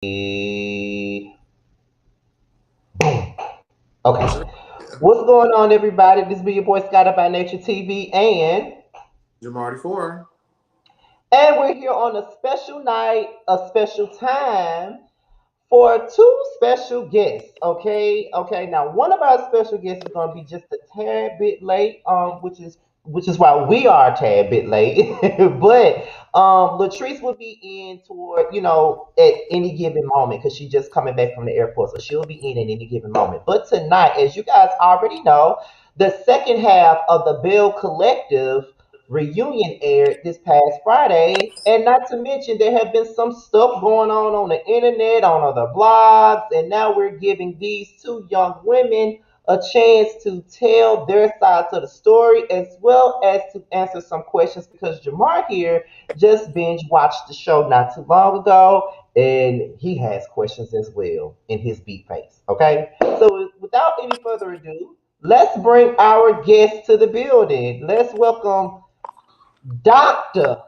Boom. Yes, Okay. sir. Yeah. What's going on, everybody? This be your boy Scott up at Nature TV, Jamar 4. and we're here on a special night, a special time for two special guests. Okay. Now, one of our special guests is going to be just a tad bit late, which is why we are a tad bit late. But Latrice will be in toward at any given moment because she's just coming back from the airport, so she'll be in at any given moment. But tonight, as you guys already know, the second half of the Bill Collective reunion aired this past Friday. And not to mention, there have been some stuff going on the internet, on other blogs, and now we're giving these two young women a chance to tell their sides of the story as well as to answer some questions because Jamar here just binge watched the show not too long ago and he has questions as well in his beat face. Okay, so without any further ado, let's bring our guests to the building. Let's welcome Dr.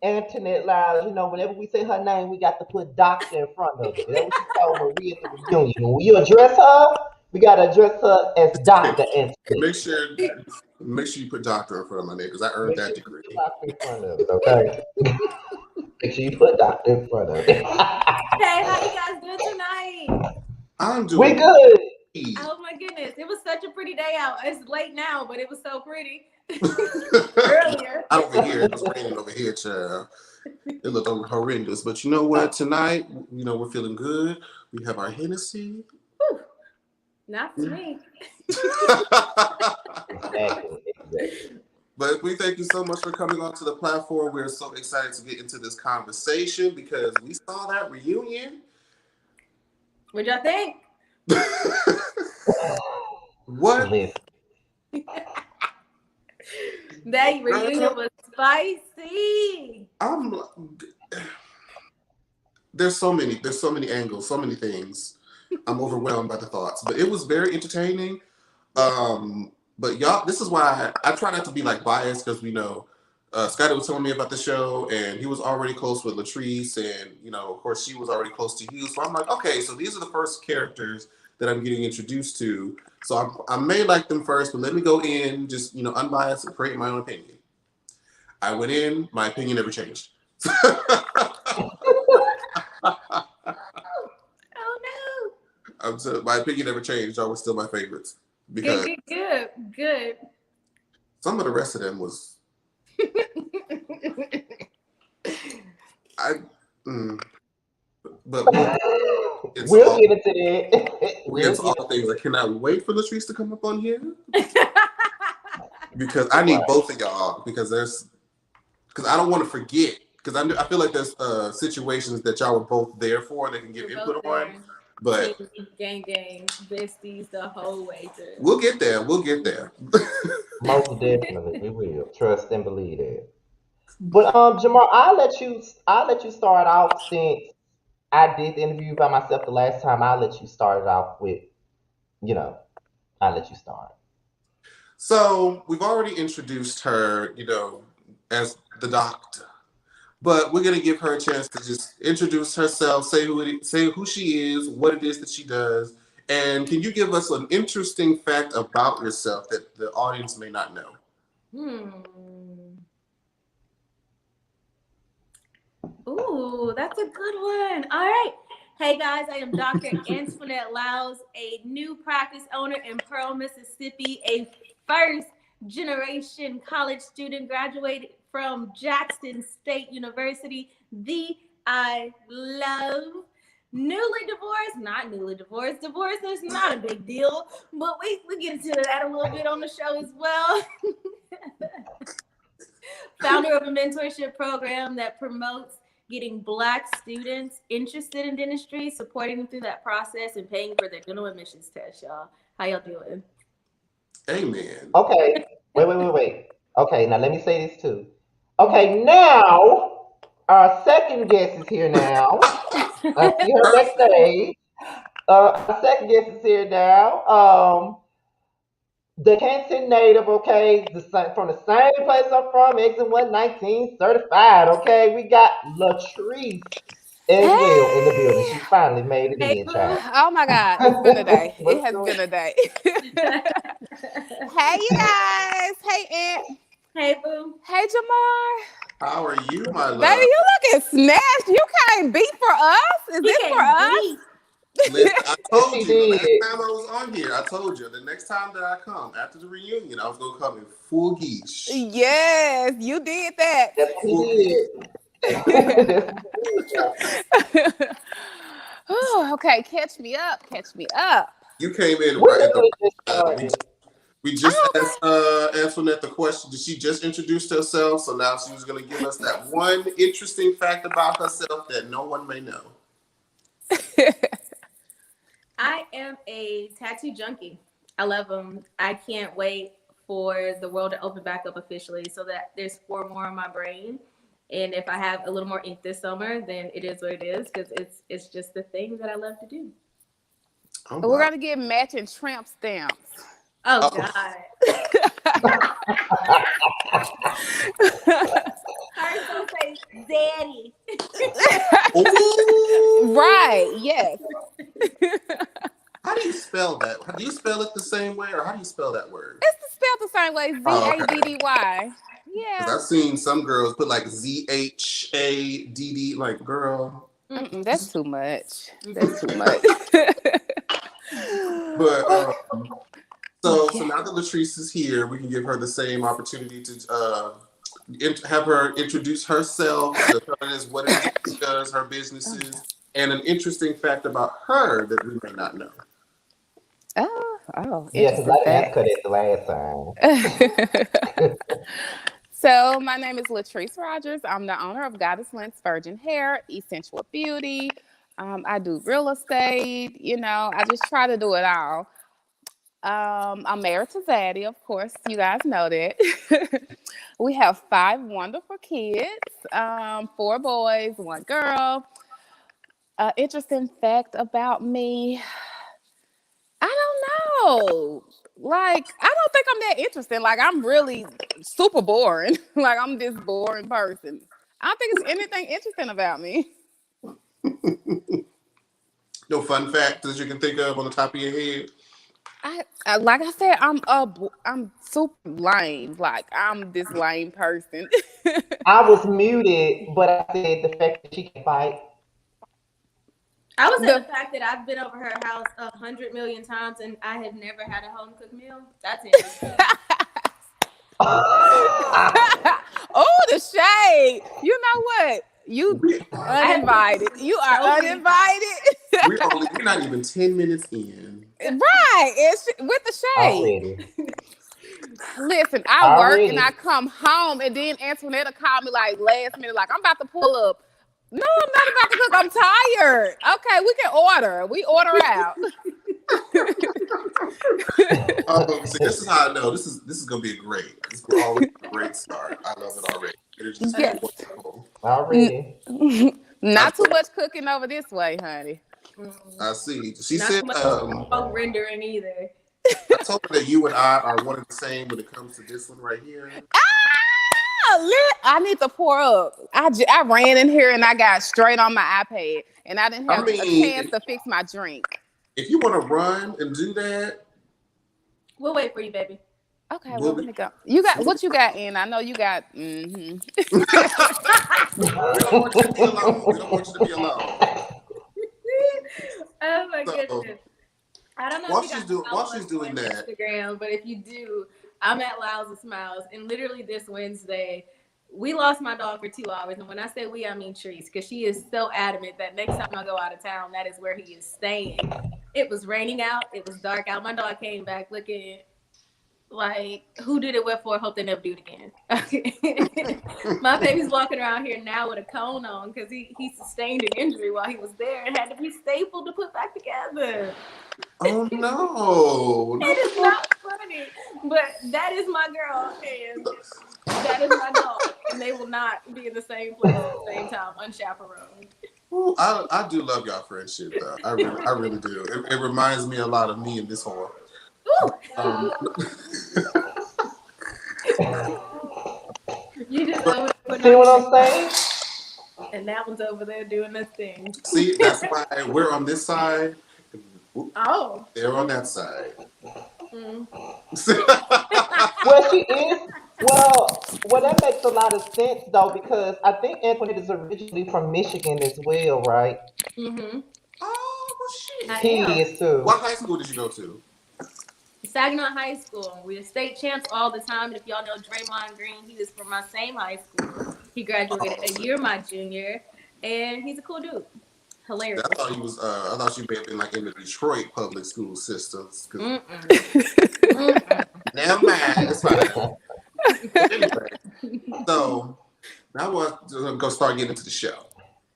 Antoinette Lyles. Whenever we say her name, we got to put doctor in front of it. That's what she told Marie at the reunion. When you address her, we got to address her as Dr. Antoinette. make sure make sure you put doctor in front of my name because I earned Make that sure you put degree. doctor in front of it, okay? Make sure you put doctor in front of it. Hey, how you guys doing tonight? I'm We doing good. great. Oh my goodness, it was such a pretty day out. It's late now, but it was so pretty Not earlier. over here. It was raining over here, child. It looked horrendous. But you know what? Tonight, we're feeling good. We have our Hennessy. Whew, not for me. Exactly. But we thank you so much for coming onto the platform. We're so excited to get into this conversation because we saw that reunion. What'd y'all think? What? Listen, That reunion Girl, was spicy. I'm there's so many angles, so many things. I'm overwhelmed by the thoughts, but it was very entertaining. Yeah. But y'all, this is why I try not to be like biased because we know Scotty was telling me about the show, and he was already close with Latrice, and of course, she was already close to you. So I'm like, okay, so these are the first characters that I'm getting introduced to. So I may like them first, but let me go in just unbiased and create my own opinion. I went in, my opinion never changed. Oh My opinion never changed. Y'all were still my favorites no. Good, because good, good, some of the rest of them was I. Mm, but we'll get into we'll all get into that. we'll get We'll into get all things. I cannot wait for Latrice to come up on here good. because I need right. both of y'all because I don't want to forget because I feel like there's situations that y'all were both there for that can give We're both input on, there. but Team, gang, besties the whole way through. we'll get there. We'll get there. Most definitely, we will trust and believe that. But Jamar, I'll let you start off since I did the interview by myself the last time. I'll let you start it off with, you know, I'll let you start. So we've already introduced her, as the doctor. But we're gonna give her a chance to just introduce herself, say who she is, what it is that she does, and can you give us an interesting fact about yourself that the audience may not know? Hmm. Ooh, that's a good one. All right. Hey guys, I am Dr. Antoinette Lyles, a new practice owner in Pearl, Mississippi, a first generation college student graduated from Jackson State University, the I love. Newly divorced, not newly divorced. Divorce is not a big deal, but we get into that a little bit on the show as well. Founder of a mentorship program that promotes getting Black students interested in dentistry, supporting them through that process, and paying for their dental admissions test, y'all. How y'all doing? Amen. Okay. Wait. Okay, now let me say this too. Okay, now our second guest is here now. I see her Perfect. backstage. Our second guest is here now. The Canton native, okay, from the same place I'm from, exit 119, certified, okay. We got Latrice. as well in the building. Hey! She finally made it Hey, in, boo. child. Oh my God, it's been a day. It What's has going been a day. Hey, you guys. Hey, Aunt. Hey, boo. Hey, Jamar. How are you, my Baby, love? you looking snatched. You can't beat for us. Is He this for can't us? beat. Listen, I Yes, told he you the last did. time I was on here, I told you the next time that I come after the reunion, I was gonna come in full geesh. Yes, you did that. That's what Full he geesh. did. That's what he did, child. Oh, okay, catch me up. Catch me up. You came in We right at the literally just right time. started. We just Oh, asked Antoinette the question. Did she just introduce herself? So now she was gonna give us that one interesting fact about herself that no one may know. okay. I am a tattoo junkie. I love them. I can't wait for the world to open back up officially so that there's 4 more in my brain. And if I have a little more ink this summer, then it is what it is because it's just the thing that I love to do. Oh We're wow. gonna get matching tramp stamps. Oh Oh. God. I was gonna say daddy. Right, Ooh. yes. How do you spell that? Do you spell it the same way, or how do you spell that word? It's spelled the same way, Oh, okay. Zaddy. Because Yeah. I've seen some girls put like ZHADD, like girl. Mm-mm, that's too much. That's too much. But so Yeah. now that Latrice is here, we can give her the same opportunity to have her introduce herself, tell us what it is she does, her businesses, and an interesting fact about her that we may not know. Yeah, because Interesting I didn't answer fact. that the last time. So my name is Latrice Rogers. I'm the owner of Goddess Lens Virgin Hair, Essential Beauty. I do real estate. I just try to do it all. I'm married to Zaddy, of course. You guys know that. We have 5 wonderful kids, 4 boys, 1 girl. Interesting fact about me. I don't know. Like, I don't think I'm that interesting. Like, I'm really super boring. Like, I'm this boring person. I don't think it's anything interesting about me. No fun facts that you can think of on the top of your head. Like I said, I'm super lame. Like, I'm this lame person. I was muted, but I said the fact that she can fight. I would say the the fact that I've been over her house 100 million times and I have never had a home cooked meal. That's interesting. Oh, the shade. You know what? You We, I have uninvited. You are so many times. uninvited. we're not even 10 minutes in. Right. It's with the shade. Already. Listen, I work and I Already. come home, and then Antoinette called me like last minute, like I'm about to pull up. No, I'm not about to cook. I'm tired. Okay, we can order. We order out. See, this is how I know this is gonna be this is already a great start. I love it already. It is just Yes. wonderful. Already. I, Not too much cooking over this way, honey. I see. She Not said, too much smoke rendering either. I told her that you and I are one and the same when it comes to this one right here. I need to pour up. I ran in here and I got straight on my iPad, and I didn't I have a chance mean, to fix my drink. if you want to run and do that, We'll wait for you, baby. Okay, well, we'll let be. me go. You got what you got in? I know you got. Mm-hmm. We don't want you to be alone. We don't want you to be alone. Oh my So goodness. I don't know if you guys while follow she's us doing on that, Instagram, but if you do, I'm at Lyles and Smiles. And literally this Wednesday, we lost my dog for 2 hours. And when I say we, I mean Treese, because she is so adamant that next time I go out of town, that is where he is staying. It was raining out. It was dark out. My dog came back looking like, who did it what for? Hope they never do it again. My baby's walking around here now with a cone on because he sustained an injury while he was there and had to be stapled to put back together. oh no, It is not funny, but that is my girl and that is my dog, and they will not be in the same place at the same time, unchaperoned. Ooh, I do love y'all friendship though. I really do. It reminds me a lot of me and this whore. Ooh. Um, You just but over putting See on what your I'm saying? And that one's over there doing this thing. See, that's why we're on this side. Oh. They're on that side. Mm. Well, she is. Well, that makes a lot of sense though, because I think Antoinette is originally from Michigan as well, right? Mm-hmm. Oh, well, I shit. He am. is too. What high school did you go to? Saginaw High School. We were state champs all the time. And if y'all know Draymond Green, he was from my same high school. He graduated a year my junior, and he's a cool dude. Hilarious. I thought he was. I thought you may have been like in the Detroit public school systems. Mm-mm. Mm-mm. Never mind, it's fine. Anyway, so now we're gonna start getting into the show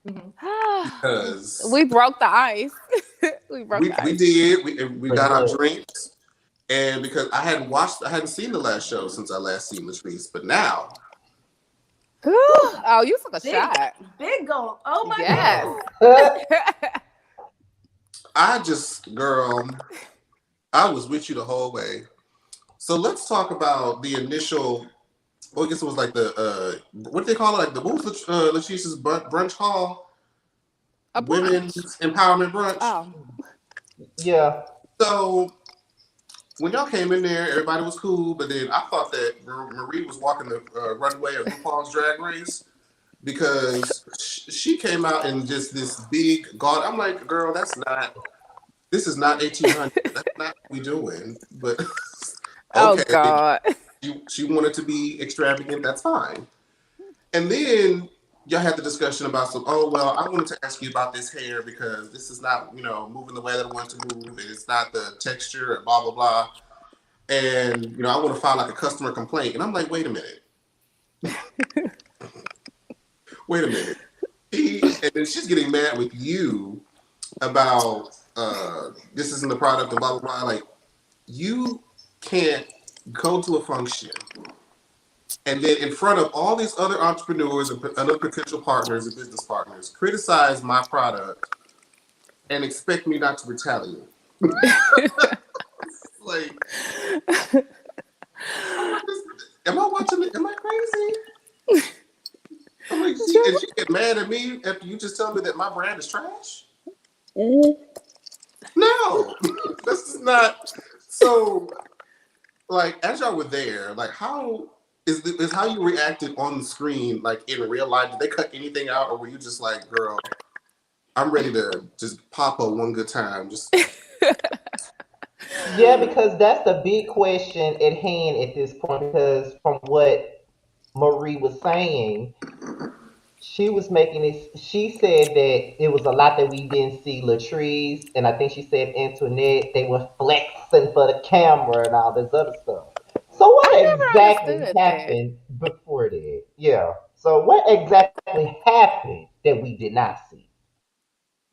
because We broke the ice. we broke the we ice. did. We got our Pretty drinks, and because I hadn't seen the last show since I last seen Latrice, but now Oh, you took a Big, shot. big goal. Oh my Yes. goodness. I just, girl, I was with you the whole way. So let's talk about the initial. Well, I guess it was like the what do they call it? Like the what was Latrice's brunch call? A brunch. Women's empowerment brunch. Oh. Yeah. So when y'all came in there, everybody was cool, but then I thought that Marie was walking the runway of RuPaul's Drag Race because she came out in just this big gaunt. I'm like, girl, this is not 1800. That's not what we doing. But Oh okay, God. she wanted to be extravagant. That's fine. And then y'all had the discussion about I wanted to ask you about this hair because this is not, moving the way that I want to move, and it's not the texture and blah blah blah. And I want to file like a customer complaint. And I'm like, wait a minute. Wait a minute. And then she's getting mad with you about this isn't the product and blah blah blah. Like, you can't go to a function and then in front of all these other entrepreneurs and other potential partners and business partners, criticize my product and expect me not to retaliate. Like, am I watching it? Am I crazy? I'm like, and she get mad at me after you just tell me that my brand is trash? No, this is not. So, like, as y'all were there, like, how is how you reacted on the screen, like in real life? Did they cut anything out, or were you just like, girl, I'm ready to just pop up one good time? Just Yeah, because that's the big question at hand at this point. Because from what Marie was saying, she was making it. She said that it was a lot that we didn't see Latrice, and I think she said Antoinette. They were flexing for the camera and all this other stuff. So what I never exactly understood that. happened before that? Yeah. So what exactly happened that we did not see?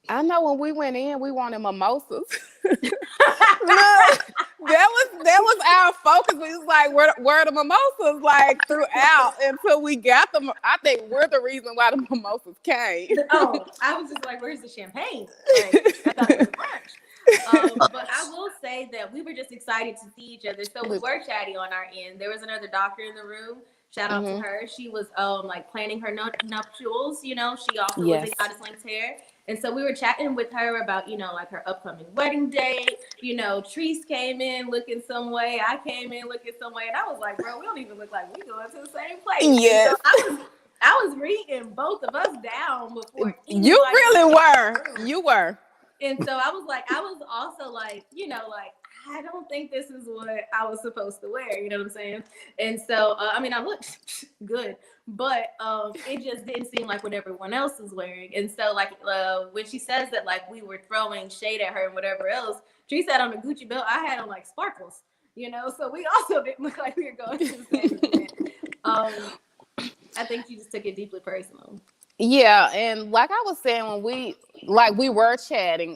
I know when we went in, we wanted mimosas. Look, that was our focus. We was like, where are the mimosas? Like throughout until we got them. I think we're the reason why the mimosas came. Oh, I was just like, where's the champagne? Like, I thought it was brunch. But I will say that we were just excited to see each other. So we were chatty on our end. There was another doctor in the room. Shout out to her. She was like planning her nuptials. She also was in Goddess Link's hair. And so we were chatting with her about, like her upcoming wedding date. Treese came in looking some way. I came in looking some way. And I was like, bro, we don't even look like we going to the same place. Yes. So I was reading both of us down before. You really were. You were. And so I was also like, I don't think this is what I was supposed to wear. You know what I'm saying? And so, I looked good, but it just didn't seem like what everyone else was wearing. And so, when she says that, we were throwing shade at her and whatever else, she said on a Gucci belt, I had on, sparkles, So we also didn't look like we were going to the same event. I think she just took it deeply personal. Yeah, and like I was saying, when we were chatting,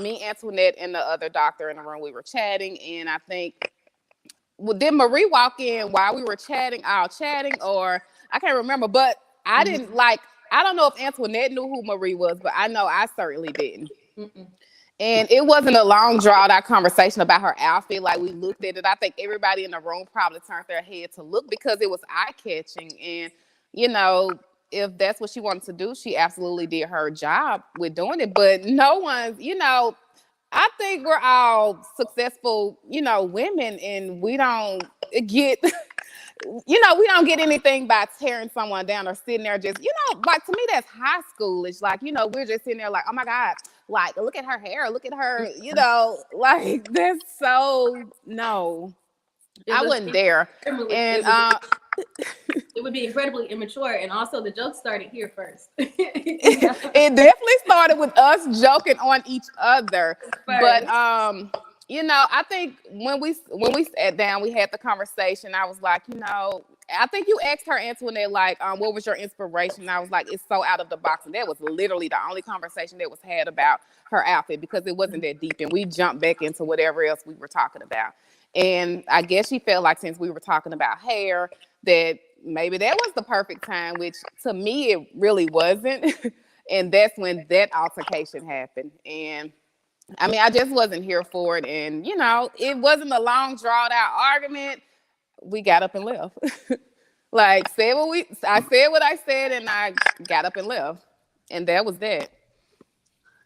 me, Antoinette, and the other doctor in the room, we were chatting, and I think, did Marie walk in while we were chatting, or I can't remember, but I didn't I don't know if Antoinette knew who Marie was, but I know I certainly didn't. Mm-mm. And it wasn't a long drawn out conversation about her outfit. Like, we looked at it. I think everybody in the room probably turned their head to look because it was eye catching, and if that's what she wanted to do, she absolutely did her job with doing it. But no one's, I think we're all successful, women, and we don't get, we don't get anything by tearing someone down or sitting there just, like, to me, that's high schoolish. Like, we're just sitting there like, oh my God, like, look at her hair, look at her, like, that's so, no, I wouldn't dare. And, it would be incredibly immature, and also the joke started here first. It definitely started with us joking on each other, but I think when we sat down, we had the conversation. I was like, I think you asked her, Antoinette, like, what was your inspiration? And I was like, it's so out of the box, and that was literally the only conversation that was had about her outfit, because it wasn't that deep, and we jumped back into whatever else we were talking about. And I guess she felt like, since we were talking about hair, that maybe that was the perfect time, which to me it really wasn't. And that's when that altercation happened. And I mean, I just wasn't here for it. And it wasn't a long drawn out argument. We got up and left. Like, I said what I said, and I got up and left. And that was that.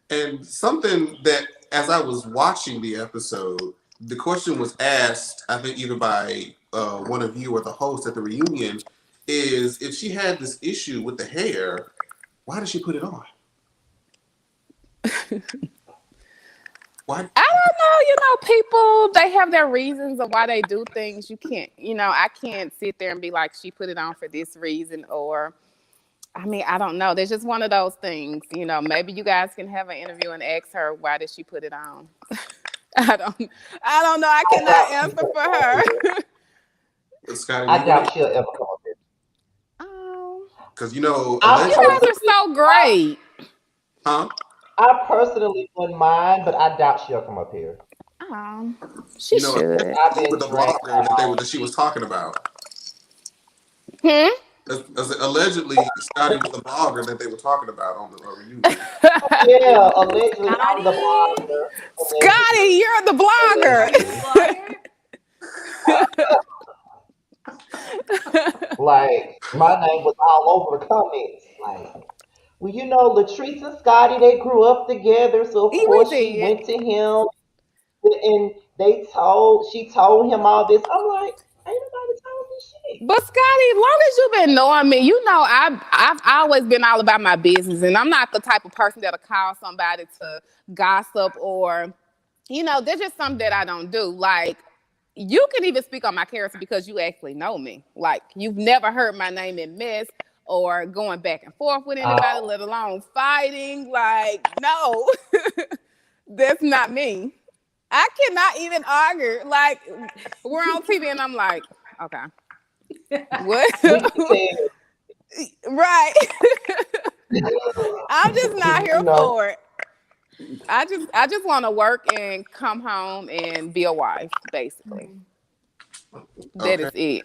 And something that, as I was watching the episode, the question was asked, I think either by one of you or the host at the reunion, is if she had this issue with the hair, why did she put it on? Why? I don't know. People, they have their reasons of why they do things. You can't, I can't sit there and be like, she put it on for this reason, or, I mean, I don't know. There's just one of those things, maybe you guys can have an interview and ask her, why did she put it on? I don't know. I cannot answer for her. Scotty, I doubt she'll ever come up here. Oh. Because, you guys are so great. Huh? I personally wouldn't mind, but I doubt she'll come up here. She should. With the blogger that she was talking about. Allegedly, Scotty was the blogger that they were talking about on the reunion. Yeah, allegedly I'm the blogger. Scotty, you're the blogger. Like, my name was all over the comments. Like, well, Latrice and Scotty, they grew up together, so of course she went to him, and she told him all this. I'm like, ain't nobody told me shit. But Scotty, as long as you've been knowing me, I've always been all about my business, and I'm not the type of person that'll call somebody to gossip, or, there's just something that I don't do. Like, you can even speak on my character because you actually know me. Like, you've never heard my name in mess or going back and forth with anybody, let alone fighting. Like, no, that's not me. I cannot even argue. Like, we're on TV and I'm like, okay. What? Right. I'm just not here for it. I just want to work and come home and be a wife, basically. That is it.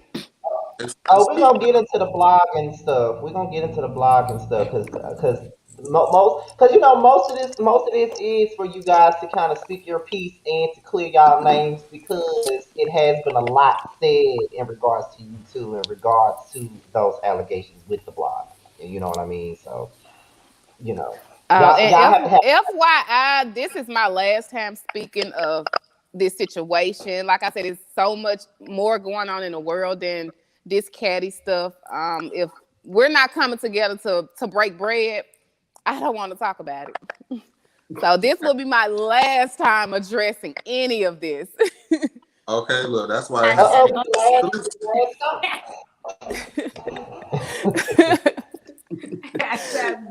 Oh, we're gonna get into the blog and stuff. We're gonna get into the blog and stuff because most of this is for you guys to kind of speak your piece and to clear y'all names, because it has been a lot said in regards to you two, in regards to those allegations with the blog. You know what I mean? So, FYI, this is my last time speaking of this situation. Like I said, there's so much more going on in the world than this catty stuff. If we're not coming together to break bread, I don't want to talk about it. So this will be my last time addressing any of this. Okay, look, that's why.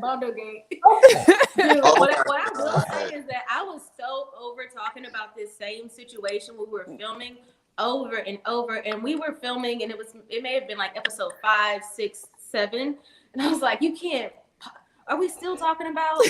Bundlegate. What I will say is that I was so over talking about this same situation when we were filming over and over, and we were filming, and it may have been like episode 5, 6, 7, and I was like, you can't. Are we still talking about?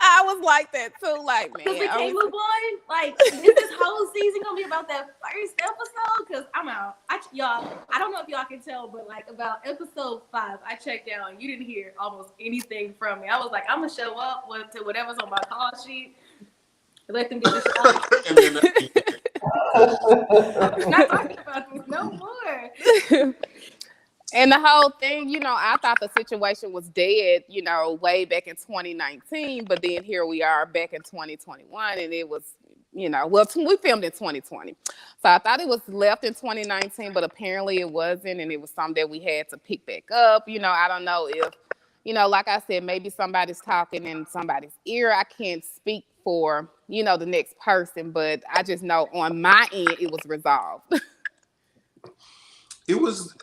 I was like that too, like, man. Because we can't move on. Like, is this whole season gonna be about that first episode? Because I'm out. Y'all, I don't know if y'all can tell, but like about episode 5, I checked out and you didn't hear almost anything from me. I was like, I'm gonna show up to whatever's on my call sheet. Let them get this I'm not talking about this no more. And the whole thing, I thought the situation was dead, way back in 2019, but then here we are back in 2021, and it was, we filmed in 2020. So I thought it was left in 2019, but apparently it wasn't, and it was something that we had to pick back up. I don't know if, like I said, maybe somebody's talking in somebody's ear. I can't speak for, the next person, but I just know on my end it was resolved. It was.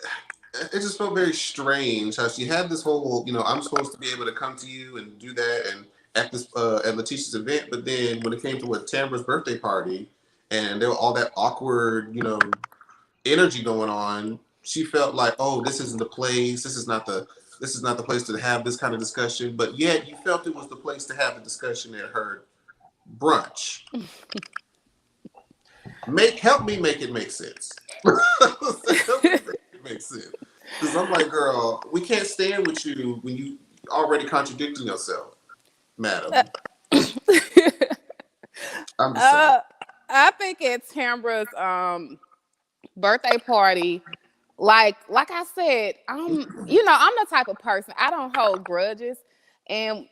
It just felt very strange how she had this whole, I'm supposed to be able to come to you and do that and at this at Letitia's event, but then when it came to Tambra's birthday party and there was all that awkward, energy going on, she felt like, oh, this isn't the place. This is not the place to have this kind of discussion. But yet you felt it was the place to have the discussion at her brunch. Help me make it make sense. Help me make it make sense. Because I'm like, girl, we can't stand with you when you already contradicting yourself, madam. I'm just saying. I think at Tambra's birthday party, like I said, I'm the type of person, I don't hold grudges. And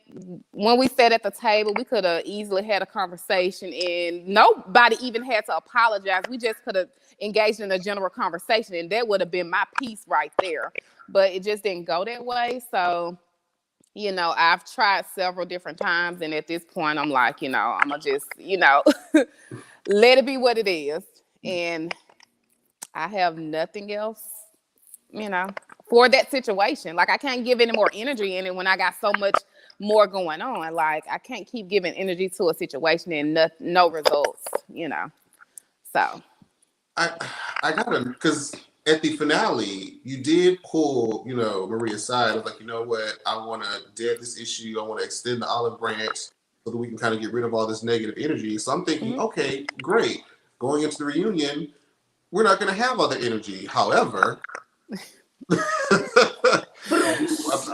when we sat at the table, we could have easily had a conversation and nobody even had to apologize. We just could have engaged in a general conversation and that would have been my piece right there. But it just didn't go that way. So, I've tried several different times. And at this point, I'm like, I'm going to just, let it be what it is. And I have nothing else, for that situation. Like, I can't give any more energy in it when I got so much more going on. Like, I can't keep giving energy to a situation and no results, So. I gotta, because at the finale, you did pull, Maria aside. I was like, you know what? I want to dead this issue. I want to extend the olive branch so that we can kind of get rid of all this negative energy. So I'm thinking, okay, great. Going into the reunion, we're not going to have all the energy. However,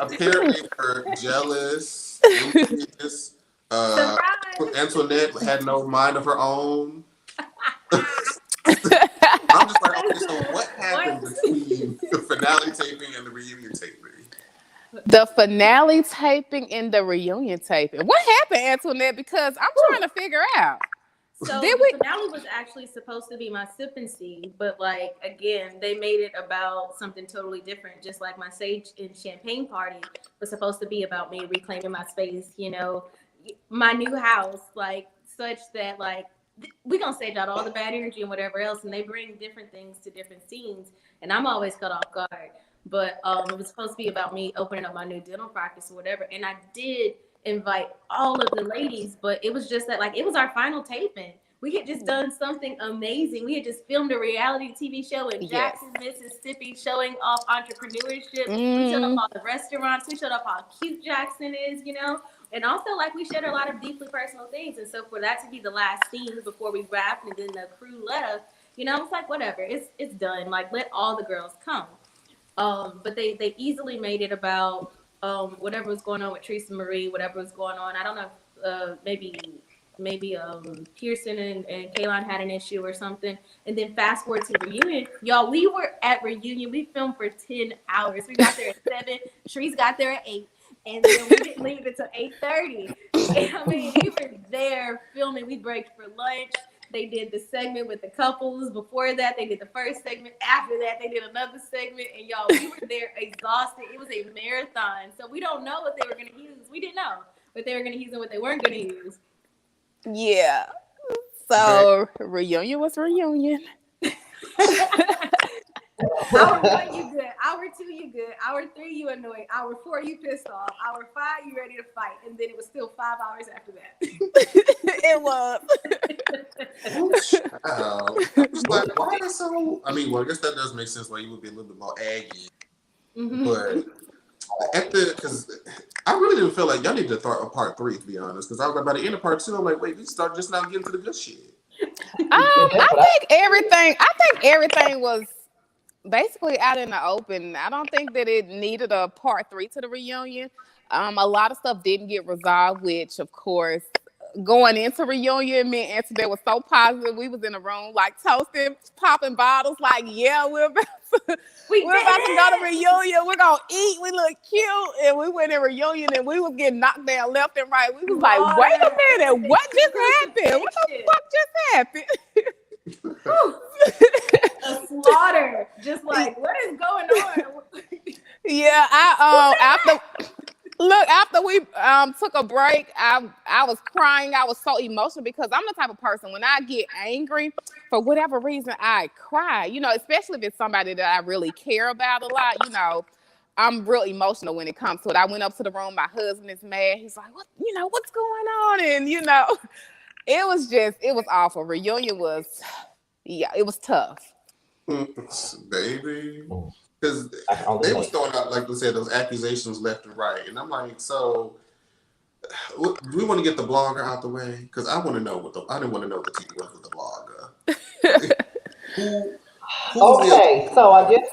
apparently we're jealous, envious. Antoinette had no mind of her own. I'm just like, okay, so what happened between the finale taping and the reunion taping? The finale taping and the reunion taping. What happened, Antoinette? Because I'm trying to figure out. So the finale was actually supposed to be my sip and see, but like again, they made it about something totally different. Just like my sage and champagne party was supposed to be about me reclaiming my space, my new house, like such that like we gonna stage out all the bad energy and whatever else, and they bring different things to different scenes, and I'm always caught off guard. But it was supposed to be about me opening up my new dental practice or whatever, and I did invite all of the ladies, but it was just that like it was our final taping. We had just done something amazing. We had just filmed a reality TV show in Jackson, Mississippi, showing off entrepreneurship. We showed off all the restaurants. We showed off how cute Jackson is, And also, like, we shared a lot of deeply personal things. And so for that to be the last scene before we wrapped and then the crew left, it's like, whatever. It's done. Like, let all the girls come. But they easily made it about whatever was going on with Teresa Marie, whatever was going on. I don't know, maybe Pearson and Kaylon had an issue or something. And then fast forward to the reunion. Y'all, we were at reunion. We filmed for 10 hours. We got there at 7. Trees got there at 8. And then we didn't leave until 8:30. And I mean, we were there filming. We braked for lunch. They did the segment with the couples. Before that, they did the first segment. After that, they did another segment. And y'all, we were there exhausted. It was a marathon. So we don't know what they were going to use. We didn't know what they were going to use and what they weren't going to use. Yeah. So reunion was reunion. Hour 1, you good. Hour 2, you good. Hour 3, you annoyed. Hour 4, you pissed off. Hour 5, you ready to fight. And then it was still 5 hours after that. It was. Like, why is so? I mean, well, I guess that does make sense. Why you would be a little bit more aggy, but because I really didn't feel like y'all needed to start a part 3, to be honest. Because I was like, by the end of part 2, I'm like, wait, we start just now getting to the good shit. I think everything was basically out in the open. I don't think that it needed a part 3 to the reunion. A lot of stuff didn't get resolved, which of course going into reunion, me and Antoinette was so positive. We was in the room like toasting, popping bottles, like, yeah, We we're did about to go to it. reunion. We're gonna eat. We look cute. And we went in reunion and we was getting knocked down left and right. We was like, wait a Lord, it was minute, a what just happened? What the crucifixion. fuck just happened? Whew. A slaughter. Just like, what is going on? Yeah, I after we took a break, I was crying. I was so emotional because I'm the type of person when I get angry for whatever reason I cry. You know, especially if it's somebody that I really care about a lot. You know, I'm real emotional when it comes to it. I went up to the room. My husband is mad. He's like, "What? You know, what's going on?" And it was awful. Reunion was, yeah, it was tough. Baby. Mm, Because I can only they was imagine. throwing out, like we said, those accusations left and right. And I'm like, so do we want to get the blogger out the way? Because I want to know I didn't want to know what the tea was with the blogger. who who's the Okay, so I guess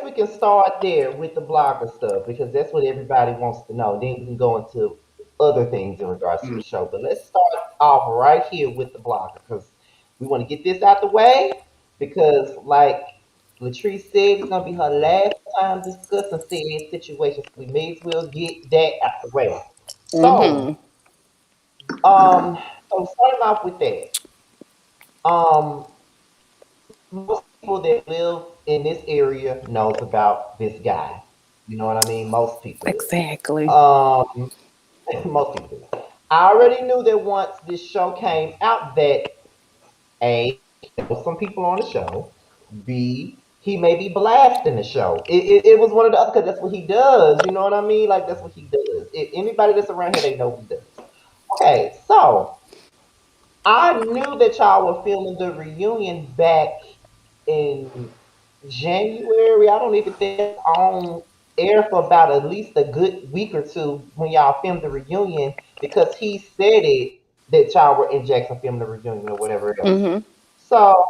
we can start there with the blogger stuff because that's what everybody wants to know. Then we can go into other things in regards to the mm, show. But let's start off right here with the blogger because we want to get this out the way because, like Latrice said, it's gonna be her last time discussing said situations. We may as well get that out the way. Mm-hmm. So, um, so starting off with that, um, most people that live in this area knows about this guy. You know what I mean? Most people do. Exactly. Most people do. I already knew that once this show came out that A, there was some people on the show. B, he may be blasting the show. It was one of the other because that's what he does. You know what I mean? Like that's what he does. Anybody that's around here, they know what he does. Okay, so I knew that y'all were filming the reunion back in January. I don't even think it was on air for about at least a good week or two when y'all filmed the reunion because he said it that y'all were in Jackson filming the reunion or whatever else. Mm-hmm. So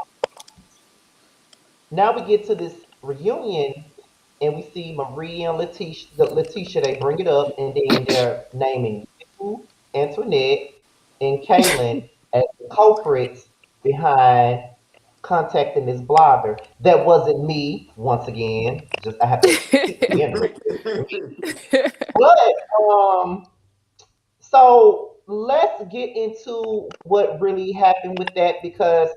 now we get to this reunion and we see Marie and Letitia, they bring it up and then they're naming you, Antoinette, and Kaylin as the culprits behind contacting this blogger. That wasn't me, once again. Just I have to keep reiterating. But so let's get into what really happened with that because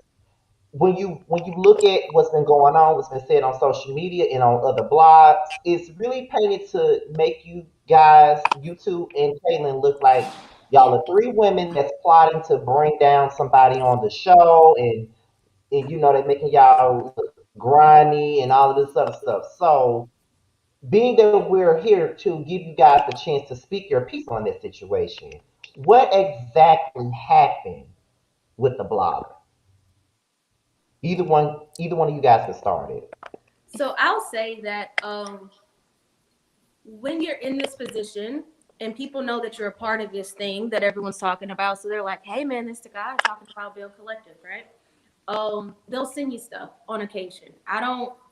when you look at what's been going on, what's been said on social media and on other blogs, it's really painted to make you guys, you two and Kaylin, look like y'all are three women that's plotting to bring down somebody on the show, and you know they're making y'all look grimy and all of this other stuff. So, being that we're here to give you guys the chance to speak your piece on this situation, what exactly happened with the blogger? Either one of you guys can start it. So I'll say that when you're in this position and people know that you're a part of this thing that everyone's talking about, so they're like, "Hey, man, this the guy talking about Bill Collective, right?" They'll send you stuff on occasion.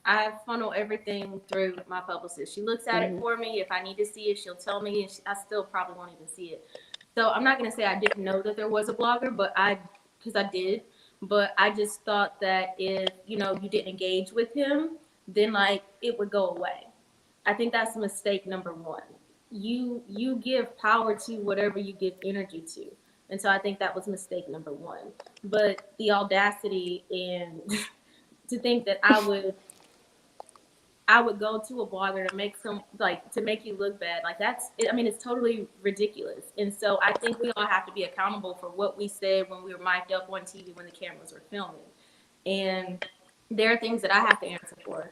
I funnel everything through my publicist. She looks at it Mm-hmm. for me. If I need to see it, she'll tell me, and I still probably won't even see it. So I'm not gonna say I didn't know that there was a blogger, because I did, but I just thought that if you didn't engage with him, then like it would go away. I think that's mistake number one. You give power to whatever you give energy to. And so I think that was mistake number one. But the audacity and to think that I would go to a blogger to make to make you look bad. Like I mean, it's totally ridiculous. And so I think we all have to be accountable for what we said when we were mic'd up on TV when the cameras were filming. And there are things that I have to answer for,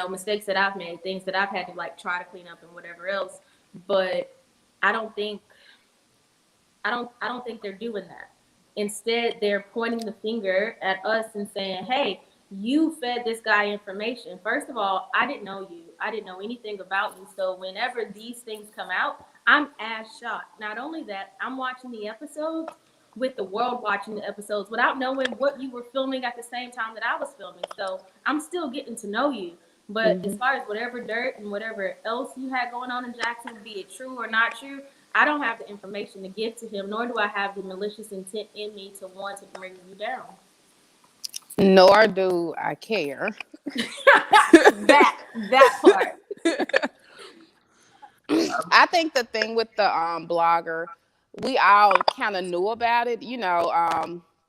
mistakes that I've made, things that I've had to like try to clean up and whatever else. But I don't think I don't think they're doing that. Instead, they're pointing the finger at us and saying, "Hey, you fed this guy information. First of all, I didn't know you. I didn't know anything about you. So whenever these things come out, I'm as shocked. Not only that, I'm watching the episodes with the world watching the episodes without knowing what you were filming at the same time that I was filming. So I'm still getting to know you. But as Mm-hmm. far as whatever dirt and whatever else you had going on in Jackson, be it true or not true, I don't have the information to give to him, nor do I have the malicious intent in me to want to bring you down. Nor do I care. That part. I think the thing with the blogger, we all kind of knew about it.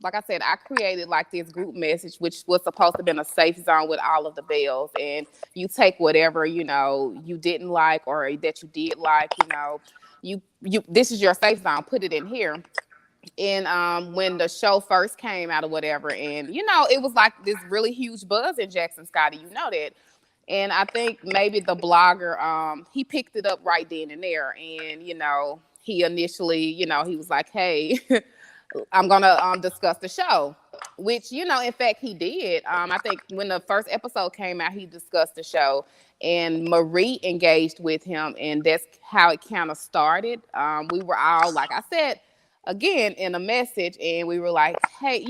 Like I said, I created like this group message, which was supposed to be in a safe zone with all of the bells, and you take whatever you didn't like or that you did like. You this is your safe zone. Put it in here. And when the show first came out or whatever, and it was like this really huge buzz in Jackson, Scotty. You know that. And I think maybe the blogger, he picked it up right then and there. And, he initially, he was like, hey, I'm going to discuss the show, which, in fact, he did. I think when the first episode came out, he discussed the show. And Marie engaged with him. And that's how it kind of started. We were all, like I said, again in a message, and we were like, hey,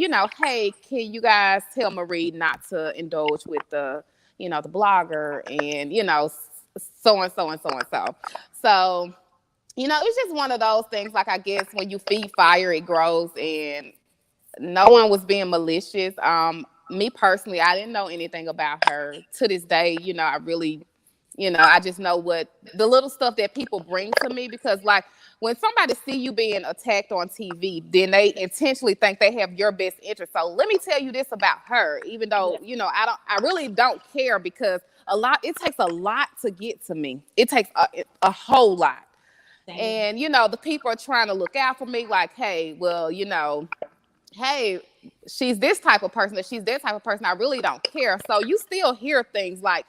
can you guys tell Marie not to indulge with the blogger, and so and so and so and so. So, it's just one of those things. Like, I guess when you feed fire, it grows, and no one was being malicious. Me personally, I didn't know anything about her to this day. I really, I just know what the little stuff that people bring to me, because like when somebody see you being attacked on TV, then they intentionally think they have your best interest. So let me tell you this about her, even though, Yeah. I really don't care, because it takes a lot to get to me. It takes a whole lot. Same. And, the people are trying to look out for me like, hey, well, hey, she's this type of person, or she's that type of person. I really don't care. So you still hear things like,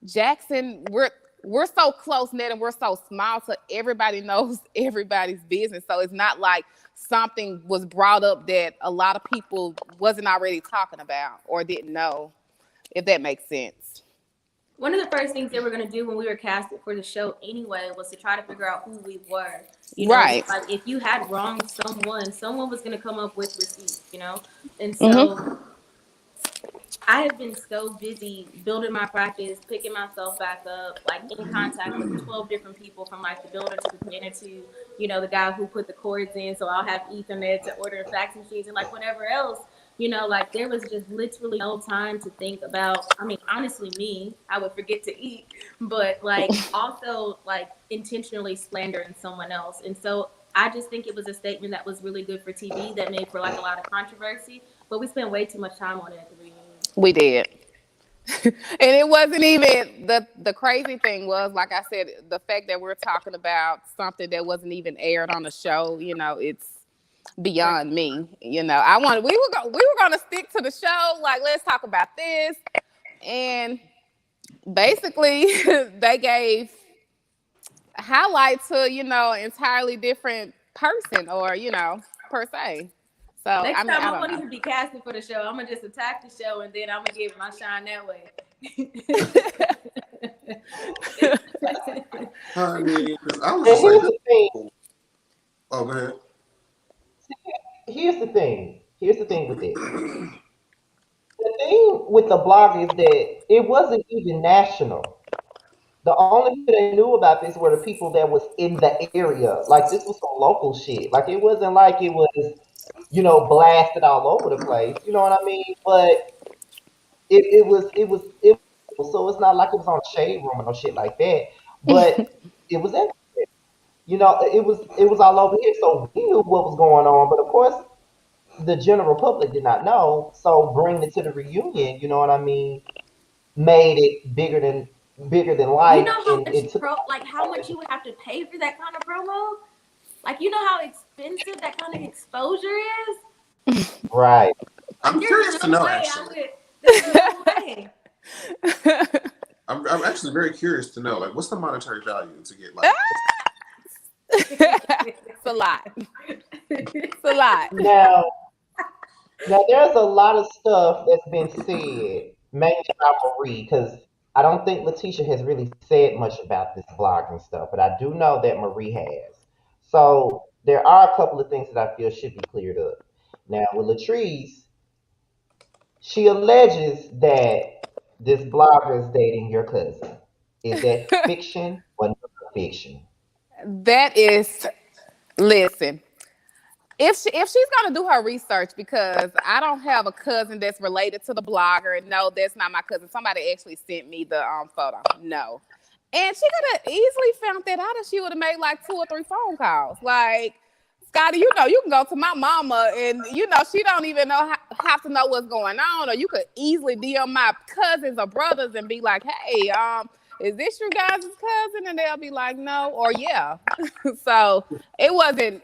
Jackson, we're so close knit and we're so small, so everybody knows everybody's business. So it's not like something was brought up that a lot of people wasn't already talking about or didn't know, if that makes sense. One of the first things they were going to do when we were casted for the show anyway was to try to figure out who we were. Right. Like if you had wronged someone was going to come up with receipts. And Mm-hmm. so I have been so busy building my practice, picking myself back up, like in contact with 12 different people, from like the builder to the painter to, the guy who put the cords in. So I'll have Ethernet to order fax machines and like whatever else. Like there was just literally no time to think about. I mean, honestly, I would forget to eat, but like also like intentionally slandering someone else. And so I just think it was a statement that was really good for TV that made for like a lot of controversy, but we spent way too much time on it at the reunion. We did. And it wasn't even the crazy thing was, like I said, the fact that we're talking about something that wasn't even aired on the show. It's Right. beyond me. We were gonna stick to the show. Like, let's talk about this, and basically they gave highlight to entirely different person, or per se. So I Next mean, time I I don't won't know. even be casting for the show. I'm gonna just attack the show and then I'm gonna give my shine that way. I mean, 'cause I was And just like, here's this. the thing. Oh, go ahead. Here's the thing. Here's the thing with this. The thing with the blog is that it wasn't even national. The only people that knew about this were the people that was in the area. Like this was some local shit. Like it wasn't like it was, blasted all over the place. You know what I mean? But it was so it's not like it was on Shade Room or no shit like that. But it was in, it was all over here. So we knew what was going on. But of course the general public did not know. So bringing it to the reunion, you know what I mean, made it bigger than You life, know how and much it took how much you would have to pay for that kind of promo? Like you know how expensive that kind of exposure is? right. Like I'm there's curious to no know, way I actually. would there's no way. I'm actually very curious to know, like, what's the monetary value to get, like, It's a lot. It's a lot. Now, there's a lot of stuff that's been said, mainly about Marie, because I don't think Letitia has really said much about this blogging stuff, but I do know that Marie has. So there are a couple of things that I feel should be cleared up. Now, with Latrice, she alleges that this blogger is dating your cousin. Is that fiction or non-fiction? That is, listen. If she's gonna do her research, because I don't have a cousin that's related to the blogger. No, that's not my cousin. Somebody actually sent me the photo. No, and she could have easily found that out if she would have made like 2 or 3 phone calls. Like, Scotty, you can go to my mama, and she don't even have to know what's going on, or you could easily DM my cousins or brothers and be like, hey, is this your guys' cousin? And they'll be like, no, or yeah. So it wasn't.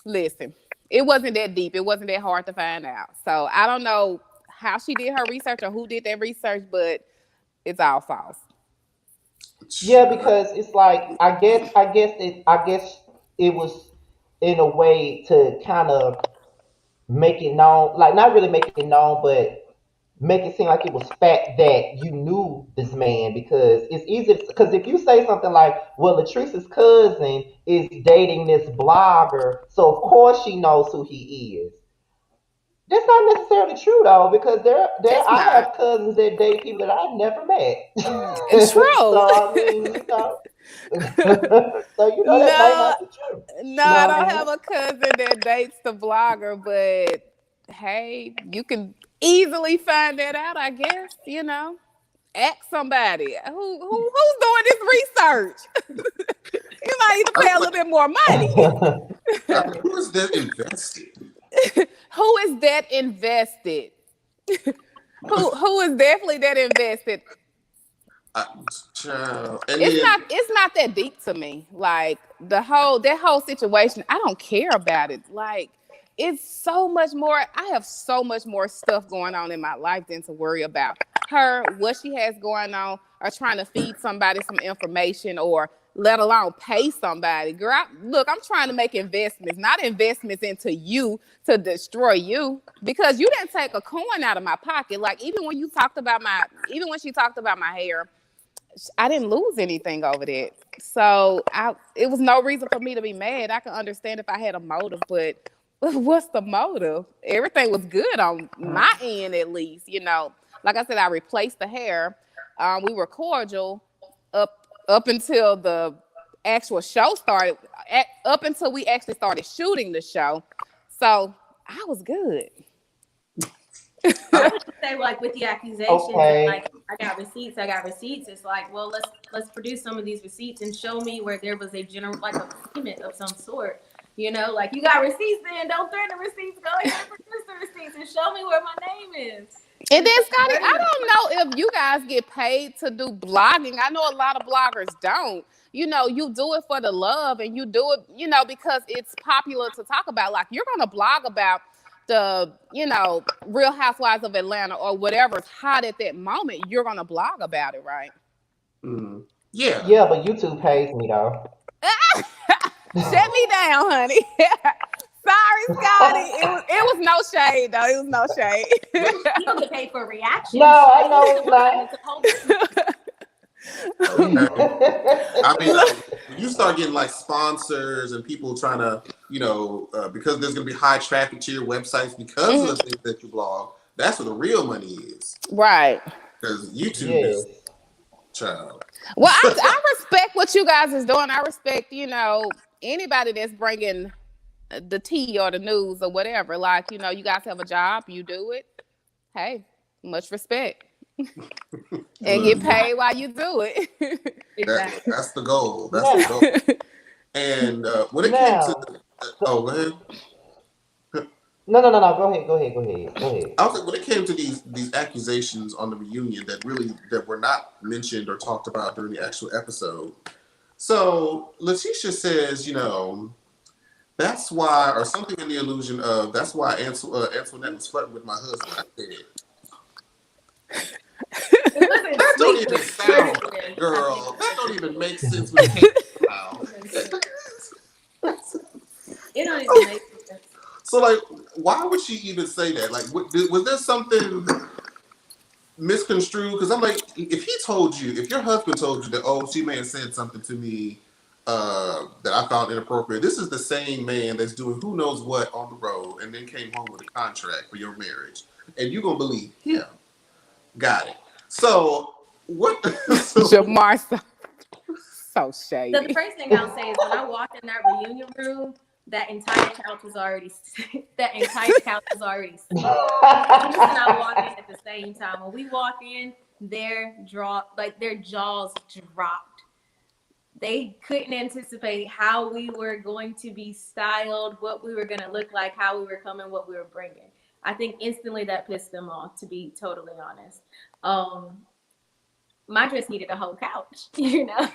Listen, it wasn't that deep. It wasn't that hard to find out. So I don't know how she did her research or who did that research, but it's all false. Yeah, because it's like I guess it was in a way to kind of make it known, like not really make it known, but make it seem like it was fact that you knew this man, because it's easy. Because if you say something like, "Well, Latrice's cousin is dating this blogger, so of course she knows who he is." That's not necessarily true though, because It's I not have cousins that date people that I've never met. true. So I mean, so that might No, not be true. no, You know I what I don't mean? have a cousin that dates the blogger, but hey, you can easily find that out, I guess. Ask somebody who's doing this research. You might need to I pay was a like, little bit more money. who is that invested? Who is that invested? Who is definitely that invested? I, child. And It's then, not that deep to me. Like that whole situation, I don't care about it. Like, it's so much more. I have so much more stuff going on in my life than to worry about her, what she has going on, or trying to feed somebody some information, or let alone pay somebody. Girl, look, I'm trying to make investments, not investments into you to destroy you, because you didn't take a coin out of my pocket. Like, even when she talked about my hair, I didn't lose anything over that. So it was no reason for me to be mad. I can understand if I had a motive, but what's the motive? Everything was good on my end, at least. Like I said, I replaced the hair. We were cordial up until the actual show started. Up until we actually started shooting the show. So I was good. I would just say, like, with the accusations, and Okay. like, I got receipts. It's like, well, let's produce some of these receipts and show me where there was a general, like, a payment of some sort. Like, you got receipts, then don't threaten the receipts. Go ahead and produce the receipts and show me where my name is. And then, Scotty, I don't know if you guys get paid to do blogging. I know a lot of bloggers don't. You do it for the love, and you do it, because it's popular to talk about. Like, you're going to blog about the, Real Housewives of Atlanta or whatever's hot at that moment. You're going to blog about it, right? Yeah. Yeah, but YouTube pays me though. Shut me down, honey. Sorry, Scotty. It was no shade, though. It was no shade. You don't get paid for reactions. No, I know it's not. I mean, when you start getting like sponsors and people trying to, because there's going to be high traffic to your websites because of the things that you blog, that's where the real money is. Right. Because YouTube is, child. Well, I respect what you guys is doing. I respect, anybody that's bringing the tea or the news or whatever. Like, you guys have a job, you do it. Hey, much respect. And get paid while you do it. Exactly. That's the goal. That's the goal. And when it came to, go ahead. No. Go ahead. I was like, when it came to these accusations on the reunion that were not mentioned or talked about during the actual episode. So Letitia says, that's why, or something in the illusion of, that's why Antoinette was flirting with my husband. I said, that don't even sound right, girl. That don't even make sense when it came to out. It don't even make sense. So, like, why would she even say that? Like, was there something misconstrued? Because I'm like, if your husband told you that, oh, she may have said something to me that I found inappropriate, this is the same man that's doing who knows what on the road and then came home with a contract for your marriage. And you're going to believe him. Got it. So, what? Jamar, So So the shady. first thing I'll say is when I walked in that reunion room, that entire couch was already that entire couch was already split. Eunice and I walked in at the same time. When we walked in, their jaws dropped. They couldn't anticipate how we were going to be styled, what we were going to look like, how we were coming, what we were bringing. I think instantly that pissed them off, to be totally honest. Um, my dress needed a whole couch, you know.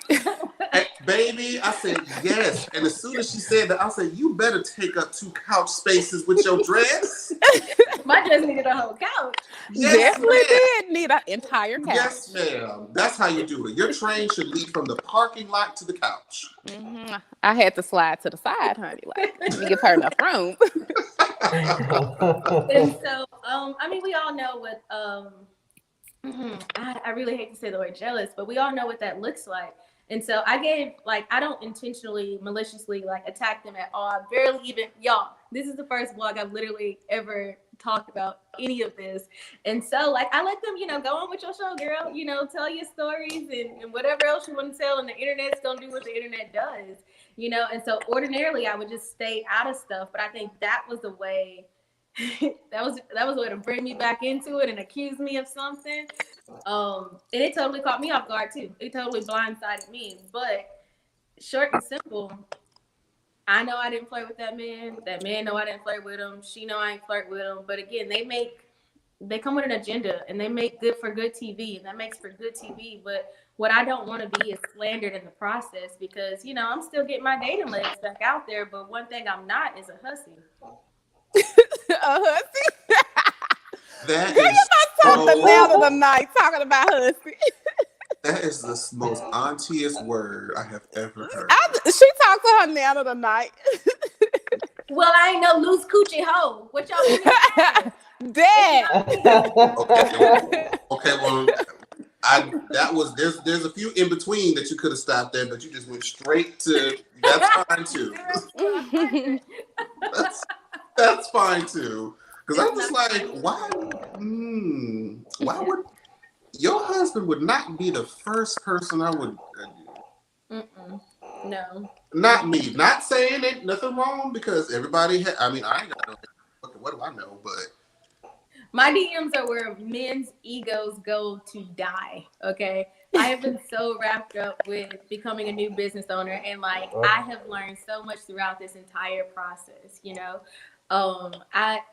Baby, I said yes. And as soon as she said that, I said, you better take up 2 couch spaces with your dress. My dress needed a whole couch. Yes, Definitely ma'am. did need an entire Yes, couch. ma'am. That's how you do it. Your train should lead from the parking lot to the couch. I had to slide to the side, honey. Like, let me give her enough room. And so, I mean, we all know what I really hate to say the word jealous, but we all know what that looks like. And so I gave, like, I don't intentionally, maliciously, like, attack them at all. I barely even, y'all, this is the first vlog I've literally ever talked about any of this. And so, like, I let them, go on with your show, girl. Tell your stories and whatever else you want to tell. And the internet's going to do what the internet does, And so ordinarily I would just stay out of stuff. But I think that was the way that was a way to bring me back into it and accuse me of something. And it totally caught me off guard too. It totally blindsided me. But short and simple, I know I didn't flirt with that man. That man know I didn't flirt with him. She know I ain't flirt with him. But again, they come with an agenda and they make good for good TV, and that makes for good TV. But what I don't want to be is slandered in the process because, I'm still getting my dating legs back out there. But one thing I'm not is a hussy. A hussy? That Girl, you is done talked the nail so. of the night talking about hussy. That is the most auntiest word I have ever heard. She talked to her nail of the night. Well, I ain't no loose coochie hoe. What y'all want me to say? Dad. Okay, well, there's a few in between that you could have stopped there, but you just went straight to that's fine too. 0 to 100. That's fine too. Because I'm just like, why would your husband would not be the first person I would No. not me. Not saying it, nothing wrong because everybody I ain't got no what do I know, but My DMs are where men's egos go to die. Okay. I have been so wrapped up with becoming a new business owner, and like I have learned so much throughout this entire process,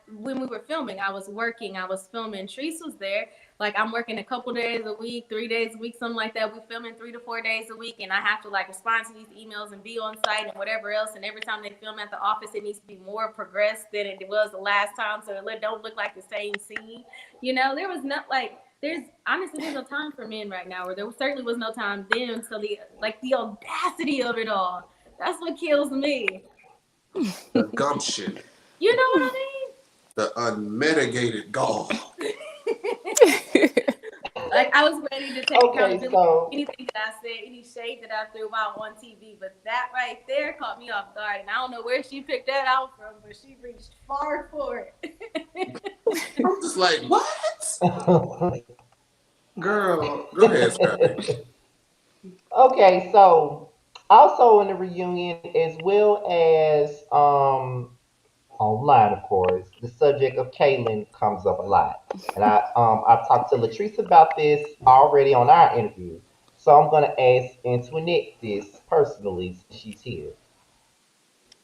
when we were filming, I was working, I was filming. Treese was there. Like I'm working a couple days a week, 3 days a week, something like that. We're filming 3 to 4 days a week, and I have to like respond to these emails and be on site and whatever else. And every time they film at the office, it needs to be more progressed than it was the last time, so it don't look like the same scene. There was not like there's no time for men right now, or there certainly was no time then. So the audacity of it all, that's what kills me. the gumption. You know what I mean? The unmitigated gall. Like I was ready to take accountability so for anything that I said, any shade that I threw out on TV, but that right there caught me off guard, and I don't know where she picked that out from, but she reached far for it. I'm just like, what? Girl, go ahead, Scotty. okay, so also in the reunion, as well as online, of course, the subject of Kaylin comes up a lot, and I talked to Latrice about this already on our interview. So I'm gonna ask Antoinette this personally since she's here.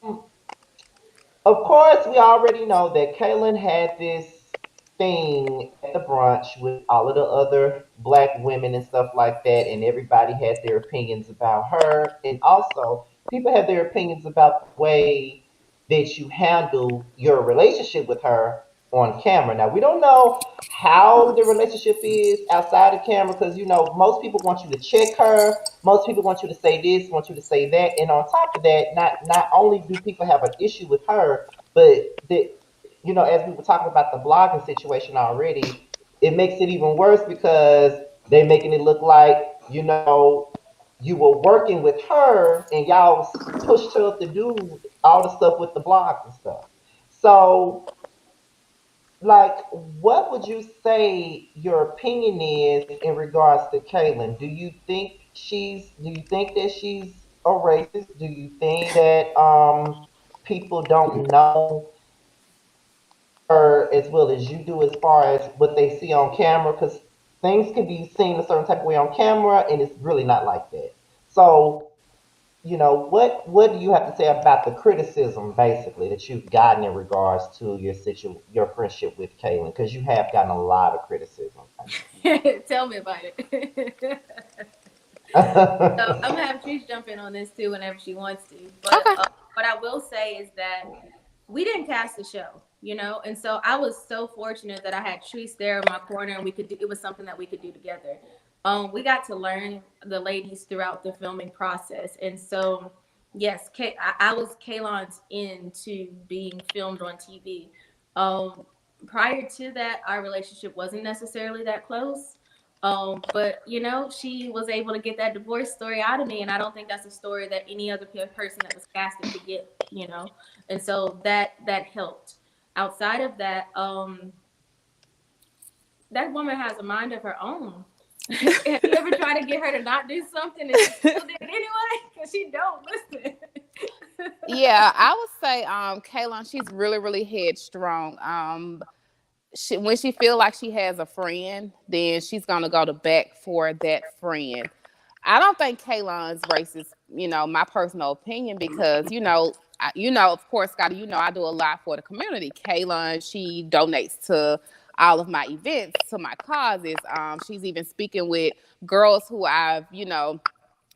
Of course, we already know that Kaylin had this thing at the brunch with all of the other black women and stuff like that, and everybody had their opinions about her. And also, people have their opinions about the way that you handle your relationship with her on camera. Now, we don't know how the relationship is outside of camera because, most people want you to check her. Most people want you to say this, want you to say that. And on top of that, not only do people have an issue with her, but as we were talking about the blogging situation already, it makes it even worse because they're making it look like, you were working with her and y'all pushed her to do all the stuff with the blogs and stuff. So like, what would you say your opinion is in regards to Kaylin? Do you think that she's a racist? Do you think that people don't know her as well as you do as far as what they see on camera? Because things can be seen a certain type of way on camera, and it's really not like that. So, what do you have to say about the criticism, basically, that you've gotten in regards to your friendship with Kaylin? Because you have gotten a lot of criticism. Tell me about it. So I'm gonna have Trish jump in on this too whenever she wants to. But Okay. what I will say is that we didn't cast the show, and so I was so fortunate that I had Trish there in my corner, and we could do. It was something that we could do together. We got to learn the ladies throughout the filming process, and so yes, I was Kaylon's into being filmed on TV. Um, Prior to that, our relationship wasn't necessarily that close. But she was able to get that divorce story out of me, and I don't think that's a story that any other person that was casted could get. And so that helped. Outside of that, that woman has a mind of her own. Have you ever tried to get her to not do something and she still did it anyway? Because she don't listen. Yeah, I would say Kaylin, she's really, really headstrong. When she feel like she has a friend, then she's gonna go to bat for that friend. I don't think Kaylon's racist, my personal opinion, because of course, Scotty, I do a lot for the community. Kaylon, she donates to all of my events, to my causes. She's even speaking with girls who I've,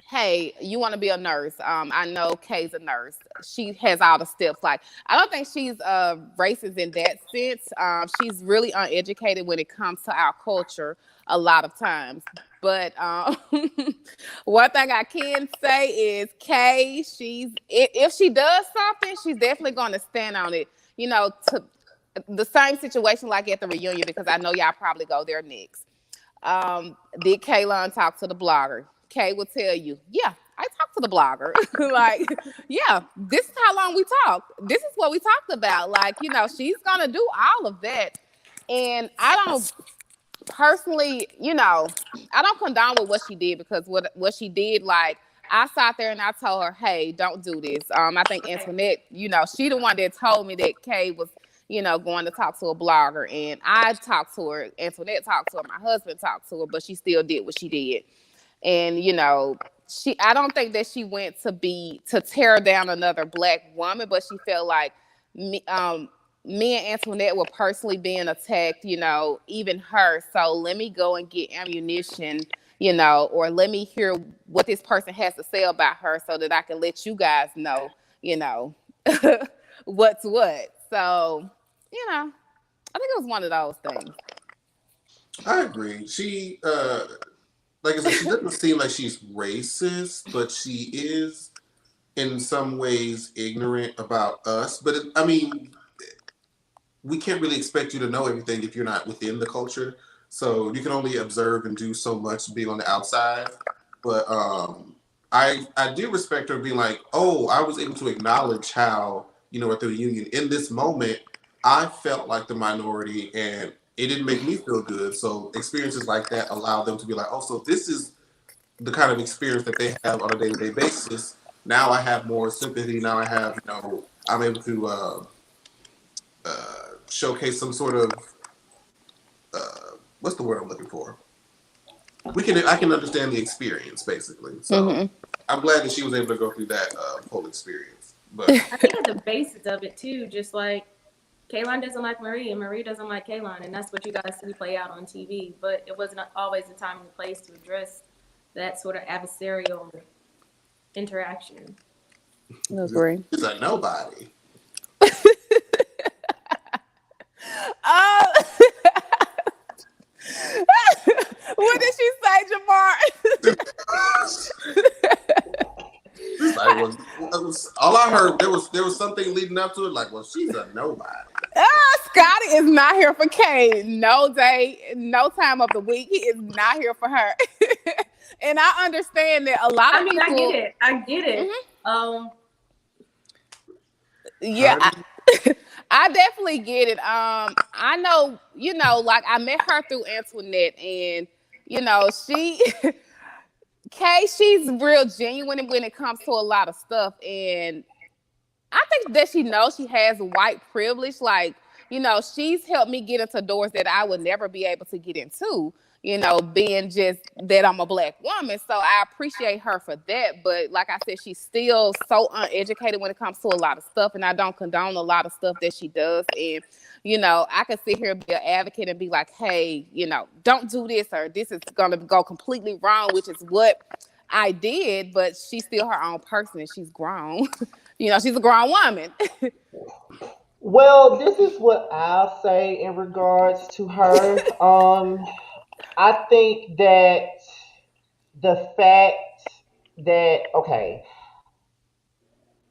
hey, you want to be a nurse? I know Kay's a nurse. She has all the steps. Like, I don't think she's racist in that sense. She's really uneducated when it comes to our culture a lot of times. But one thing I can say is Kay, if she does something, she's definitely going to stand on it. To the same situation like at the reunion, because I know y'all probably go there next. Did Kaylon talk to the blogger? Kay will tell you, yeah, I talked to the blogger. Like, yeah, this is how long we talked. This is what we talked about. Like, she's gonna do all of that. And I don't personally, I don't condone with what she did, because what she did, like, I sat there and I told her, hey, don't do this. I think Antoinette, she the one that told me that Kay was, going to talk to a blogger. And I talked to her, Antoinette talked to her, my husband talked to her, but she still did what she did. And I don't think that she went to tear down another black woman, but she felt like me and Antoinette were personally being attacked, even her. So let me go and get ammunition, or let me hear what this person has to say about her, so that I can let you guys know, you know, what's what. So, I think it was one of those things. I agree. She, like I said, she doesn't seem like she's racist, but she is in some ways ignorant about us. But I mean, we can't really expect you to know everything if you're not within the culture. So you can only observe and do so much being on the outside. But I do respect her being like, oh, I was able to acknowledge how, at the reunion in this moment, I felt like the minority and it didn't make me feel good. So experiences like that allow them to be like, oh, so this is the kind of experience that they have on a day-to-day basis. Now I have more sympathy. Now I have, I'm able to showcase some sort of what's the word I'm looking for? I can understand the experience basically. So I'm glad that she was able to go through that whole experience. But I think at the basis of it too, just like Kaylon doesn't like Marie and Marie doesn't like Kaylon, and that's what you guys see play out on TV. But it wasn't always the time and the place to address that sort of adversarial interaction. I agree. She's a nobody. Uh, what did she say, Jamar? All I heard there was something leading up to it, like, well, she's a nobody. Scotty is not here for Kay. No day, no time of the week. He is not here for her. And I understand that a lot of people. I get it. Yeah, I definitely get it. I know, like I met her through Antoinette, and she Kay, she's real genuine when it comes to a lot of stuff, and I think that she knows she has white privilege. Like, she's helped me get into doors that I would never be able to get into, being just that I'm a black woman. So I appreciate her for that. But like I said, she's still so uneducated when it comes to a lot of stuff. And I don't condone a lot of stuff that she does. And, I can sit here and be an advocate and be like, hey, don't do this, or this is going to go completely wrong, which is what I did. But she's still her own person and she's grown. She's a grown woman. Well, this is what I'll say in regards to her. I think that the fact that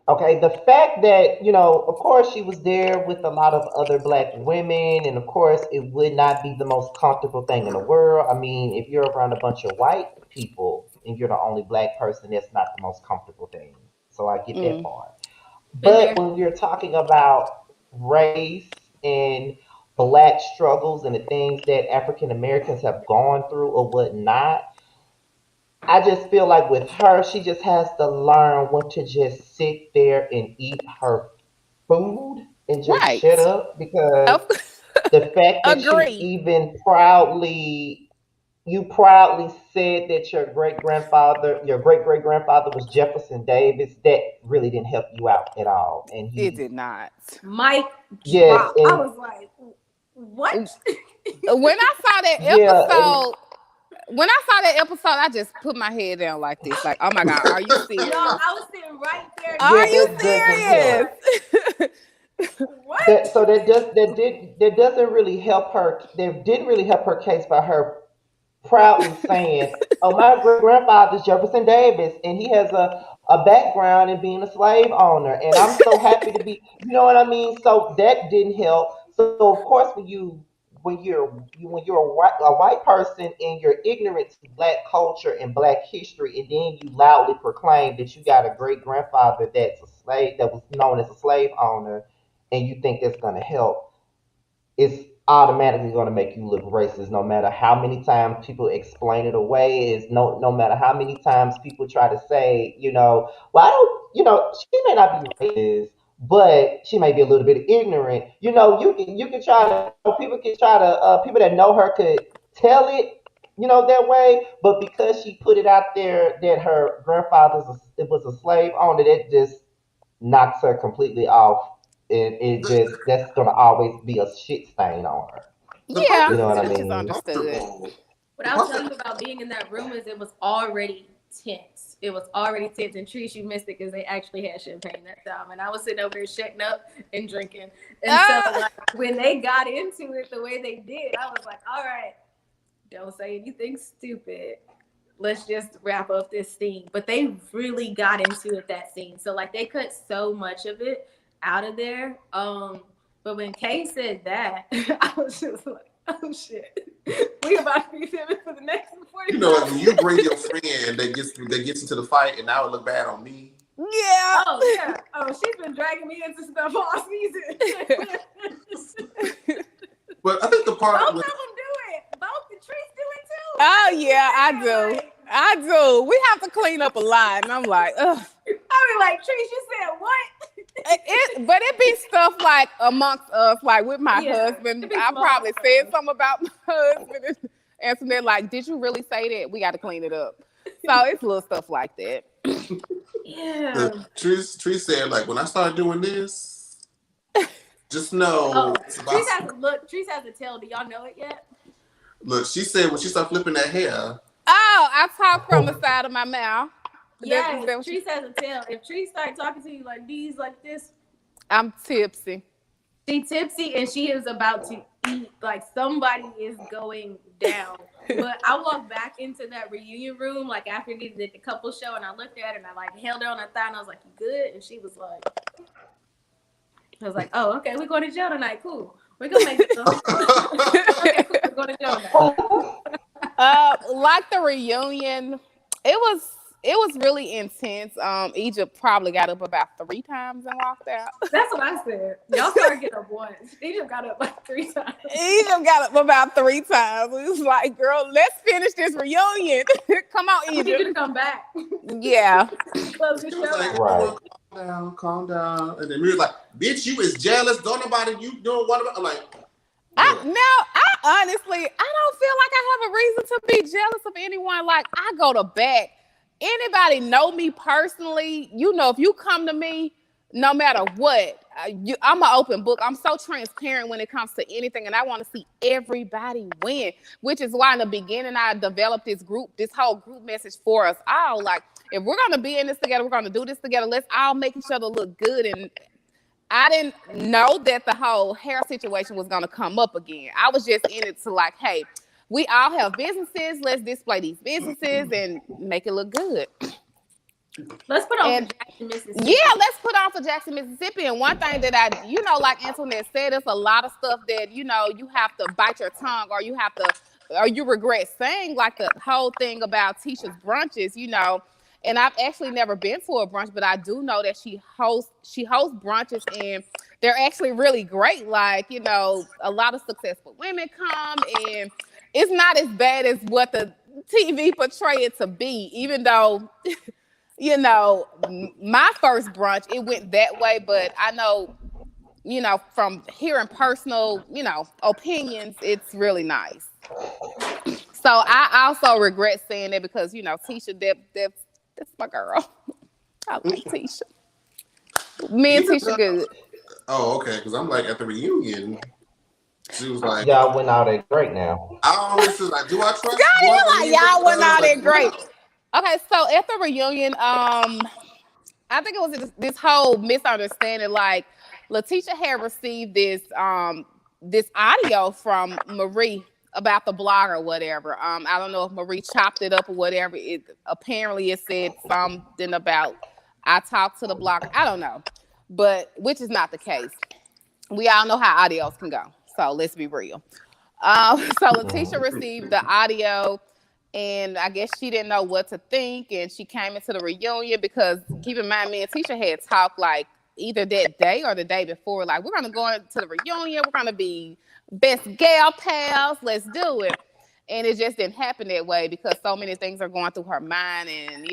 the fact that, of course, she was there with a lot of other black women, and of course, it would not be the most comfortable thing in the world. I mean, if you're around a bunch of white people and you're the only black person, that's not the most comfortable thing. So I get that Mm. part. Been But there. when we're talking about race and black struggles and the things that African Americans have gone through or whatnot, I just feel like with her, she just has to learn when to just sit there and eat her food and just shut Right. up, because Oh, the fact that you agree. even proudly said that your great great grandfather was Jefferson Davis, that really didn't help you out at all. And It he's did not. Mike yes, drop. I and was like, what? When I saw that yeah, and episode, I just put my head down like this, like, oh my God, are you No, serious? I was sitting right there Are yeah, next you to that her. doesn't I was help. serious? like, what? That so that does that doesn't really help her. That didn't really help her case by her proudly saying, "Oh, my great grandfather's Jefferson Davis, and he has a background in being a slave owner, and I'm so happy to be." You know what I mean? So that didn't help. So of course, when you're a white person and you're ignorant to black culture and black history, and then you loudly proclaim that you got a great grandfather that was known as a slave owner, and you think that's going to help, it's automatically going to make you look racist, no matter how many times people explain it away. Is no matter how many times people try to say, well, I don't, she may not be racist, but she may be a little bit ignorant. You can try to, people can try to, people that know her could tell it, that way. But because she put it out there that her it was a slave owner, that just knocks her completely off. It The, just, that's gonna always be a shit stain on her. the Yeah, You know purpose what I which is mean? understood. comfortable. What The I'll part tell you about being in that room is it was already tense. It was already tense. And Trees, you missed it because they actually had champagne that time. And I was sitting over there shutting up and drinking. And so, Uh, like, when they got into it the way they did, I was like, all right, don't say anything stupid. Let's just wrap up this scene. But they really got into it that scene. So, like, they cut so much of it out of there. But when Kay said that, I was just like, oh shit. We about to be filming for the next like 45 when you minutes. bring your friend that gets into the fight, and now it look bad on me. yeah. Oh yeah. Oh, she's been dragging me into stuff all season. But I think the Both part of them with do it. Both the trees do it too. Oh I be yeah, I saying, do. like, I do. We have to clean up a lot, and I'm like, ugh. I be like, Trees, you said what? But it be stuff like amongst us, like with my Yeah, husband. it be I small probably said stuff. something about my husband, and so they're like, "Did you really say that? We got to clean it up." So it's little stuff like that. Yeah. the Tree said, like when I start doing this, just know Oh, it's Trees about. has a look. Trees has a tail. Do y'all know it yet? Look, she said when she started flipping that hair, Oh, I talk from the side of my mouth. Is Yes, that what Trees has a tail. If Trees start talking to you like these, like this, I'm tipsy. she tipsy and she is about to eat. Like somebody is going down. But I walked back into that reunion room like after they did the couple show, and I looked at her and I like held her on her thigh and I was like, "You good?" And she was like, "I was like, oh, okay, we're going to jail tonight. Cool. We're gonna make it." Okay, cool. We're going to jail tonight. Oh, Like the reunion, it was. it was really intense. Egypt probably got up about 3 times and walked out. That's what I said. Y'all started getting up once. Egypt got up like 3 times. Egypt got up about 3 times. We was like, girl, let's finish this reunion. Come on, We need you to Egypt. come back. Yeah. Close the She was show like, out. Right. calm down. And then we was like, bitch, you is jealous. Don't nobody, you don't want to. I'm like, I look, honestly, I don't feel like I have a reason to be jealous of anyone. Like, I go to bat. Anybody know me personally, you know, if you come to me, no matter what, I'm an open book. I'm so transparent when it comes to anything, and I want to see everybody win, which is why in the beginning I developed this whole group message for us all. Like, if we're going to be in this together, we're going to do this together, let's all make each other look good. And I didn't know that the whole hair situation was going to come up again. I was just in it to like, hey, we all have businesses. Let's display these businesses and make it look good. Let's put on And for Jackson, Mississippi. yeah, let's put on for Jackson, Mississippi. And one thing that I, like Antoinette said, there's a lot of stuff that, you have to bite your tongue or you regret saying, like the whole thing about Tisha's brunches, and I've actually never been to a brunch, but I do know that she hosts brunches and they're actually really great. Like, a lot of successful women come and it's not as bad as what the TV portray it to be, even though my first brunch, it went that way, but I know, from hearing personal, opinions, it's really nice. So I also regret saying that because, Tisha, that's my girl. I like Tisha. Me and Tisha good. oh, okay. Because I'm like, at the reunion, she was like, Y'all went out at great now. I always was like, do I trust? Scotty, do I like, believe y'all it? went I out was there like, great. Okay, so at the reunion, I think it was this whole misunderstanding. Like, Letitia had received this audio from Marie about the blog or whatever. I don't know if Marie chopped it up or whatever. Apparently it said something about I talked to the blogger. I don't know, but which is not the case. We all know how audios can go. So let's be real. So Letitia received the audio, and I guess she didn't know what to think, and she came into the reunion because keep in mind, me and Tisha had talked like either that day or the day before, like we're gonna go into the reunion, we're gonna be best gal pals, let's do it. And it just didn't happen that way because so many things are going through her mind, and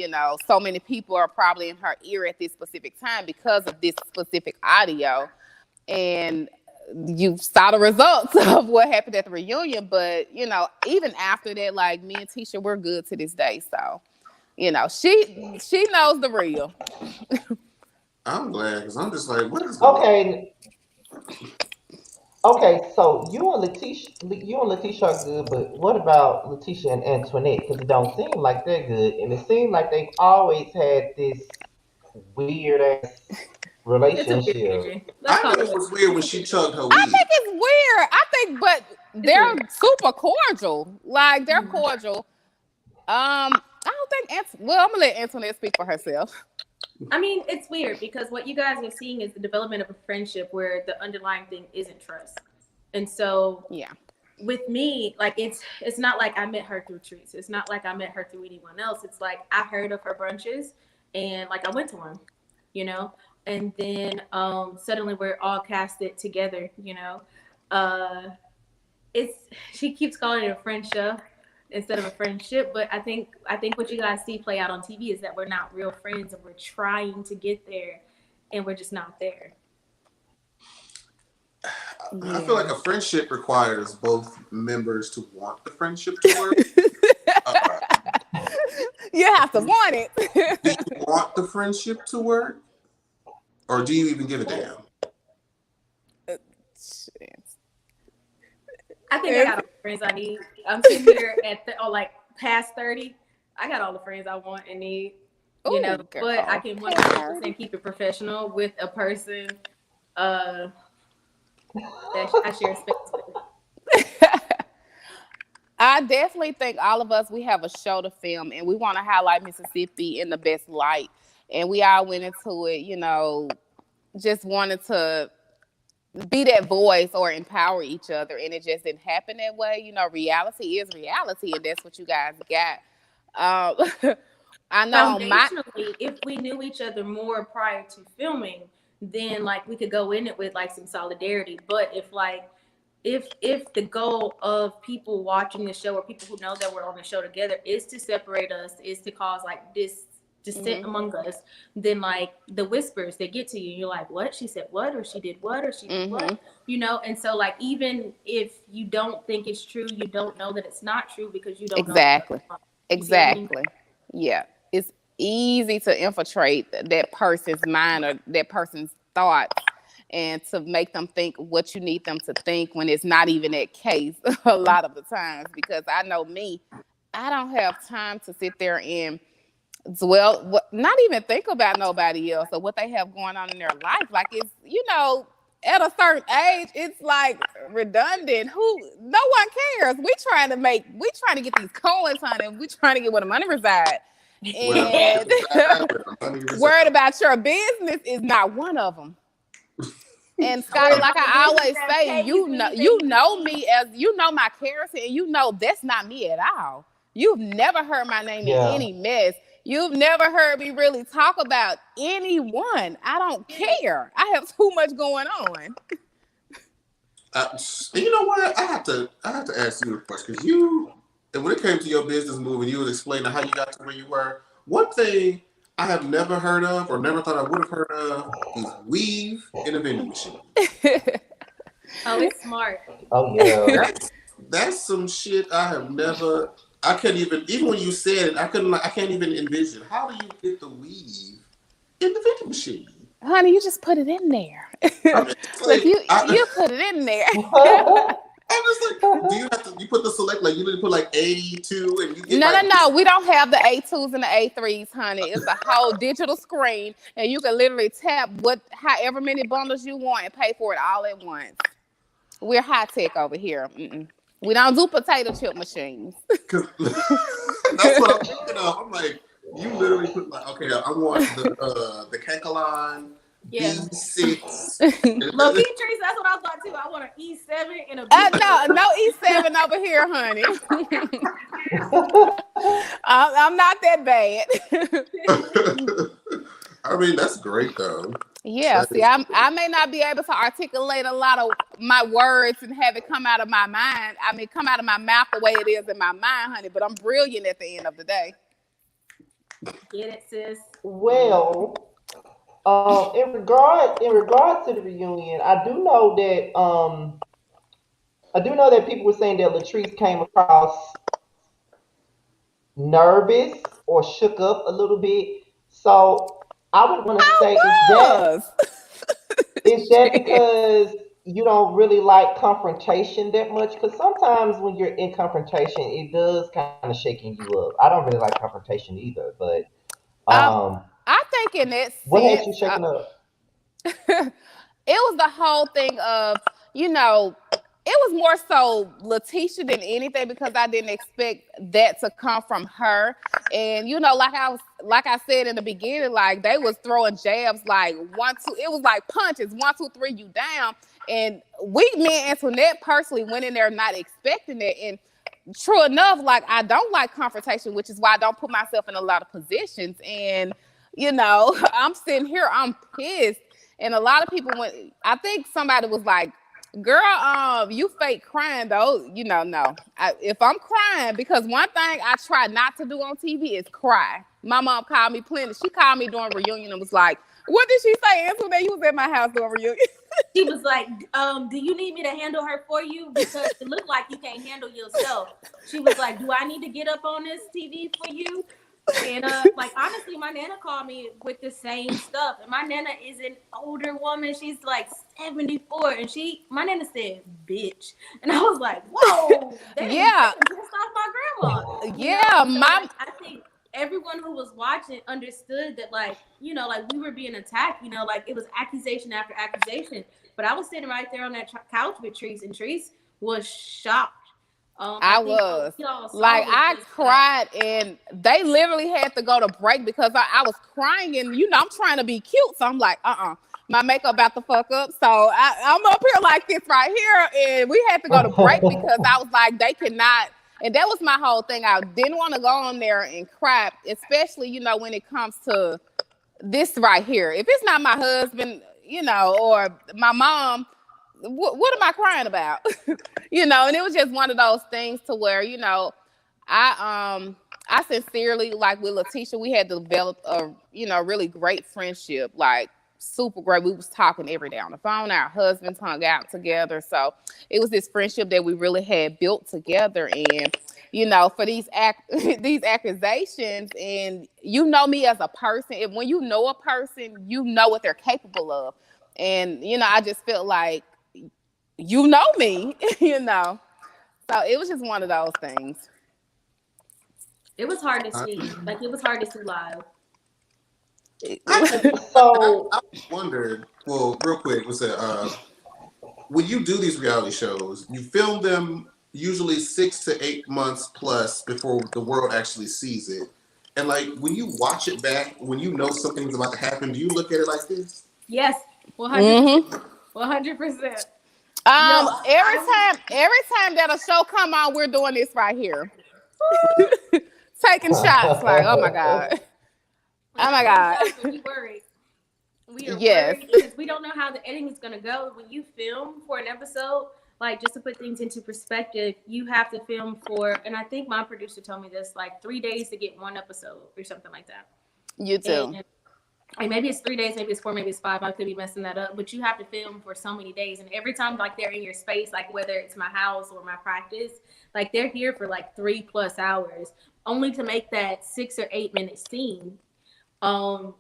so many people are probably in her ear at this specific time because of this specific audio. And you saw the results of what happened at the reunion, but even after that, like me and Tisha, we're good to this day. So, she knows the real. I'm glad because I'm just like, what is going on? Okay, so you and Letitia are good, but what about Letitia and Antoinette? Because it don't seem like they're good, and it seems like they've always had this weird ass It's a weird relationship. energy. Let's I call think it it what was weird when she chugged her I weed. think it's weird. But they're weird. super cordial. Like they're cordial. I don't think. Well, I'm gonna let Antoinette speak for herself. I mean, it's weird because what you guys are seeing is the development of a friendship where the underlying thing isn't trust. And so Yeah. with me, like it's not like I met her through Treats. It's not like I met her through anyone else. It's like I heard of her brunches and like I went to one, and then suddenly we're all casted together, it's she keeps calling it a friendship instead of a friendship, but I think what you guys see play out on TV is that we're not real friends and we're trying to get there and we're just not there. I feel like a friendship requires both members to want the friendship to work. You have to want it. Do you want the friendship to work? Or do you even give a damn? I think I got all the friends I need. I'm sitting here at past 30. I got all the friends I want and need, Ooh, but I can 100% keep it professional with a person that I share space with. I definitely think all of us, we have a show to film and we want to highlight Mississippi in the best light. And we all went into it, just wanted to be that voice or empower each other. And it just didn't happen that way. Reality is reality. And that's what you guys got. I know my foundationally, if we knew each other more prior to filming, then like we could go in it with like some solidarity. But if like if the goal of people watching the show or people who know that we're on the show together is to separate us, is to cause like this dissent among us, then like the whispers they get to you, you're like, what? She said what? Or she did what? Or she did what? You know, and so like even if you don't think it's true, you don't know that it's not true because you don't exactly. know. You see what I mean? Exactly. Yeah. It's easy to infiltrate that person's mind or that person's thoughts and to make them think what you need them to think when it's not even that case a lot of the times. Because I know me, I don't have time to sit there and dwell, not even think about nobody else or what they have going on in their life. Like it's, at a certain age, it's like redundant. No one cares. We trying to get these coins, honey. We trying to get where the money reside. And worried about your business is not one of them. And Scotty, like I always say, you know me as you know my character, and you know that's not me at all. You've never heard my name in any mess. You've never heard me really talk about anyone. I don't care. I have too much going on. You know what? I have to ask you a question because and when it came to your business move and you was explaining how you got to where you were, one thing I have never heard of or never thought I would have heard of is weave in a vending machine. Oh, it's smart. Oh yeah. That's some shit I have never. I couldn't even when you said it, I can't even envision. How do you get the weave in the vending machine? Honey, you just put it in there. I mean, like you put it in there. I'm just like, do you have to? You put the select like you need to put like A2 and you get no. We don't have the A2s and the A3s, honey. It's a whole digital screen, and you can literally tap however many bundles you want and pay for it all at once. We're high tech over here. We don't do potato chip machines. That's what I'm thinking of. I'm like, you literally put like, okay, I want the Kankalon E6. Look, Latrice, that's what I thought too. I want an E7 and a no E7 over here, honey. I'm not that bad. I mean, that's great though. Yeah, see, I may not be able to articulate a lot of my words and have it come out of my mind. I mean, come out of my mouth the way it is in my mind, honey, but I'm brilliant at the end of the day. Get it, sis? Well, in regards to the reunion, I do know that people were saying that Latrice came across nervous or shook up a little bit. So I would want to say, is that because you don't really like confrontation that much? Because sometimes when you're in confrontation, it does kind of shaking you up. I don't really like confrontation either, but I think in that sense, what had you shaking up? It was the whole thing of, it was more so Letitia than anything because I didn't expect that to come from her. And like I said in the beginning, like they was throwing jabs like 1, 2. It was like punches 1, 2, 3, you down. And me and Antoinette personally went in there not expecting it. And true enough, like I don't like confrontation, which is why I don't put myself in a lot of positions. And I'm sitting here, I'm pissed. And a lot of people I think somebody was like, girl, you fake crying though. No. If I'm crying, because one thing I try not to do on TV is cry. My mom called me plenty. She called me during reunion and was like, what did she say, Antoinette? You was at my house during reunion. She was like, do you need me to handle her for you? Because it looked like you can't handle yourself. She was like, do I need to get up on this TV for you? And like honestly, my nana called me with the same stuff. And my nana is an older woman. She's like 74. And my nana said, bitch. And I was like, whoa, that pissed off my grandma. I think everyone who was watching understood that like we were being attacked, like it was accusation after accusation. But I was sitting right there on that couch with Treese, and Treese was shocked. I was like, I cried, and they literally had to go to break because I was crying, and I'm trying to be cute, so I'm like, my makeup about to fuck up, so I'm up here like this right here, and we had to go to break because I was like, they cannot. And that was my whole thing. I didn't want to go on there and crap, especially, when it comes to this right here. If it's not my husband, or my mom, what am I crying about? And it was just one of those things to where, I sincerely, like with Letitia, we had developed a really great friendship, like super great. We was talking every day on the phone. Our husbands hung out together, so it was this friendship that we really had built together. And for these these accusations, and me as a person, if when you know a person, you know what they're capable of, and I just felt like me, So it was just one of those things. It was hard to see. Like, it was hard to see live. So I wondered. Well, real quick, was that when you do these reality shows, you film them usually 6 to 8 months plus before the world actually sees it. And like when you watch it back, when you know something's about to happen, do you look at it like this? Yes, 100%. 100%. Every time that a show come on, we're doing this right here. Taking shots, like, oh my God. Oh my God. We worried. We are Yes. worried because we don't know how the editing is going to go. When you film for an episode, like, just to put things into perspective, you have to film for, and I think my producer told me this, like 3 days to get one episode or something like that. You too. And maybe it's 3 days, maybe it's 4, maybe it's 5. I could be messing that up, but you have to film for so many days. And every time, like, they're in your space, like whether it's my house or my practice, like they're here for like 3+ hours only to make that 6 or 8 minute scene.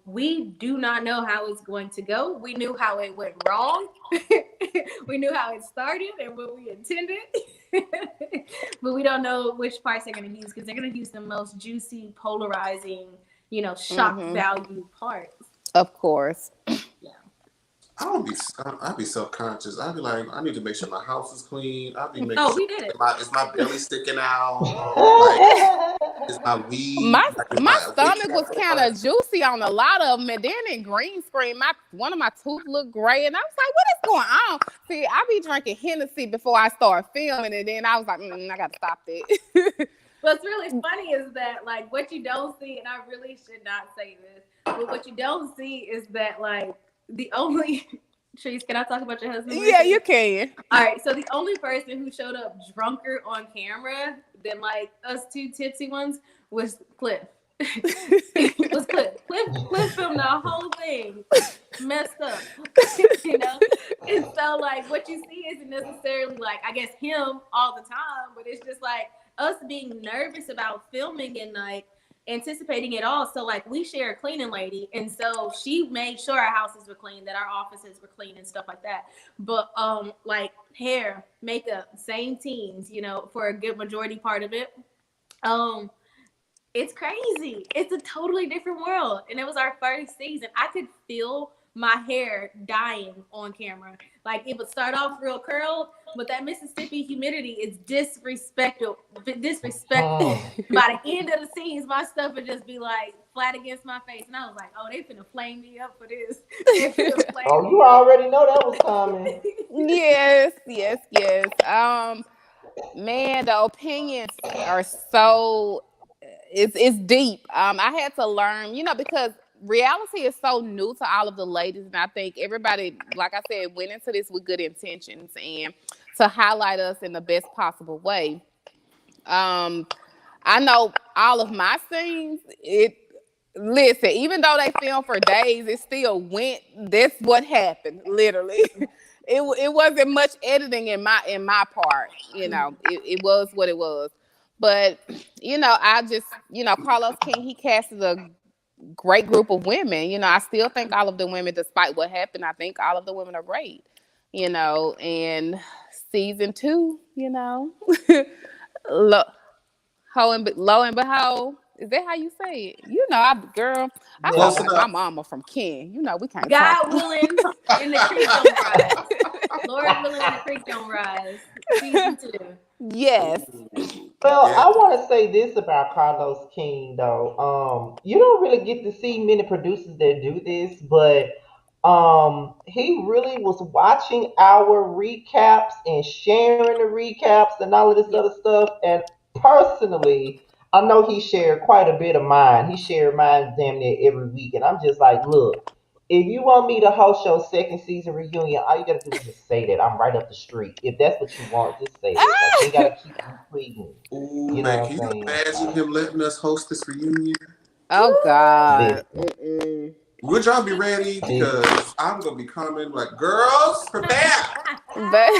We do not know how it's going to go. We knew how it went wrong. We knew how it started and what we intended. But we don't know which parts they're going to use, because they're going to use the most juicy, polarizing, shock value parts. Of course. Yeah. I'd be self-conscious. I'd be like, I need to make sure my house is clean. I'd be making we did it. Is my belly sticking out? Like, is my weed? My stomach was kind of juicy on a lot of them, and then in green screen, one of my tooth looked gray, and I was like, what is going on? See, I be drinking Hennessy before I start filming, and then I was like, I got to stop that. What's really funny is that, like, what you don't see, and I really should not say this, but what you don't see is that, like, the only Trees, can I talk about your husband? Yeah, you can. All right, so the only person who showed up drunker on camera than like us two tipsy ones was Cliff. It was Cliff. Cliff filmed the whole thing messed up, And so, like, what you see isn't necessarily like, I guess, him all the time, but it's just like us being nervous about filming and like anticipating it all. So like, we share a cleaning lady, and so she made sure our houses were clean, that our offices were clean and stuff like that. But like hair, makeup, same teams, for a good majority part of it. It's crazy. It's a totally different world. And it was our first season. I could feel my hair dying on camera. Like, it would start off real curled, but that Mississippi humidity is disrespectful. By the end of the scenes, my stuff would just be like flat against my face. And I was like, oh, they finna flame me up for this. Oh, you already know that was coming. Yes. Man, the opinions are so, it's deep. I had to learn, because reality is so new to all of the ladies, and I think everybody, like I said, went into this with good intentions and to highlight us in the best possible way. I know all of my scenes, listen, even though they filmed for days, it still went, that's what happened, literally. It wasn't much editing in my part, it was what it was. But, I just, Carlos King, he casted a great group of women. I still think all of the women, despite what happened, I think all of the women are great, and season 2, lo and behold, is that how you say it? I felt like my mama from Ken. We can't God willing, in the creek don't rise. Lord willing, in the creek don't rise. Season 2. Yes. Well, I want to say this about Carlos King, though. You don't really get to see many producers that do this, but he really was watching our recaps and sharing the recaps and all of this other stuff. And personally, I know he shared quite a bit of mine. He shared mine damn near every week, and I'm just like, look, if you want me to host your second season reunion, all you gotta do is just say that. I'm right up the street. If that's what you want, just say it. Like you ain't gotta keep repeating. Ooh, You know man, what can I'm you saying? imagine him letting us host this reunion? Oh God. Listen, Would y'all be ready? listen. Because I'm gonna be coming like, girls, prepare. But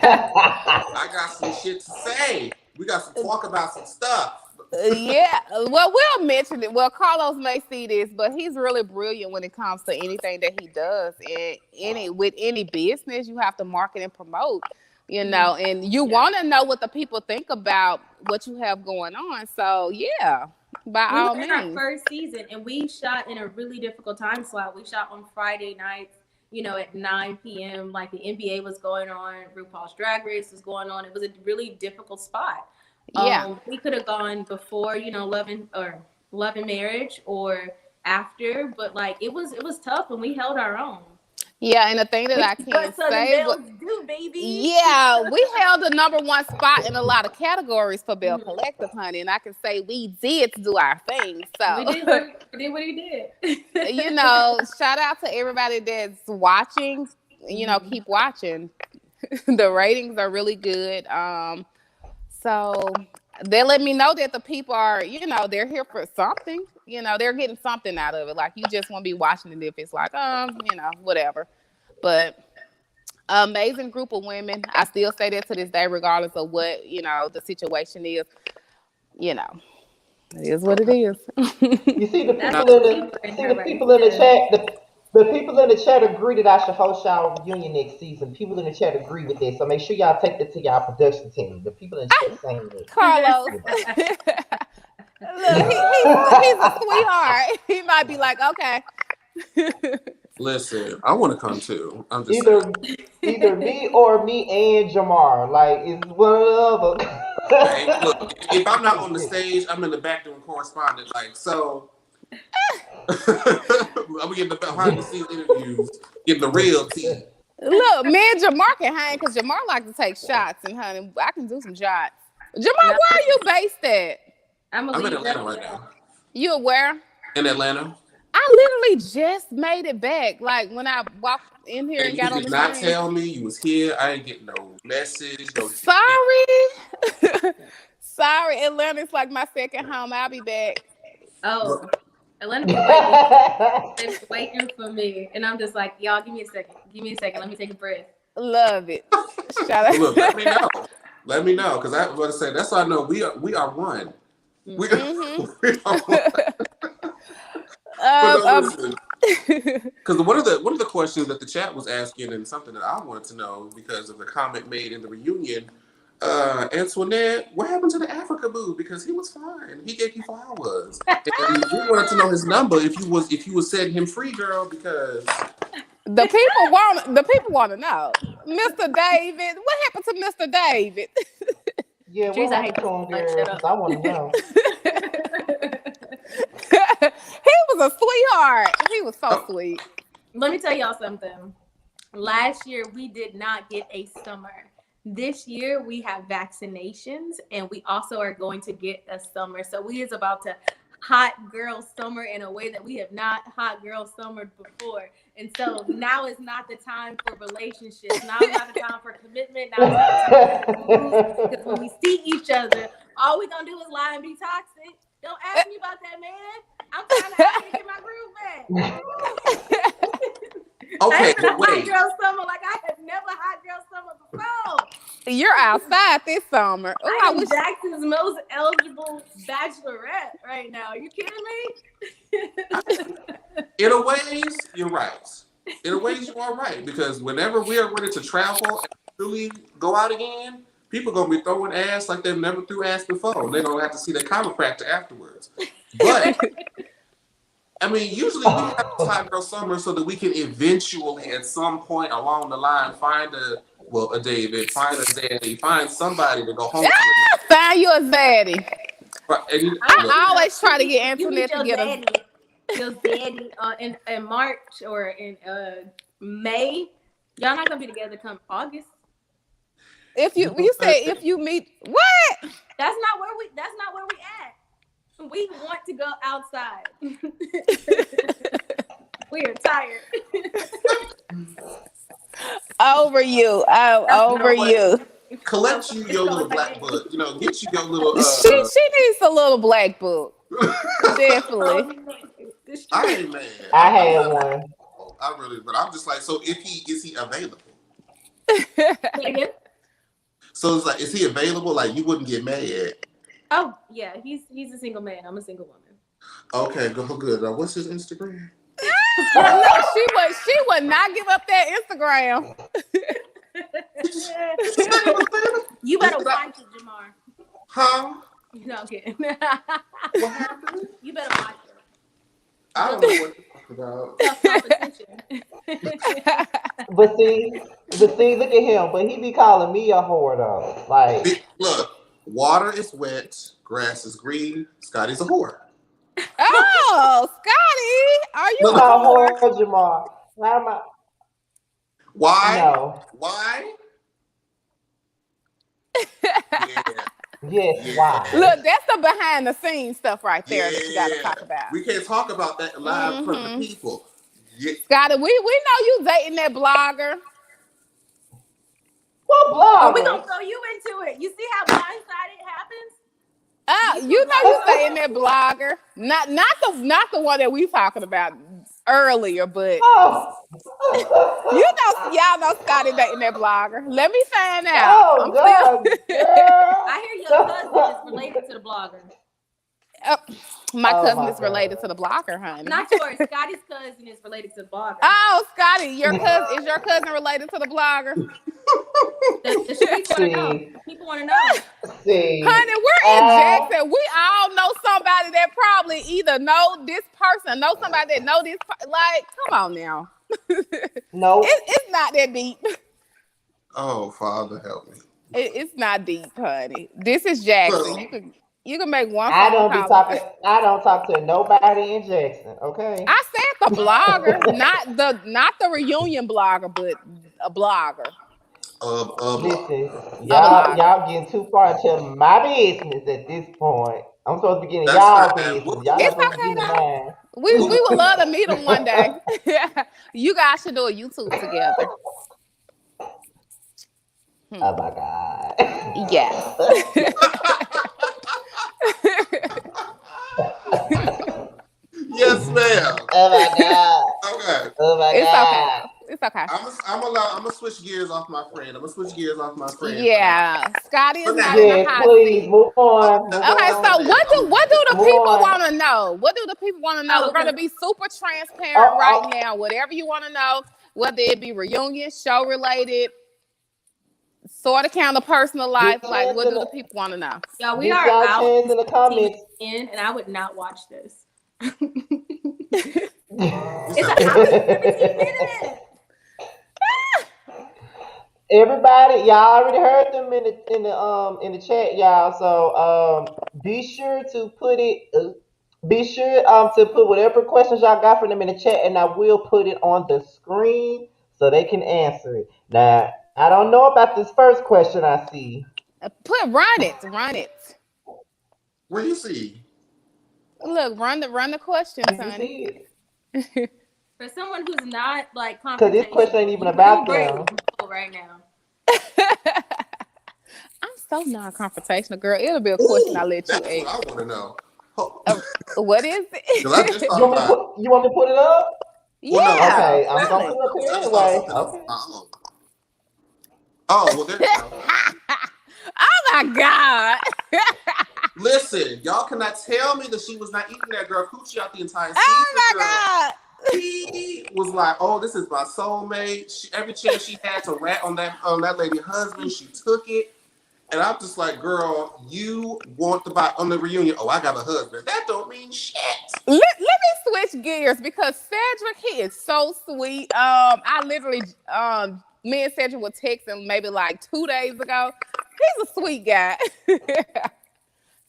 I got some shit to say. We got to talk about some stuff. yeah, well, we'll mention it. Well, Carlos may see this, but he's really brilliant when it comes to anything that he does. And with any business, you have to market and promote, and you want to know what the people think about what you have going on. So yeah, by We were all in our means. first season and we shot in a really difficult time slot. We shot on Friday nights, at 9 p.m. Like the NBA was going on, RuPaul's Drag Race was going on. It was a really difficult spot. Yeah. We could have gone before, Love and Marriage or after, but like it was tough and we held our own. Yeah, and the thing that Which I is what can Southern say, Bells do, baby. yeah, we held the number one spot in a lot of categories for Bell Mhm. Collective, honey, and I can say we did do our thing. We So did what we did. shout out to everybody that's watching. Mhm. Keep watching. The ratings are really good. So they let me know that the people are, they're here for something. They're getting something out of it. Like you just won't be watching it if it's like, whatever. But amazing group of women. I still say that to this day, regardless of what the situation is. You know, it is what it is. You see the That's Now, people the in the keeper in see her the right people in the there. chat. The people in the chat agree that I should host y'all reunion next season. People in the chat agree with this, so make sure y'all take that to y'all production team. The people in the chat saying Carlos. this. Look, he's a sweetheart. He might be like, okay. listen, I want to come too. I'm just saying. either either me or me and Jamar. Like it's one or the Hey, look, if I'm not on the other. stage, I'm in the back doing correspondent. Like, so I'm getting the behind the scenes interviews, getting the real tea. Look, me and Jamar can hang because Jamar like to take shots, and honey, I can do some shots. Jamar, No, where are you based at? I'm a I'm in Libra. Atlanta right now. You aware? In Atlanta. I literally just made it back. Like when I walked in here And and you got on did the not screen. tell me you was here. I ain't getting no message, no DM. Sorry. Sorry, Atlanta's like my second home. I'll be back. Oh, Atlanta be waiting. They be waiting for me, and I'm just like, y'all, give me a second. Give me a second. Let me take a breath. Love it. Shout Well, look, let me out. know. Let me know, because I was going to say that's how I know we are one. We, Mm-hmm. we are one. But um, no, um, listen, because one of the questions that the chat was asking, and something that I wanted to know because of the comment made in the reunion, Antoinette, what happened to the Africa boo? Because he was fine. He gave you flowers, and we wanted to know his number if you was setting him free, girl. Because the people want to know. Mr. David, what happened to Mr. David? Yeah, what Trees, I hate happened this. to him, Like, girl? shut Because up. I want to know. He was a sweetheart. He was so oh, sweet. Let me tell y'all something. Last year, we did not get a summer. This year, we have vaccinations, and we also are going to get a summer. So we is about to hot girl summer in a way that we have not hot girl summered before. And so now is not the time for relationships. Now is not the time for commitment. Now is not the time for moves. Because when we see each other, all we gonna do is lie and be toxic. Don't ask me about that, man. I'm trying to get my groove back. I okay, ain't been a but hot wait. girl summer like I have never hot girl summer before. You're outside this summer. Oh, I I am wish. Jackson's most eligible bachelorette right now. Are you kidding me? In a ways, you're right. In a ways, you are right because whenever we are ready to travel and really go out again, people gonna be throwing ass like they've never threw ass before. They're gonna have to see their chiropractor afterwards. But I mean, usually we have this hot girl summer so that we can eventually, at some point along the line, find a David, find a Zaddy, find somebody to go home to. Find you a zaddy. And I want look, you I to always try to get you meet Antoinette to your get a. daddy, in March or in May. Y'all not gonna be together come August. If you you know you what? say if you meet what? That's not where we at. We want to go outside. We are tired. Over you. Over you. Collect you your little black book. Get you your little She needs a little black book. Definitely. I ain't mad. I had one. I really, but I'm just like, so is he available? So it's like, is he available? Like, you wouldn't get mad. Oh yeah, he's a single man. I'm a single woman. Okay, good. What's his Instagram? Look, she would not give up that Instagram. You better watch it, Jamar. Huh? No, I'm kidding. What happened? You better watch it. I don't know what to talk about. Competition. But see, look at him. But he be calling me a whore though. Like, Look, water is wet, grass is green. Scotty's a whore. Oh, Scotty, are you I'm a not a whore? whore, Jamar. Why am I? Why? No. Why? Yes. Why? Look, that's the behind the scenes stuff right there that you got to talk about. We can't talk about that live in front of the people. Yeah. Scotty, we know you dating that blogger. What blogger? We're gonna throw you into it. You see how blindsided happens? You know you dating that blogger. Not the one that we talking about earlier, but Oh. y'all know Scotty dating that blogger. Let me find out. Oh God, girl. I hear your cousin is related to the blogger. My Oh, cousin my is related to the blogger, honey. Not yours. Scotty's cousin is related to the blogger. Oh, Scotty, is your cousin related to the blogger? The streets want to know. People want to know. See, Honey, we're in Jackson. We all know somebody that probably either know this person, know somebody that know this. Like, come on now. no, It's not that deep. Oh, Father, help me. It's not deep, honey. This is Jackson. You can make one. I don't talk to nobody in Jackson. Okay. I said the blogger, not the reunion blogger, but a blogger. Listen, y'all getting too far into my business at this point. I'm supposed to be getting y'all business. Y'all It's supposed okay to be though. mine. We would love to meet them one day. You guys should do a YouTube together. Oh my God. Yeah. Yes, ma'am. Oh my God. Okay. Oh my God. It's okay. I'm gonna switch gears off my friend. Yeah. Scotty is not in the Yes, hot please seat. move on. Okay, so what do the Move people on. want to know? What do the people want to know? Oh, We're going to be super transparent right now. Whatever you want to know, whether it be reunion, show related, sort of count of personal life, like what do the people want to know? Y'all, we Get are y'all out chance in the comments. in, and I would not watch this. It's an hour and 17 minutes. Everybody, y'all already heard them in the chat, y'all. So be sure to put whatever questions y'all got for them in the chat, and I will put it on the screen so they can answer it. Now, I don't know about this first question I see. Run it. Where you see? Look, run the questions, You honey. see it? For someone who's not like Because this question ain't even you about do them. great right now. I'm so non-confrontational, girl. It'll be a question I let you That's ask. what I want to know. What is it? 'Cause I just thought about. You want me to put it up? Yeah. Well, no, Okay, I'm run gonna it. put it up here I just thought anyway. something Okay. else. Oh, well, there you go. Oh my God. Listen, y'all cannot tell me that she was not eating that girl coochie out the entire season. Oh my girl. God. He was like, "Oh, this is my soulmate." Every chance she had to rat on that lady husband, she took it. And I'm just like, "Girl, you want to buy on the reunion? Oh, I got a husband. That don't mean shit." Let me switch gears because Cedric, he is so sweet. I literally, me and Cedric were texting maybe like 2 days ago. He's a sweet guy.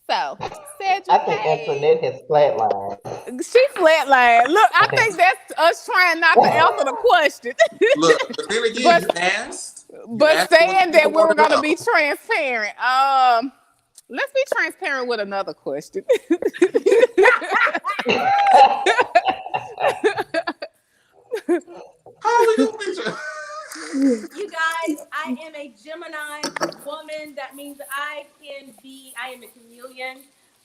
So, Cedric, I think Antoinette has flatlined. she flatlined. Look, I think that's us trying not to answer the question. Look, but then again, you asked. But saying that we were going to be transparent. Let's be transparent with another question. How we gonna be? You guys, I am a Gemini woman. That means I am a chameleon.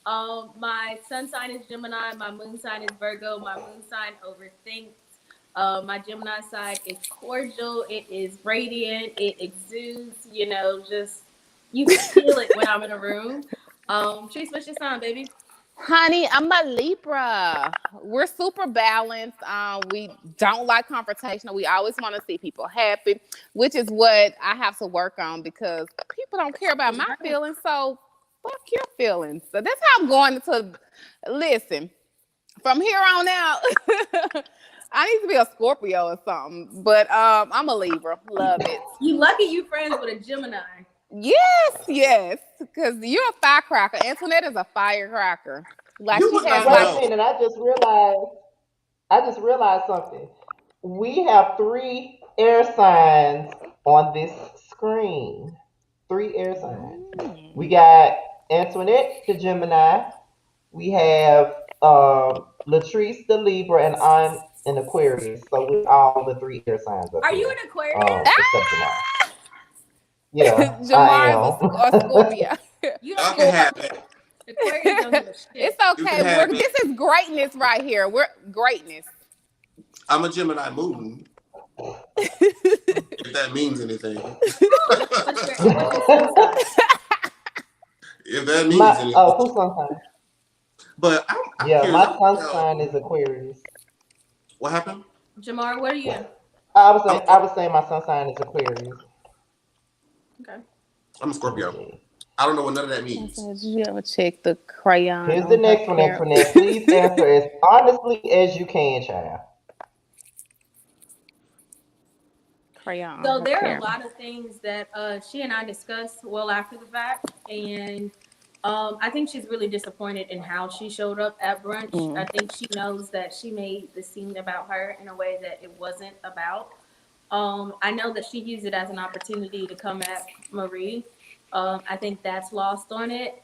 My sun sign is Gemini. My moon sign is Virgo. My moon sign overthinks. My Gemini side is cordial. It is radiant. It exudes, just you feel it when I'm in a room. Trees, what's your sign, baby? Honey, I'm a Libra. We're super balanced. We don't like confrontation. We always want to see people happy, which is what I have to work on because people don't care about my feelings. So fuck your feelings. So that's how I'm going to listen. From here on out, I need to be a Scorpio or something. But I'm a Libra. Love it. You lucky you friends with a Gemini. Yes, because you're a firecracker. Antoinette is a firecracker. Like You she would has not Wait like a know. minute, I just realized something. We have three air signs on this screen. Three air signs. We got Antoinette the Gemini. We have Latrice the Libra, and I'm an Aquarius. So we're all the three air signs up Are you here. an Aquarius? Except Jamar. Yeah, I Jamar is am. a Scorpio. You don't Y'all give can a have it. Aquarius don't give a It's shit. You okay. can have This it. is greatness right here. We're greatness. I'm a Gemini moon, if that means anything. What's your sun sign? If that means anything. Who's sun sign? But I'm Yeah, curious. my I want sun to know sign is Aquarius. what happened. Jamar, what are you? I'm I was saying my sun sign is Aquarius. Okay. I'm a Let me Scorpio. see. I don't know what none of that I means. said, did you ever check the crayon Here's the on her next one, parent? Antoinette. Please answer as honestly as you can, child. Crayon on So her there are a parent. lot of things that she and I discussed well after the fact, and I think she's really disappointed in how she showed up at brunch. I Mm. think she knows that she made the scene about her in a way that it wasn't about. I know that she used it as an opportunity to come at Marie. I think that's lost on it.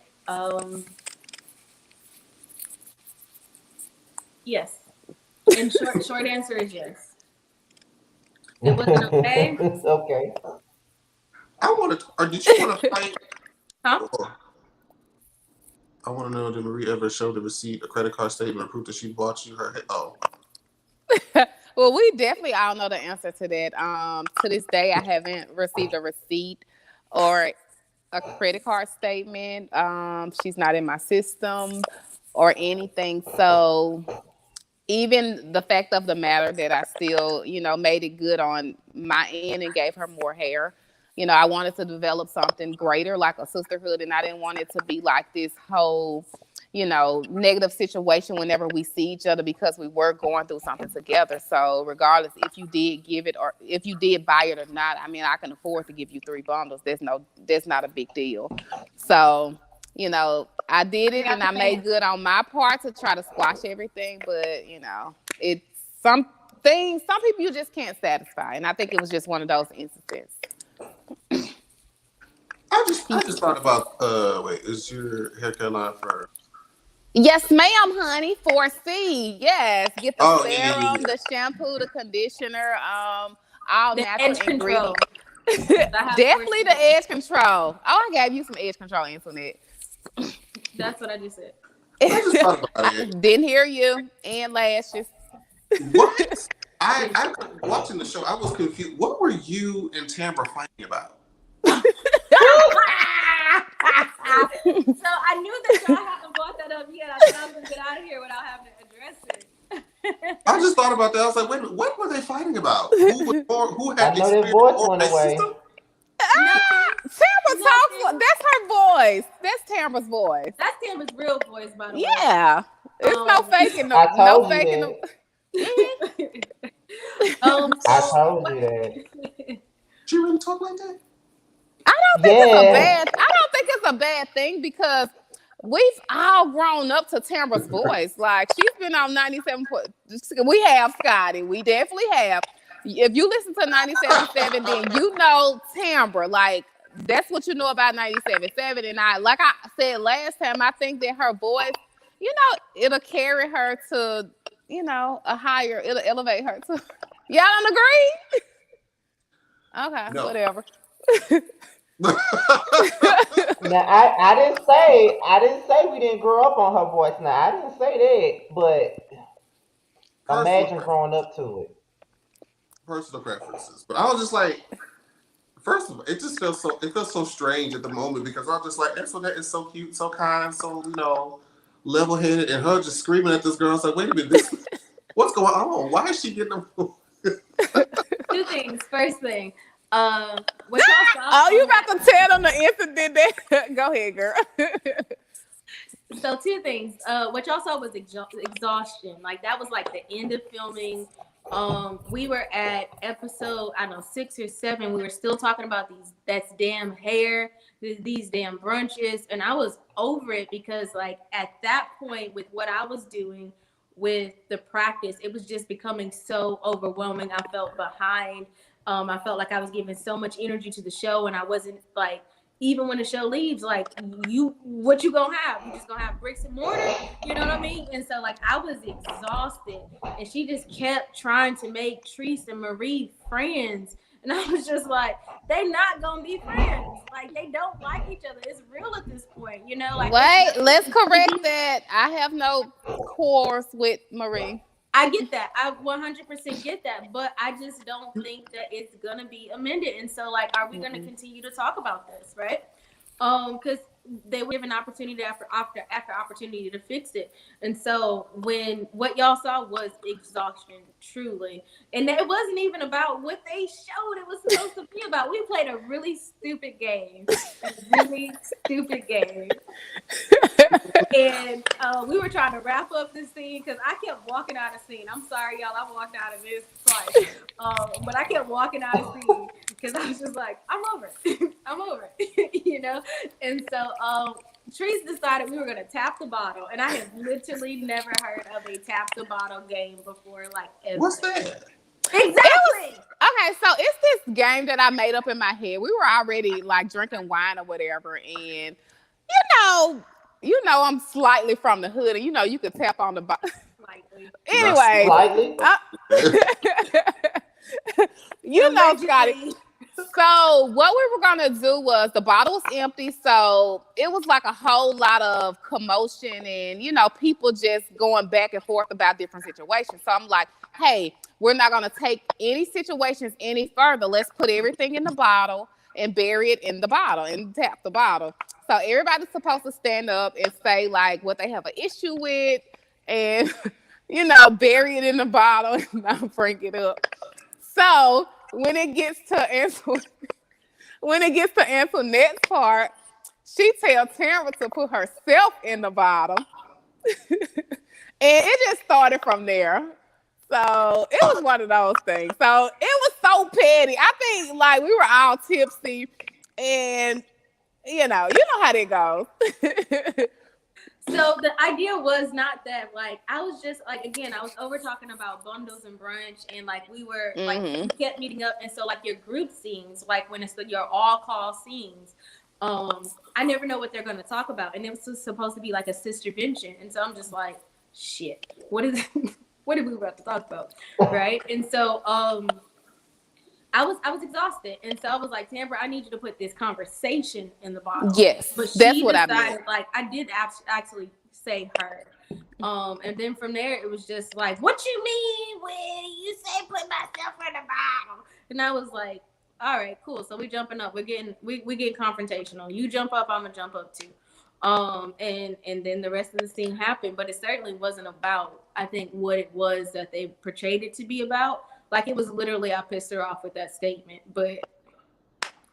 Yes, and short answer is yes. It wasn't okay, Okay. I want to, or did you want to fight? huh? Or, I want to know, did Marie ever show the receipt, a credit card statement, or proof that she bought you her? Oh, Well, we definitely all know the answer to that. To this day, I haven't received a receipt or a credit card statement. She's not in my system or anything. So even the fact of the matter that I still, made it good on my end and gave her more hair. I wanted to develop something greater, like a sisterhood, and I didn't want it to be like this whole, negative situation whenever we see each other because we were going through something together. So regardless if you did give it or if you did buy it or not, I mean, I can afford to give you 3 bundles. That's not a big deal. So I did We it got and the I made fans. good on my part to try to squash everything. But, it's some things, some people you just can't satisfy. And I think it was just one of those instances. I just thought about. Wait, is your haircut line for? Yes, ma'am, honey. 4C. Yes. Get the Oh yeah, yeah, yeah, serum, yeah. the shampoo, the conditioner, all The natural edge control. ingredients. I have Definitely the 4C. edge control. Oh, I gave you some edge control, Antoinette. That's what I just said. I just thought about I it. didn't hear you. And lashes. What? I watching the show. I was confused. What were you and Tamara fighting about? So I knew that y'all hadn't brought that up yet. I thought I was gonna get out of here without having to address it. I just thought about that. I was like, wait a minute, what were they fighting about? Who was more? Who I had know that experience voice more? went My away. sister? No, Tamara nothing. talks. That's her voice. That's Tamara's voice. That's Tam's real voice, by the way. Yeah. It's no Um, faking. I No told you faking. that. I so told what? you that. She really talk like that? Yeah. I don't think it's a bad thing because we've all grown up to Tamara's voice. Like she's been on 97. We have Scotty. We definitely have. If you listen to 97.7, then you know Tamara. Like that's what you know about 97.7. And like I said last time, I think that her voice, it'll carry her to, a higher, it'll elevate her to. Y'all don't agree? Okay, No. whatever. Now I didn't say we didn't grow up on her voice. Now I didn't say that, but Personal imagine preference. growing up to it. Personal preferences. But I was just like, first of all, it feels so strange at the moment because I'm just like, Antoinette is so cute, so kind, so level headed, and her just screaming at this girl. It's like, wait a minute, what's going on? Why is she getting them? Two things. First thing, what y'all saw. Oh, you about to tell them the incident that? Go ahead, girl. So two things. What y'all saw was exhaustion. Like that was like the end of filming. We were at episode 6 or 7. We were still talking about that's damn hair, these damn brunches, and I was over it because like at that point with what I was doing with the practice, it was just becoming so overwhelming. I felt behind. I felt like I was giving so much energy to the show, and I wasn't like. Even when the show leaves, like what you gonna have? You just gonna have bricks and mortar, you know what I mean? And so like I was exhausted, and she just kept trying to make Treese and Marie friends, and I was just like, they not gonna be friends. Like they don't like each other. It's real at this point, Like wait, let's correct that. I have no course with Marie. I get that. I 100% get that, but I just don't think that it's gonna be amended. And so, like, are we gonna continue to talk about this, right? Because they were given opportunity after opportunity to fix it. And so, when what y'all saw was exhaustion, truly, and it wasn't even about what they showed. It was supposed to be about. We played a really stupid game, and we were trying to wrap up this scene because I kept walking out of scene. I'm sorry, y'all. I walked out of this twice, but I kept walking out of scene because I was just like, I'm over it. I'm over it, And so Treese decided we were going to tap the bottle, and I have literally never heard of a tap the bottle game before, like ever. What's that? Exactly. Okay, so it's this game that I made up in my head. We were already like drinking wine or whatever, and I'm slightly from the hood, and you could tap on the bottle. Anyway, Slightly. Scotty. So what we were gonna do was the bottle was empty, so it was like a whole lot of commotion and people just going back and forth about different situations. So I'm like, hey, we're not gonna take any situations any further. Let's put everything in the bottle and bury it in the bottle and tap the bottle. So everybody's supposed to stand up and say like what they have an issue with and bury it in the bottle and not bring it up. So when it gets to Antoinette's part, she tells Tamara to put herself in the bottle. And it just started from there. So it was one of those things. So it was so petty. I think like we were all tipsy and you know how that goes. So the idea was not that, like, I was just like, again, I was over talking about bundles and brunch, and like we were like we kept meeting up, and so like your group scenes, like when it's your all call scenes, I never know what they're gonna talk about, and it was supposed to be like a sister vention, and so I'm just like, shit, what are we about to talk about, right? And so I was exhausted, and so I was like, Tamara, I need you to put this conversation in the bottle. Yes, but that's what I meant. Like I did actually say her, and then from there it was just like, what you mean when you say put myself in the bottle? And I was like, all right, cool. So we jumping up. We getting confrontational. You jump up, I'm gonna jump up too. And then the rest of the scene happened, but it certainly wasn't about, I think, what it was that they portrayed it to be about. Like, it was literally, I pissed her off with that statement, but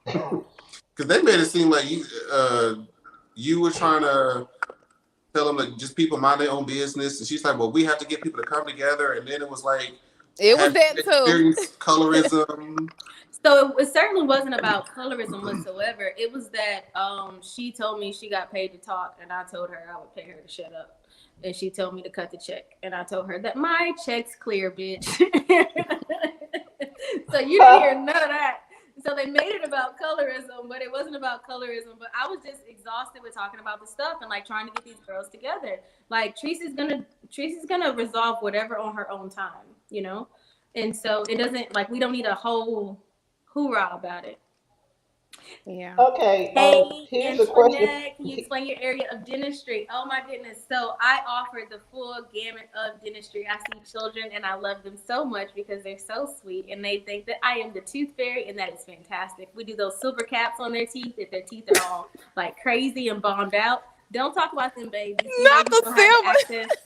because they made it seem like you were trying to tell them that just people mind their own business, and she's like, well, we have to get people to come together, and then it was like it was that too, colorism. So it certainly wasn't about colorism whatsoever. It was that she told me she got paid to talk, and I told her I would pay her to shut up. And she told me to cut the check. And I told her that my check's clear, bitch. So you didn't hear none of that. So they made it about colorism, but it wasn't about colorism. But I was just exhausted with talking about the stuff and like trying to get these girls together. Like Trici's gonna resolve whatever on her own time, you know. And so it doesn't like we don't need a whole hoorah about it. Yeah. Okay, Hey, here's a question. Antoinette, can you explain your area of dentistry? Oh my goodness. So I offer the full gamut of dentistry. I see children and I love them so much because they're so sweet and they think that I am the tooth fairy and that is fantastic. We do those silver caps on their teeth if their teeth are all like crazy and bombed out. Don't talk about them babies. Them Not babies the don't have silver. access.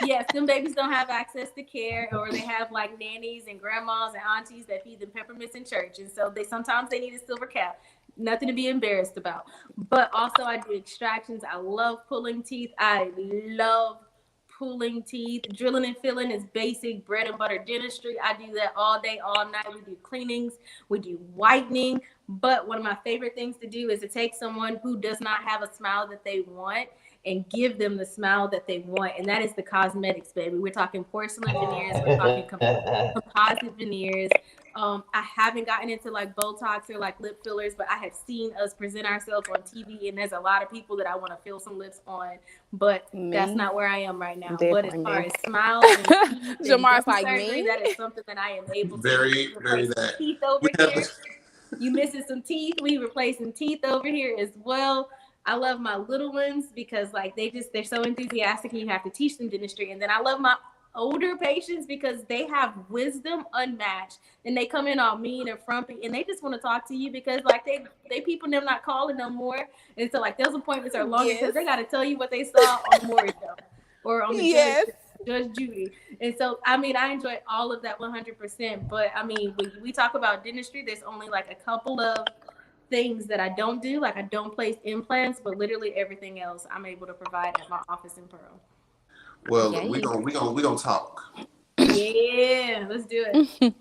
Yes, them babies don't have access to care, or they have like nannies and grandmas and aunties that feed them peppermints in church, and so they sometimes they need a silver cap. Nothing to be embarrassed about. But also, I do extractions. I love pulling teeth. I love pulling teeth. Drilling and filling is basic bread and butter dentistry. I do that all day, all night. We do cleanings, we do whitening. But one of my favorite things to do is to take someone who does not have a smile that they want and give them the smile that they want. And that is the cosmetics, baby. We're talking porcelain veneers, we're talking composite veneers. I haven't gotten into like Botox or like lip fillers, but I have seen us present ourselves on TV, and there's a lot of people that I want to fill some lips on, but that's Me, not where I am right now. But as definitely far me. as smiles and teeth and Jamar's gum like surgery, me. that is something that I am able to do. Very, very Replace that. teeth over We have here. this. You missing some teeth? We replacing teeth over here as well. I love my little ones because like they're so enthusiastic and you have to teach them dentistry. And then I love my older patients because they have wisdom unmatched and they come in all mean and frumpy and they just want to talk to you because like they people them not calling no more. And so like those appointments are longer because Yes. they got to tell you what they saw on the Maury show or on the Yes. Judge Judy. And so, I mean, I enjoy all of that 100%. But I mean, when we talk about dentistry, there's only like a couple of things that I don't do. Like I don't place implants, but literally everything else I'm able to provide at my office in Pearl. Well, Yay. we gonna talk. Yeah, let's do it.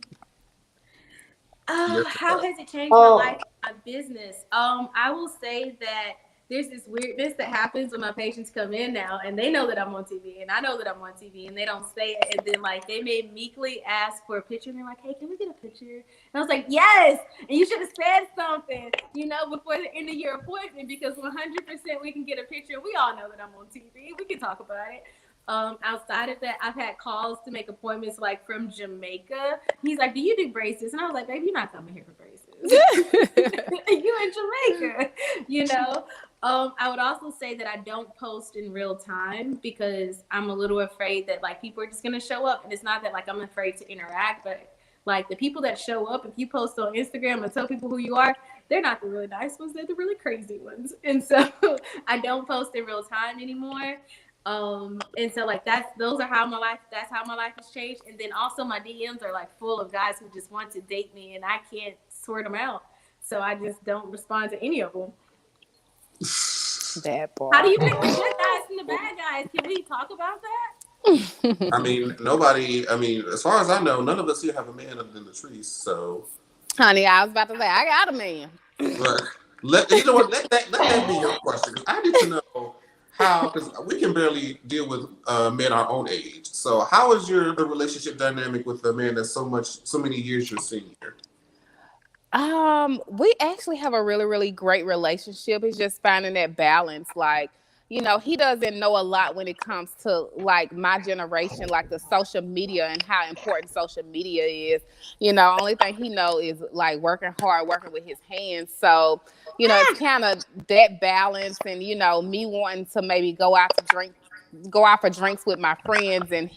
Yes. How has it changed my life, um, my business? I will say that there's this weirdness that happens when my patients come in now, and they know that I'm on TV, and I know that I'm on TV, and they don't say it, and then like they may meekly ask for a picture, and they're like, "Hey, can we get a picture?" And I was like, "Yes," and you should have said something, you know, before the end of your appointment, because 100% we can get a picture. We all know that I'm on TV. We can talk about it. Outside of that, I've had calls to make appointments like from Jamaica. He's like, "Do you do braces?" And I was like, "Baby, you're not coming here for braces. You in Jamaica, you know." I would also say that I don't post in real time because I'm a little afraid that like people are just gonna show up, and it's not that like I'm afraid to interact, but like the people that show up, if you post on Instagram and tell people who you are, they're not the really nice ones, they're the really crazy ones. And so I don't post in real time anymore. And so like that's how my life has changed. And then also my DMs are like full of guys who just want to date me and I can't sort them out. So I just don't respond to any of them. That How do part. you pick the good guys from the bad guys? Can we talk about that? I mean, nobody. I mean, as far as I know, none of us here have a man other than Latrice. So, Honey, I was about to say, I got a man. look, let you know what. Let that be your question because I need to know how. Because we can barely deal with men our own age. So, how is your the relationship dynamic with a man that's so many years your senior? We actually have a really, really great relationship. It's just finding that balance. Like, he doesn't know a lot when it comes to like my generation, like the social media and how important social media is. Only thing he know is like working hard, working with his hands. So, it's kind of that balance and, me wanting to maybe go out for drinks with my friends and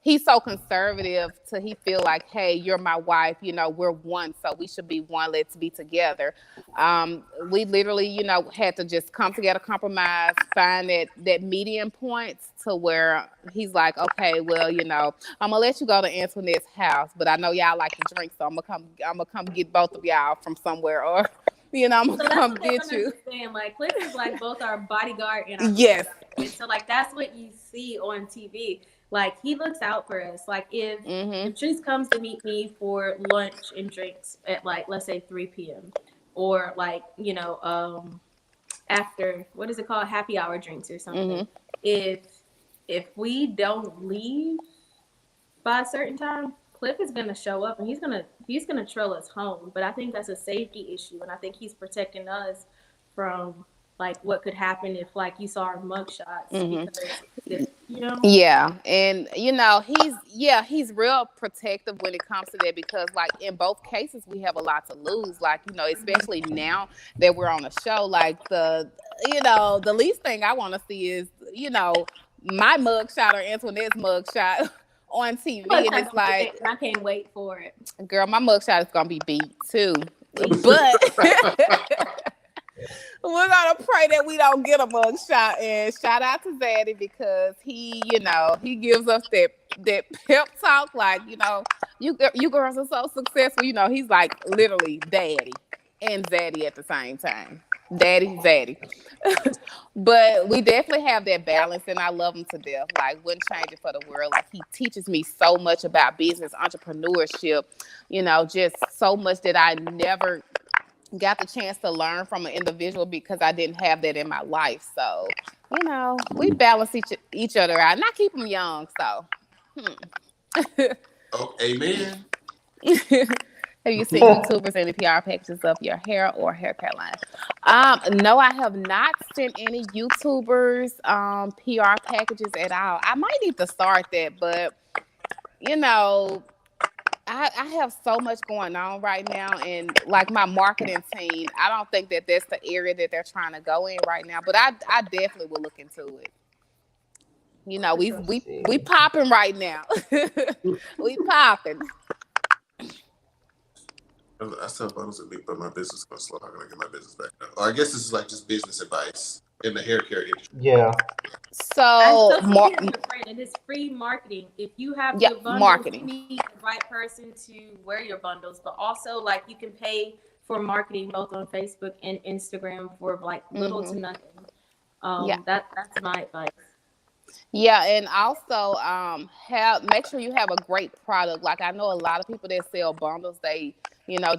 he's so conservative to he feel like, hey, you're my wife, we're one, so we should be one, let's be together. We literally, had to just come together, compromise, find that medium point to where he's like, okay, well, I'm gonna let you go to Antoinette's house, but I know y'all like to drink, so I'm gonna come get both of y'all from somewhere, or I'm So gonna that's come what they don't get you. understand. Like Cliff is like both our bodyguard and our Yes. bodyguard. And so like that's what you see on TV. Like he looks out for us. Like if Mm-hmm. Trace comes to meet me for lunch and drinks at like let's say 3 p.m. or like after what is it called, happy hour drinks or something. Mm-hmm. If we don't leave by a certain time, Cliff is gonna show up and he's gonna trail us home. But I think that's a safety issue, and I think he's protecting us from like what could happen if like you saw our mug shots Hmm. because you know. Yeah, and he's real protective when it comes to that because like in both cases we have a lot to lose. Like especially now that we're on a show, like the least thing I want to see is my mugshot or Antoinette's mugshot on Mug TV, and shot's it's gonna be like, lit, and I can't wait for it. girl, my mugshot is gonna be beat too, but. We're gonna pray that we don't get a mug shot. And shout out to Zaddy because he gives us that pep talk. Like you girls are so successful. He's like literally daddy and Zaddy at the same time. Daddy, Zaddy. But we definitely have that balance, and I love him to death. Like, wouldn't change it for the world. Like, he teaches me so much about business, entrepreneurship. Just so much that I never got the chance to learn from an individual because I didn't have that in my life. So, we balance each other out, and I keep them young. So, Oh, amen. have you seen YouTubers any PR packages of your hair or hair care line? No, I have not sent any YouTubers PR packages at all. I might need to start that, but you know, I have so much going on right now, and like my marketing team, I don't think that that's the area that they're trying to go in right now. But I definitely will look into it. We Let's we see. we popping right now. We popping. I sell bundles of meat, but my business is going slow. How can I get my business back up? Or I guess this is like just business advice in the hair care industry. Yeah. And So social media is your friend. It is free marketing. If you have yeah, good bundles, you marketing. need the right person to wear your bundles. But also, like, you can pay for marketing both on Facebook and Instagram for like little to Hmm. nothing. Yeah. That's my advice. Yeah, and also have make sure you have a great product. Like I know a lot of people that sell bundles, they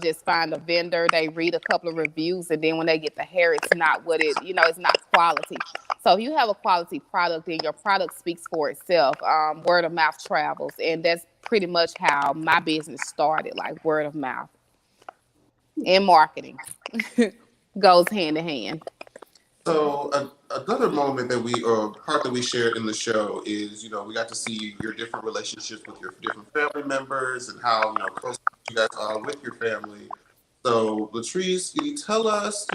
just find a vendor, they read a couple of reviews, and then when they get the hair, it's not it's not quality. So if you have a quality product, then your product speaks for itself. Word of mouth travels, and that's pretty much how my business started. Like word of mouth and marketing goes hand in hand. So another moment that or part that we shared in the show is, we got to see your different relationships with your different family members and how, close you guys are with your family. So Latrice, can you tell us,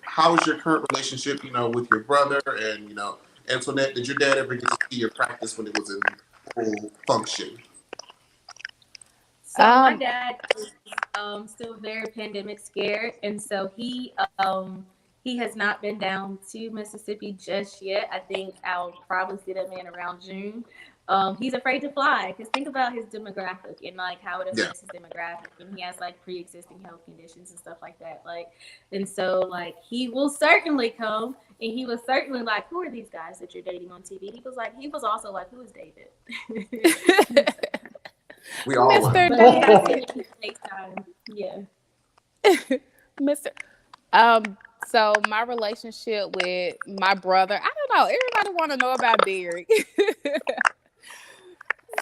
how is your current relationship, with your brother and, Antoinette? Did your dad ever get to see your practice when it was in full function? So my Um, dad is still very pandemic scared, and so he has not been down to Mississippi just yet. I think I'll probably see that man around June. He's afraid to fly because think about his demographic and like how it Yeah. affects his demographic, and he has like pre-existing health conditions and stuff like that. Like, and so like he will certainly come, and he was certainly like, "Who are these guys that you're dating on TV?" He was also like, "Who is David?" We all Mr. were. But he has David. seen FaceTime. Yeah. Mr. So my relationship with my brother, I don't know. Everybody want to know about Derek.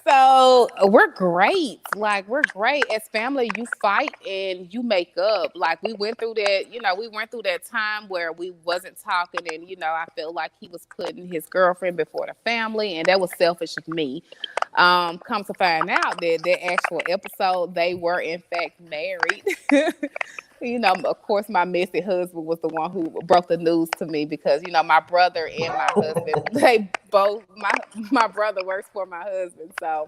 So we're great. Like we're great as family. You fight and you make up. Like we went through that. We went through that time where we wasn't talking, and I felt like he was putting his girlfriend before the family, and that was selfish of me. Come to find out that the actual episode they were in fact married. Of course, my messy husband was the one who broke the news to me because my brother and my husband, they both my brother works for my husband, so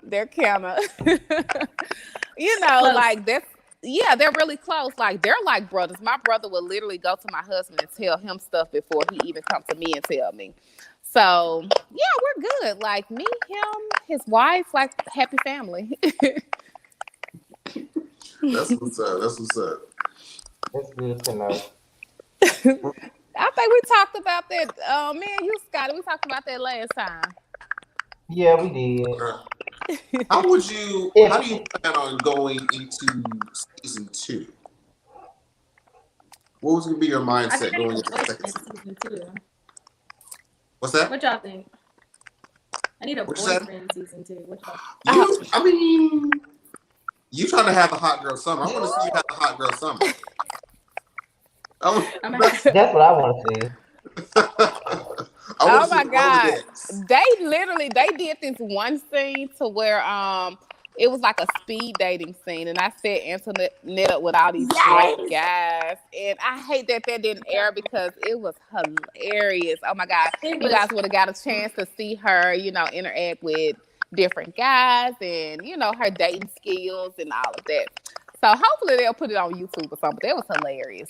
they're kind of Close. like that's yeah, they're really close. Like they're like brothers. My brother would literally go to my husband and tell him stuff before he even come to me and tell me. So yeah, we're good. Like me, him, his wife, like happy family. That's what's up. That's what's up. It's good to know. I think we talked about that. Me and you, Scotty, we talked about that last time. Yeah, we did. Uh, How would you? If How do you plan on going into season two? What was going to be your I mindset think I going need into to the voice second next season? season too. What's that? What y'all think? I need a What's that? boyfriend season 2. What y'all? I mean, you trying to have a hot girl summer. I want to see you have a hot girl summer. I'm gonna That's, have, That's what I want to see. I want Oh to see my the God. Rolodex. They did this one scene to where it was like a speed dating scene, and I set Antoinette up with all these great yes. guys. And I hate that didn't air because it was hilarious. Oh my God. It You was. guys would have got a chance to see her, interact with different guys and, her dating skills and all of that. So hopefully they'll put it on YouTube or something. That was hilarious.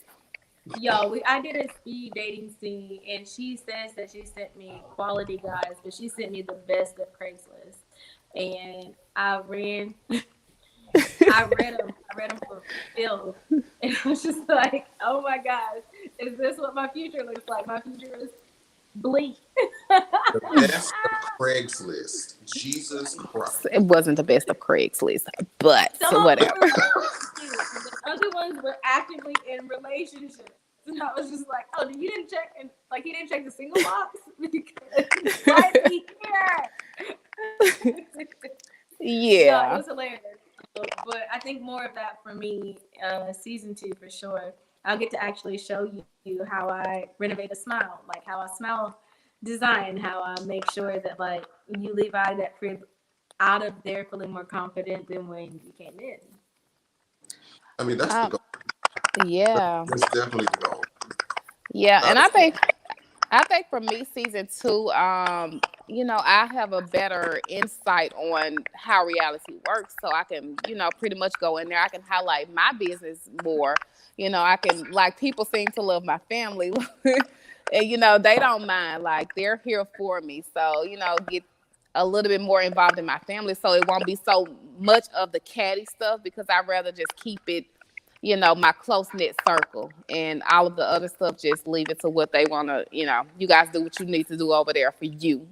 Yo, I did a speed dating scene, and she says that she sent me quality guys, but she sent me the best of Craigslist, and I read them for Bill, and I was just like, oh my gosh, is this what my future looks like? My future is bleak. The best of Craigslist. Jesus Christ. It wasn't the best of Craigslist, but Some of them whatever. were really cute, and the other ones were actively in relationships. And I was just like, oh, you didn't check, and like he didn't check the single box because why is he here? No, it Yeah. was hilarious. But I think more of that for me, season 2 for sure. I'll get to actually show you how I renovate a smile, like how I smile design, how I make sure that like you leave out of that crib out of there feeling more confident than when you came in. I mean, that's the Um, goal. yeah. That's definitely the goal. Yeah. And Uh, I think for me, season 2, I have a better insight on how reality works. So I can, pretty much go in there. I can highlight my business more. I can, like, people seem to love my family. And, they don't mind. Like, they're here for me. So, get a little bit more involved in my family. So it won't be so much of the catty stuff because I'd rather just keep it, my close knit circle, and all of the other stuff, just leave it to what they want to, you guys do what you need to do over there for you.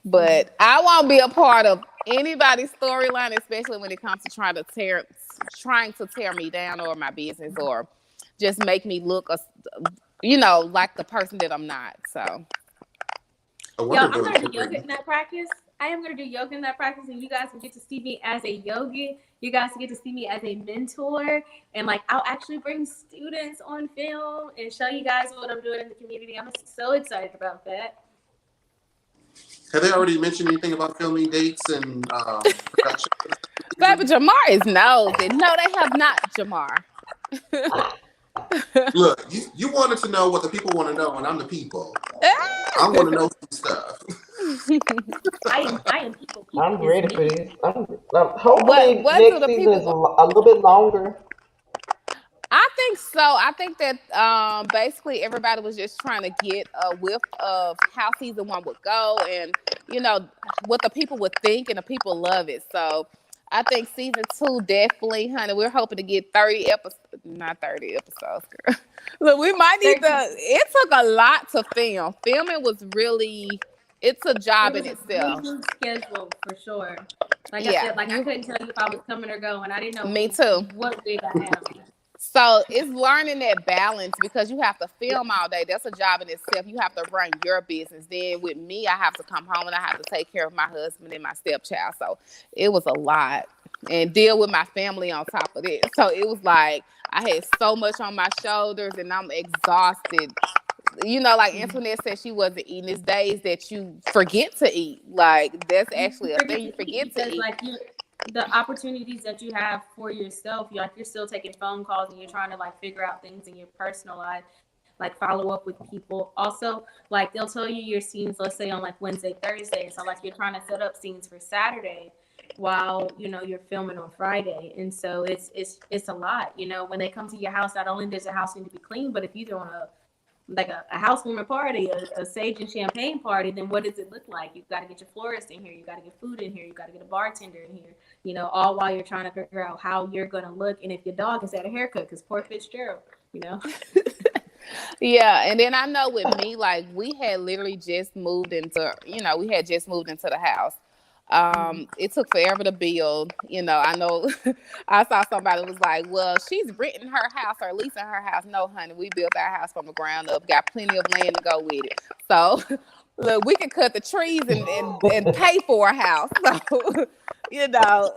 But I won't be a part of anybody's storyline, especially when it comes to trying to tear me down or my business, or just make me look, like the person that I'm not. So I Yo, wonder if I'm they'll gonna do yoga incorporate. in that practice. I am gonna do yoga in that practice, and you guys will get to see me as a yogi. You guys get to see me as a mentor, and like I'll actually bring students on film and show you guys what I'm doing in the community. I'm so excited about that. Have they already mentioned anything about filming dates and production for the baby, season? Jamar is nosy. No, they have not, Jamar. Look, you wanted to know what the people want to know, and I'm the people. I want to know some stuff. I am people. People I'm is ready for me. this. what Hopefully what do next the season is people? a little bit longer. I think so. I think that basically everybody was just trying to get a whiff of how season 1 would go, and what the people would think, and the people love it. So I think season 2 definitely, honey. We're hoping to get 30 episodes, not 30 episodes, girl. Look, we might need 13. to. It took a lot to film. Filming was really. It's a It job was in a itself. grueling schedule for sure. Like I Yeah, said, like I couldn't tell you if I was coming or going. I didn't me know too. what wig I had on. So it's learning that balance because you have to film all day. That's a job in itself. You have to run your business. Then with me, I have to come home and I have to take care of my husband and my stepchild. So it was a lot, and deal with my family on top of it. So it was like I had so much on my shoulders and I'm exhausted. Like Antoinette said, she wasn't eating. It's days that you forget to eat. Like that's You actually a forget thing. You to eat forget to because eat. like the opportunities that you have for yourself, you're still taking phone calls and you're trying to like figure out things in your personal life, like follow up with people. Also, like they'll tell you your scenes, let's say on like Wednesday, Thursday. So like you're trying to set up scenes for Saturday while you're filming on Friday. And so it's a lot. When they come to your house, not only does the house need to be clean, but if you're doing a housewarming party, a sage and champagne party, then what does it look like? You've got to get your florist in here, you got to get food in here, you got to get a bartender in here, all while you're trying to figure out how you're going to look and if your dog has had a haircut, because poor Fitzgerald. Yeah, and then I know with me, like we had literally just moved into, the house. It took forever to build. I know I saw somebody was like, well, she's renting her house or leasing her house. No, honey, we built our house from the ground up, got plenty of land to go with it. So look, we can cut the trees and pay for a house. So, you know,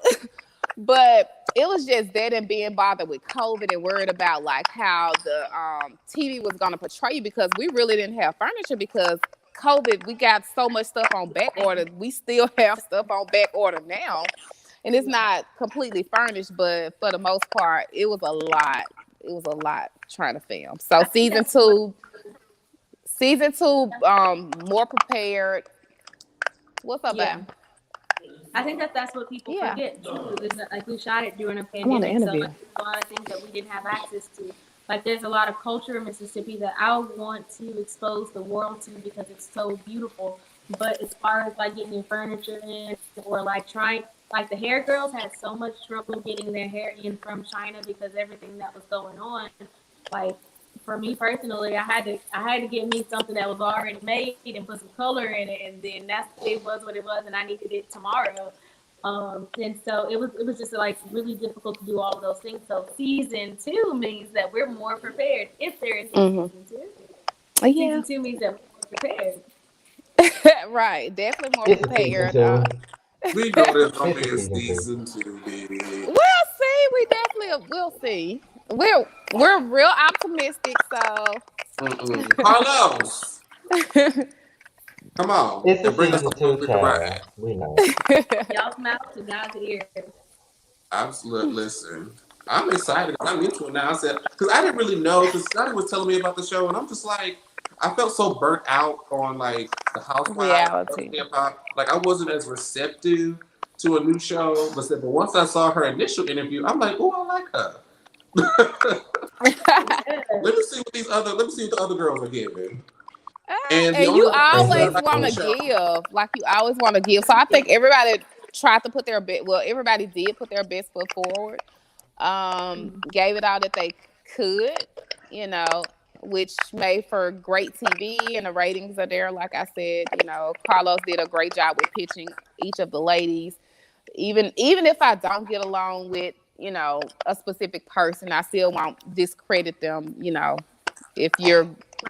but it was just that and being bothered with COVID and worried about like how the TV was going to portray you because we really didn't have furniture because COVID, we got so much stuff on back order. We still have stuff on back order now. And it's not completely furnished, but for the most part, it was a lot. It was a lot trying to film. So season two, more prepared. What's up, Yeah. babe? I think that's what people Yeah. forget too. Is that like we shot it during a I'm on the pandemic, so interview. like, there's a lot of things that we didn't have access to. Like there's a lot of culture in Mississippi that I want to expose the world to because it's so beautiful. But as far as like getting your furniture in or like trying, like the hair girls had so much trouble getting their hair in from China because everything that was going on. Like for me personally, I had to get me something that was already made and put some color in it, and then it was what it was, and I needed it tomorrow. And so it was just like really difficult to do all of those things. So season 2 means that we're more prepared if there is a season 2. Yeah. Season 2 means that we're prepared. Right. Definitely more It's a season prepared. two. We know there's gonna It's a be a season two. season 2, baby. We'll see. We definitely will see. We're real optimistic, so Carlos, come on It's a and bring us season along two, with the ride. child. We know. Y'all's mouth to God's ears. Absolutely. Listen, I'm excited. I'm into it now. I said because I didn't really know because Scotty was telling me about the show, and I'm just like, I felt so burnt out on like the Housewives of reality. hip hop. Like I wasn't as receptive to a new show. But once I saw her initial interview, I'm like, oh, I like her. Let me see what the other girls are giving. And the And only you other person that always I like on want the to show, give, like you always want to give. So I think everybody tried to put their best. Well, everybody did put their best foot forward. Gave it all that they could, you know, which made for great TV, and the ratings are there. Like I said, you know, Carlos did a great job with pitching each of the ladies. Even if I don't get along with, you know, a specific person, I still won't discredit them. You know, if you're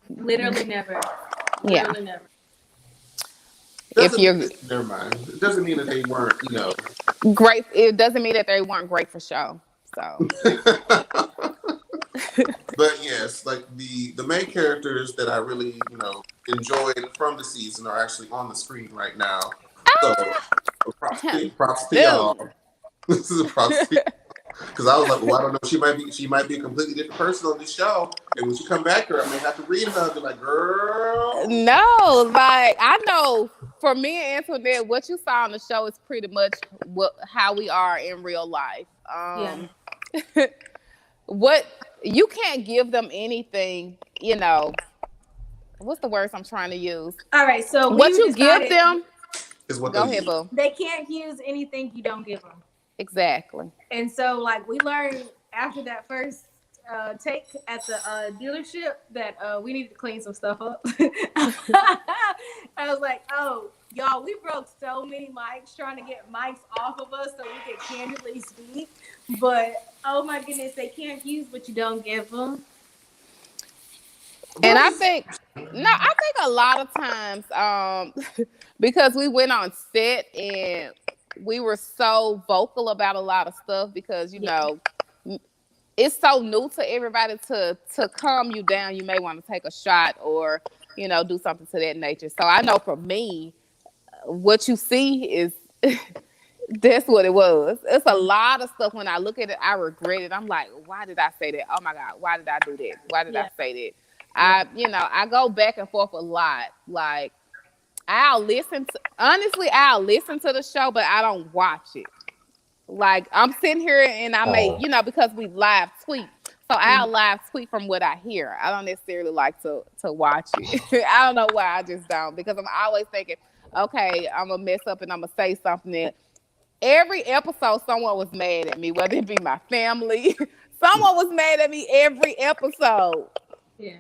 Literally never. yeah. Literally never. If you're never mind. It doesn't mean that they weren't, great, it doesn't mean that they weren't great for show. So, But yes, like the main characters that I really, enjoyed from the season are actually on the screen right now. So props to no, y'all. This is a props to because I was like, well, I don't know. She might be a completely different person on this show, and when she come back here, I may have to read her and be like, girl. no, like I know for me and Antoinette, what you saw on the show is pretty much how we are in real life. What you can't give them anything, you know. What's the words I'm trying to use? All right, so what you give them is what go ahead, boo. They can't use anything you don't give them. Exactly. And so, like, we learned after that first take at the dealership that we needed to clean some stuff up. I was like, oh, y'all, we broke so many mics trying to get mics off of us so we could candidly speak. But, oh my goodness, they can't use what you don't give them. And I think a lot of times, because we went on set and we were so vocal about a lot of stuff because, you know, it's so new to everybody to calm you down. You may want to take a shot or, you know, do something to that nature. So I know for me, what you see is that's what it was. It's a lot of stuff when I look at it, I regret it. I'm like, why did I say that? Oh my God, why did I do that? Why did I say that? I go back and forth a lot. Like I'll listen to the show, but I don't watch it. Like I'm sitting here and I may, because we live tweet. So I'll live tweet from what I hear. I don't necessarily like to watch it. I don't know why, I just don't. Because I'm always thinking, okay, I'm gonna mess up and I'm gonna say something that every episode someone was mad at me, whether it be my family. Someone was mad at me every episode. Yeah.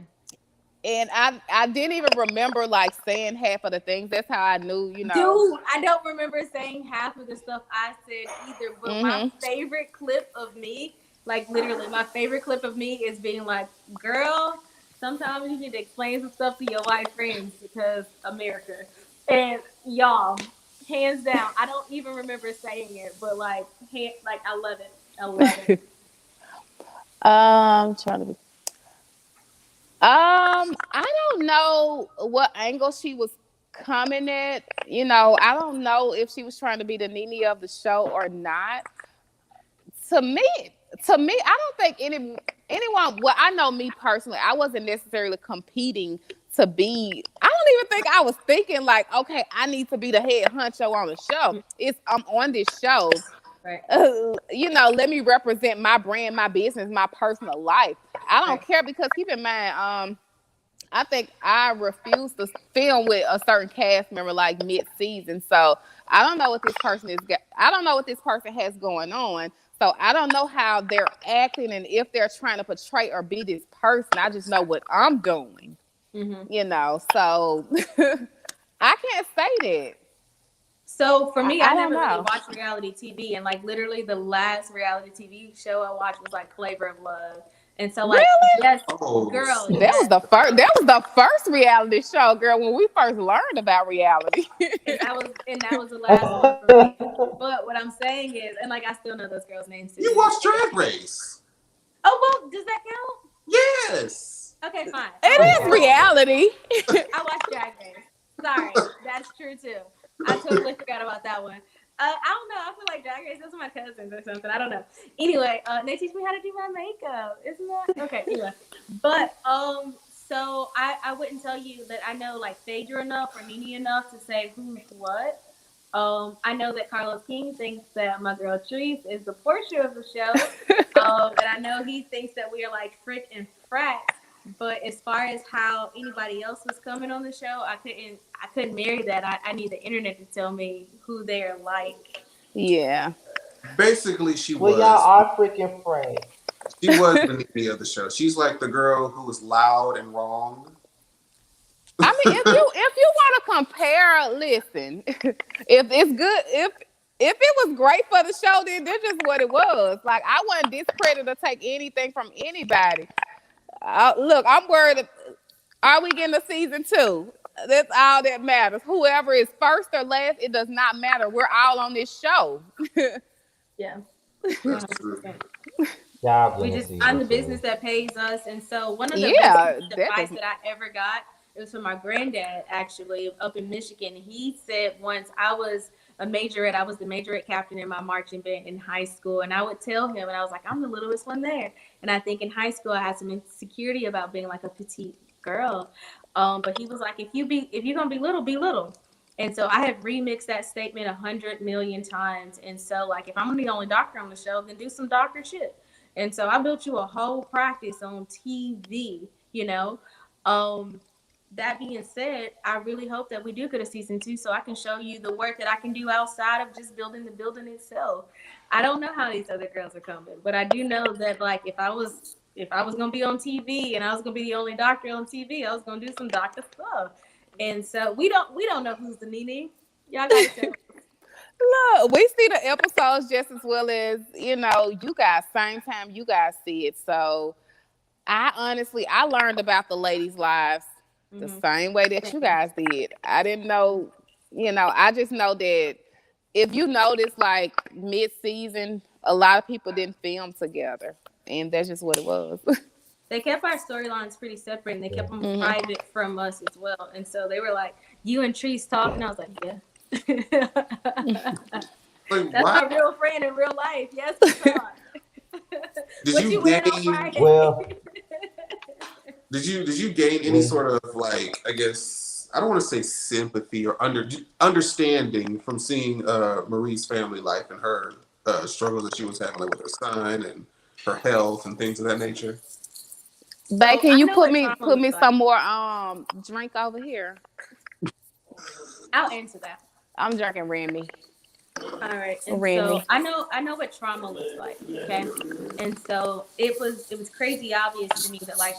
And I didn't even remember like saying half of the things. That's how I knew, Dude, I don't remember saying half of the stuff I said either. But my favorite clip of me, like literally my favorite clip of me is being like, girl, sometimes you need to explain some stuff to your white friends because America. And y'all, hands down, I don't even remember saying it, but like, I love it. I love it. Trying to be. I don't know what angle she was coming at. I don't know if she was trying to be the Nene of the show or not. To me, I don't think anyone. Well, I know me personally, I wasn't necessarily competing to be. I don't even think I was thinking like, okay, I need to be the head honcho on the show. It's I'm on this show. Right. Let me represent my brand, my business, my personal life. I don't Right. care because keep in mind, I think I refuse to film with a certain cast member like mid-season. So I don't know what this person is. I don't know what this person has going on. So I don't know how they're acting and if they're trying to portray or be this person. I just know what I'm doing. Mm-hmm. So I can't say that. So for me, I don't never really know. watched reality TV, and like literally the last reality TV show I watched was like Flavor of Love, and so like Really? yes, Oh, girl, snap. That was yes, the first. That was the first reality show, girl. When we first learned about reality. and that was the last one for me. But what I'm saying is, and like I still know those girls' names You too. watch Drag Race? Oh well, does that count? Yes. Okay, fine. It is reality. I watched Drag Race. Sorry, that's true too. I totally forgot about that one. I don't know. I feel like Drag Race. Those are my cousins or something. I don't know. Anyway, they teach me how to do my makeup. Isn't that okay? Anyway, but so I wouldn't tell you that I know like Phaedra enough or Nene enough to say who's what. I know that Carlos King thinks that my girl Latrice is the Portia of the show. And I know he thinks that we are like frick and frat. But as far as how anybody else was coming on the show, I couldn't marry that. I need the internet to tell me who they're like. Yeah. Basically, she Well, y'all was. are freaking friends. She was the Nene of the show. She's like the girl who was loud and wrong. I mean, if you want to compare, listen. If it's good, if it was great for the show, then that's just what it was. Like I wasn't discredited to take anything from anybody. Look, I'm worried. Are we getting a season 2? That's all that matters. Whoever is first or last, it does not matter. We're all on this show. Yeah, That's true. 100%. Y'all We getting a just I'm the season business two. that pays us, and so one of the best Yeah, pieces of that advice doesn't. that I ever got, it was from my granddad actually up in Michigan. He said once I was a majorette, I was the majorette captain in my marching band in high school, and I would tell him, and I was like, I'm the littlest one there, and I think in high school I had some insecurity about being like a petite girl, but he was like, if you're gonna be little, be little. And so I have remixed that statement 100 million times. And so, like, if I'm the only doctor on the show, then do some doctor shit. And so I built you a whole practice on TV, you know. Um, that being said, I really hope that we do get a season 2 so I can show you the work that I can do outside of just building the building itself. I don't know how these other girls are coming, but I do know that like if I was gonna be on TV and I was gonna be the only doctor on TV, I was gonna do some doctor stuff. And so we don't know who's the Nene. Y'all gotta tell me. Look, we see the episodes just as well as you guys. Same time you guys see it. So I learned about the ladies' lives the Mm-hmm. same way that you Same. guys did. I didn't know. I just know that if you notice, like mid-season, a lot of people didn't film together, and that's just what it was. They kept our storylines pretty separate and they kept them Hmm. private from us as well. And so they were like, you and Treese talking. I was like, yeah. Like, That's why my real friend in real life. Yes, we talk. did What you you wearing on gain? Friday? Well, Did you gain any well, sort of like I guess I don't want to say sympathy or understanding from seeing Marie's family life and her struggles that she was having like with her son and her health and things of that nature. Babe, So can I you know put what me trauma put looks me like. some more drink over here? I'll answer that. I'm drinking Remy. All right, and so Remy. I know what trauma looks like. Okay, and so it was crazy obvious to me that like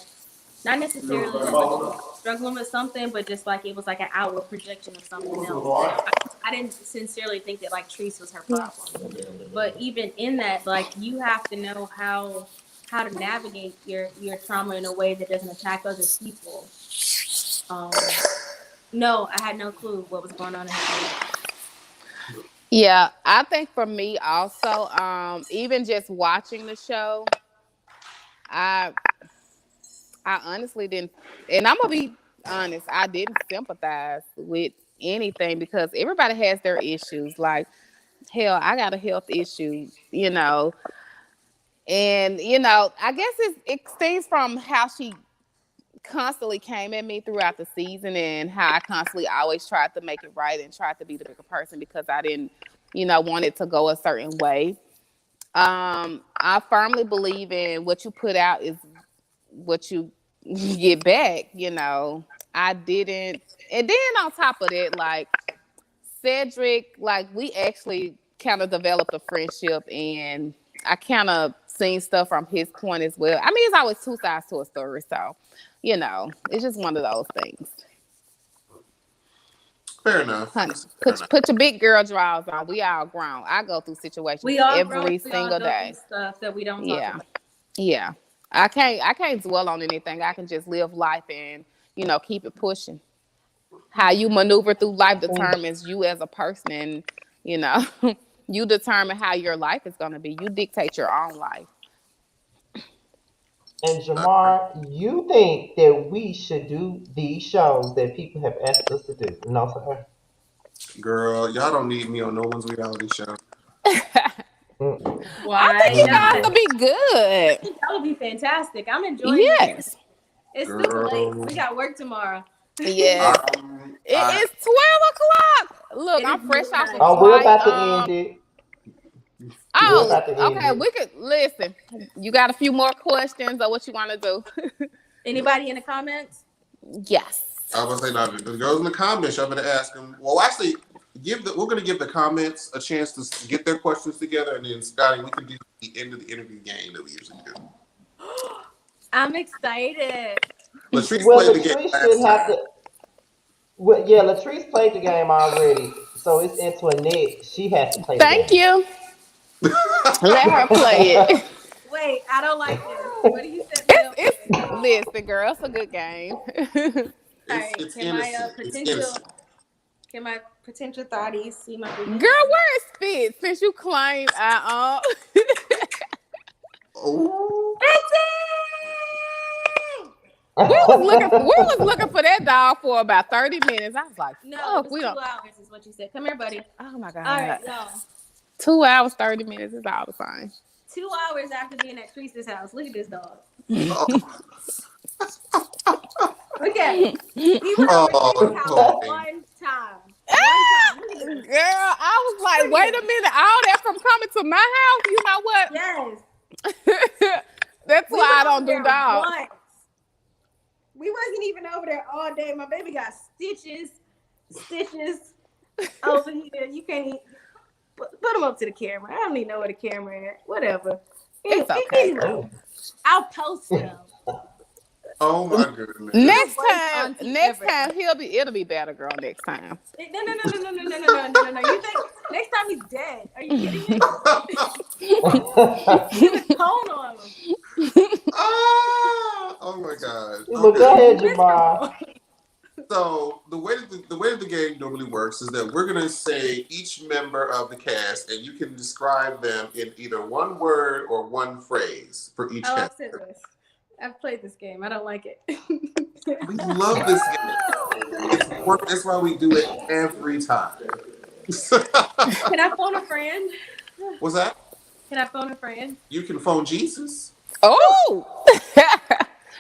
not necessarily that like she was struggling with something, but just like it was like an outward projection of something else. And I didn't sincerely think that like Treese was her Yeah. problem. But even in that, like you have to know how how to navigate your trauma in a way that doesn't attack other people. No, I had no clue what was going on in her life. Yeah, I think for me also, even just watching the show, I I honestly didn't, and I'm gonna be honest, I didn't sympathize with anything because everybody has their issues. Like, hell, I got a health issue, and I guess it stems from how she constantly came at me throughout the season and how I constantly always tried to make it right and tried to be the bigger person because I didn't, want it to go a certain way. I firmly believe in what you put out is what you get back. I didn't, and then on top of that, like Cedric, like we actually kind of developed a friendship, and I kind of seen stuff from his point as well. I mean, it's always two sides to a story, so it's just one of those things. Fair enough. Honey, Fair enough. put your big girl drawers on. We all grown. I go through situations We all grown. every We all single go through day. stuff that we don't talk Yeah, about. yeah. I can't dwell on anything. I can just live life and keep it pushing. How you maneuver through life determines you as a person, and you know you determine how your life is going to be. You dictate your own life. And Jamar, you think that we should do these shows that people have asked us to do? No, sir. Girl, y'all don't need me on no one's reality show. Mm-mm. I think Why you not? guys will be I good. think that would be fantastic. I'm enjoying this. Yes, It's super late. Girl, We got work tomorrow. yes. I It's 12 o'clock. Look, It I'm is fresh off a midnight. Oh, we're flight. about to end it. We're Oh, about to end okay. it. We could listen. You got a few more questions or what you want to do? Anybody in the comments? Yes. I was gonna say now the girls in the comments. I'm gonna ask them. Well, actually, we're gonna give the comments a chance to get their questions together, and then Scotty, we can do the end of the interview game that we usually do. I'm excited. Latrice Well, played the game Latrice should last have time. to. Well, yeah, Latrice played the game already, so it's Antoinette. She has to play the Thank game. you. Let her play it. Wait, I don't like this. What do you set me up It's with? listen, girl. It's a good game. Girl, All right, It's can my innocent. It's potential innocent. can my potential thotties see my freaking where is Spit? Since you claim Oh, we was looking for that dog for about 30 minutes. I was like, No, fuck, it we was don't. 2 hours is what you said. Come here, buddy. Oh my god. All right, y'all. 2 hours, 30 minutes is all the same. 2 hours after being at Teresa's house. Look at this dog. oh, Okay. We went over to his house oh, one time. One time. Look at this. Girl, I was like, wait a minute, all that from coming to my house. You know what? Yes. That's We why I went don't over do there dogs. once. We wasn't even over there all day. My baby got stitches over here. You can't even put them up to the camera. I don't even know where the camera is. Whatever. It's okay. Anyway, I'll post them. oh my goodness. Next Worst time, auntie next ever. time it'll be better, girl. Next time. No. You think next time he's dead? Are you kidding me? Give a tone on him. Oh my god. But Okay. go ahead, Jamar. So the way that the game normally works is that we're gonna say each member of the cast, and you can describe them in either one word or one phrase for each Oh, I've cast. said this. I've played this game. I don't like it. We love this game. That's why we do it every time. Can I phone a friend? What's that? Can I phone a friend? You can phone Jesus. Oh,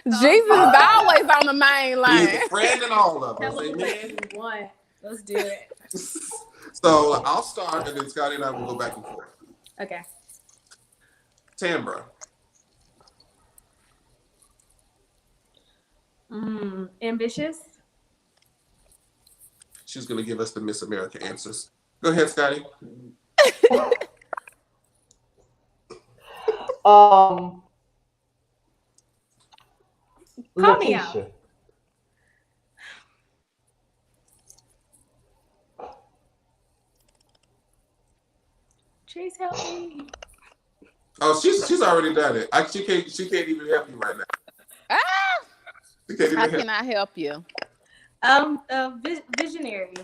Jesus is always on the main He's line. a friend in all of Tell us. him what Amen. you want. Let's do it. So I'll start, and then Scotty and I will go back and forth. Okay. Tambra. Ambitious. She's gonna give us the Miss America answers. Go ahead, Scotty. Um, Call me out. Letitia. Chase, help me. Oh, she's already done it. She can't even help you right now. Ah, She can't even how help. can I help you? Visionary.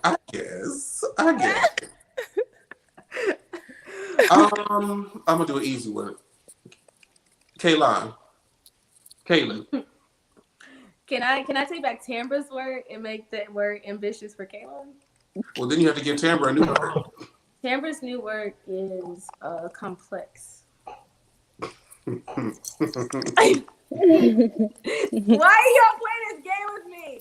I guess. I'm gonna do an easy one. Kaylin. Kaylin. Can I take back Tambra's word and make that word ambitious for Kaylin? Well, then you have to give Tambra a new word. Tambra's new word is complex. Why are y'all playing this game with me?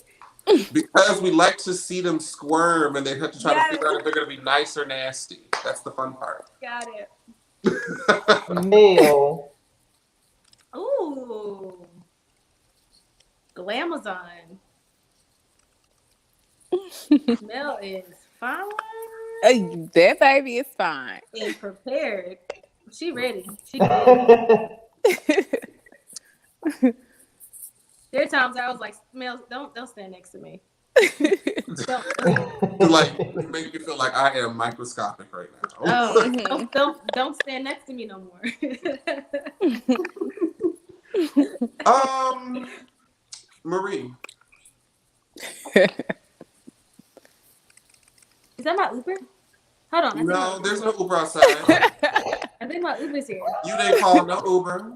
Because we like to see them squirm and they have to try to figure out if they're going to be nice or nasty. That's the fun part. Got it. Male. Ooh. Glamazon. Mel is fine. That baby is fine. And prepared. She ready. She ready. There are times I was like, Mel, don't stand next to me. Like, you make me feel like I am microscopic right now. Don't stand next to me no more. Marie. Is that my Uber? Hold on. No, there's no Uber outside. I think my Uber's here. You didn't call no Uber.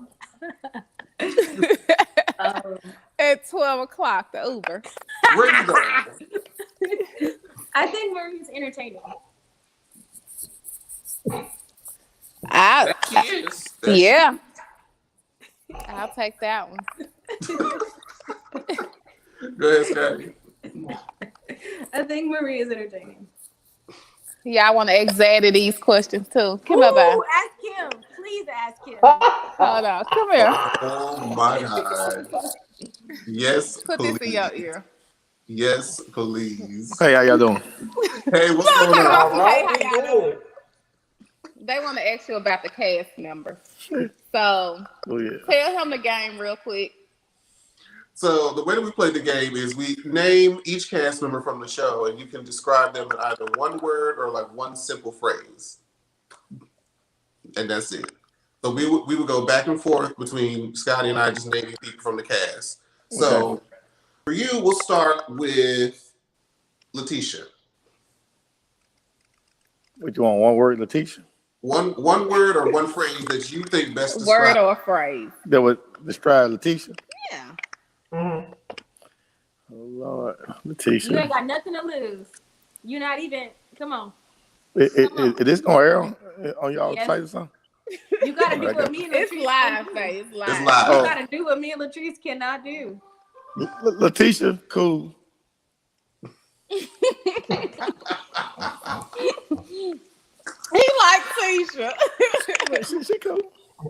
At 12 o'clock, the Uber. Where you going? I think Marie's entertaining. Yeah. I'll take that one. Go ahead, Scotty. I think Marie is entertaining. Yeah, I want to examine these questions too. Come on, back. Ask him. Please ask him. Hold on. Come here. Oh my God. Yes, Put please. this in your ear. Yes, please. Hey, how y'all doing? Hey, what's going on? All Hey, right, how y'all good. doing? They want to ask you about the cast member. So Oh, yeah. tell him the game real quick. So the way that we play the game is we name each cast member from the show, and you can describe them in either one word or like one simple phrase, and that's it. So we would go back and forth between Scotty and I just naming people from the cast. So Okay. for you, we'll start with Letitia. What you want? One word, Latrice? One word or one phrase that you think best Word describes. or phrase. That would describe Latrice? Yeah. Mhm. Oh, Lord. You Latrice. ain't got nothing to lose. You're not even. Come on. Is this going to air on y'all Yes. site or something? You got to do I what got me and It's Latrice live, can do. Faye. It's live. It's live. You Oh. got to do what me and Latrice cannot do. Latrice, cool. He like Tisha. She cool.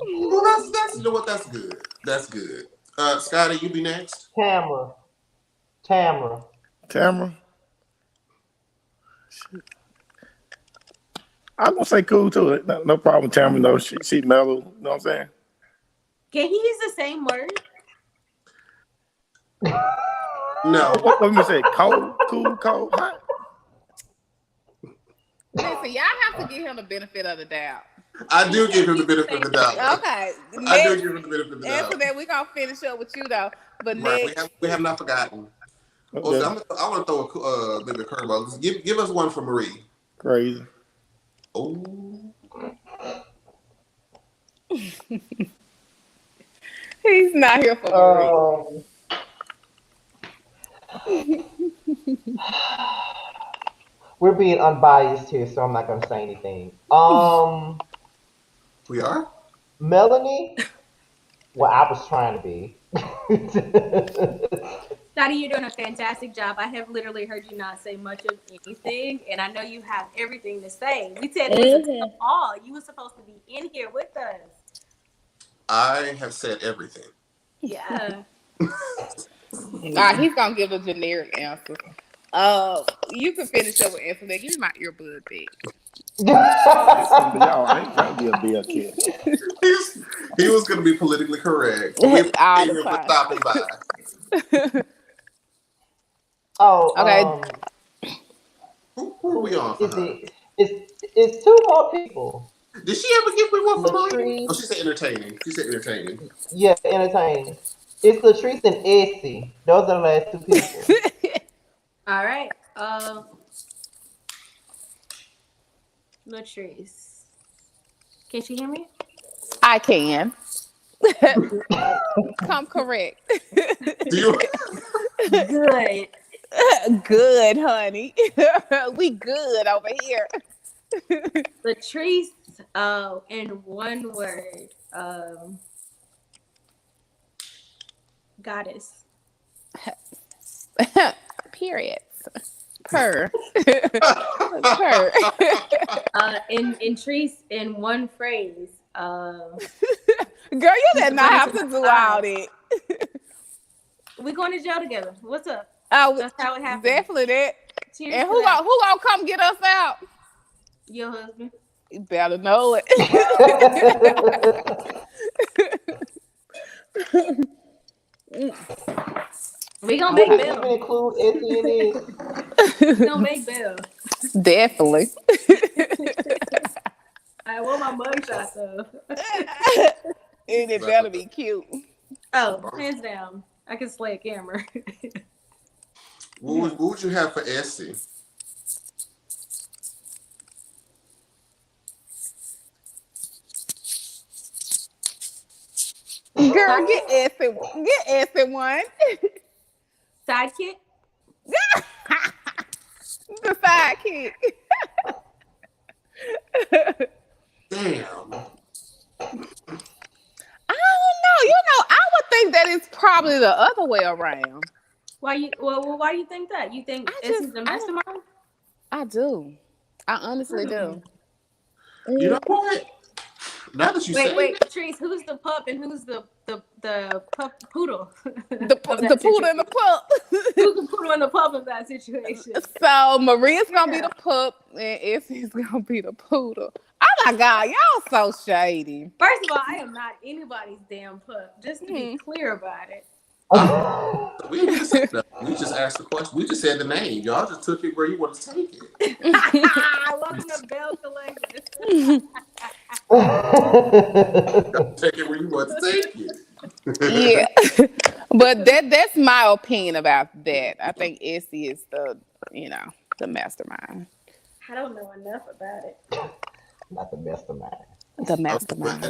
Well, that's you know what? That's good. That's good. Scotty, you be next. Tamara. Tamara? I'm going to say cool, too. No problem, Tamara. No, she mellow. You know what I'm saying? Can he use the same word? No. What me say? Cold, cool, cold, hot? Listen, y'all have to give him the benefit of the doubt. I do give him the benefit of the doubt. Okay. I do give him the benefit of the doubt. After that, we're going to finish up with you, though. But Right, next, we have not forgotten. Okay. Also, I want to throw maybe a curveball. Just give us one for Marie. Crazy. Oh, he's not here for Marie. We're being unbiased here, so I'm not gonna say anything. we are. Melanie. Well, I was trying to be. Scotty, you're doing a fantastic job. I have literally heard you not say much of anything, and I know you have everything to say. We said it was a call. You were supposed to be in here with us. I have said everything. Yeah. All right, he's going to give a generic answer. You can finish up with Antoinette. Give me my earbud back. Y'all, I ain't trying to be a BL kid. He was going to be politically correct. All We're the time. stopping by. Oh, Okay. Who are we on for Is her? it? It's two more people. Did she ever get with one for Maria? Oh, she Latrice, said entertaining. She said entertaining. yeah, entertaining. It's Latrice and Essie. Those are the last two people. All right. Latrice. Can she hear me? I can. Come correct. Do you? Good. Good, honey. We good over here. Latrice, in one word, goddess. Period. Per. Per. In Treese, in one phrase, Girl, you did not have to do all that. we going to jail together. What's up? Oh, That's how it happened. definitely that. Cheers And to who that. gonna come get us out? Your husband. You better know it. We gonna make Even Bill. include Essie in it. We gonna make Bill. Definitely. I want my mugshot though. And it better be cute. Oh, hands down. I can slay a camera. What would you have for Essie? Girl, get Essie one. Sidekick? The sidekick. Damn. I don't know. I would think that it's probably the other way around. Why you think that? You think Essie's the mastermind? I do. I honestly do. You know what? Now that you say Wait, Patrice, who's the pup and who's the pup poodle? The poodle and the pup. Who's the poodle and the pup of that situation? So Maria's gonna be the pup and Essie's gonna be the poodle. Oh my God, y'all so shady. First of all, I am not anybody's damn pup. Just to be clear about it. we didn't just say that. We just asked the question. We just said the name. Y'all just took it where you want to take it. Welcome to Belle Collective. Take it where you want to take it. Yeah. But that's my opinion about that. I think Essie is the mastermind. I don't know enough about it. Not the mastermind. The mastermind.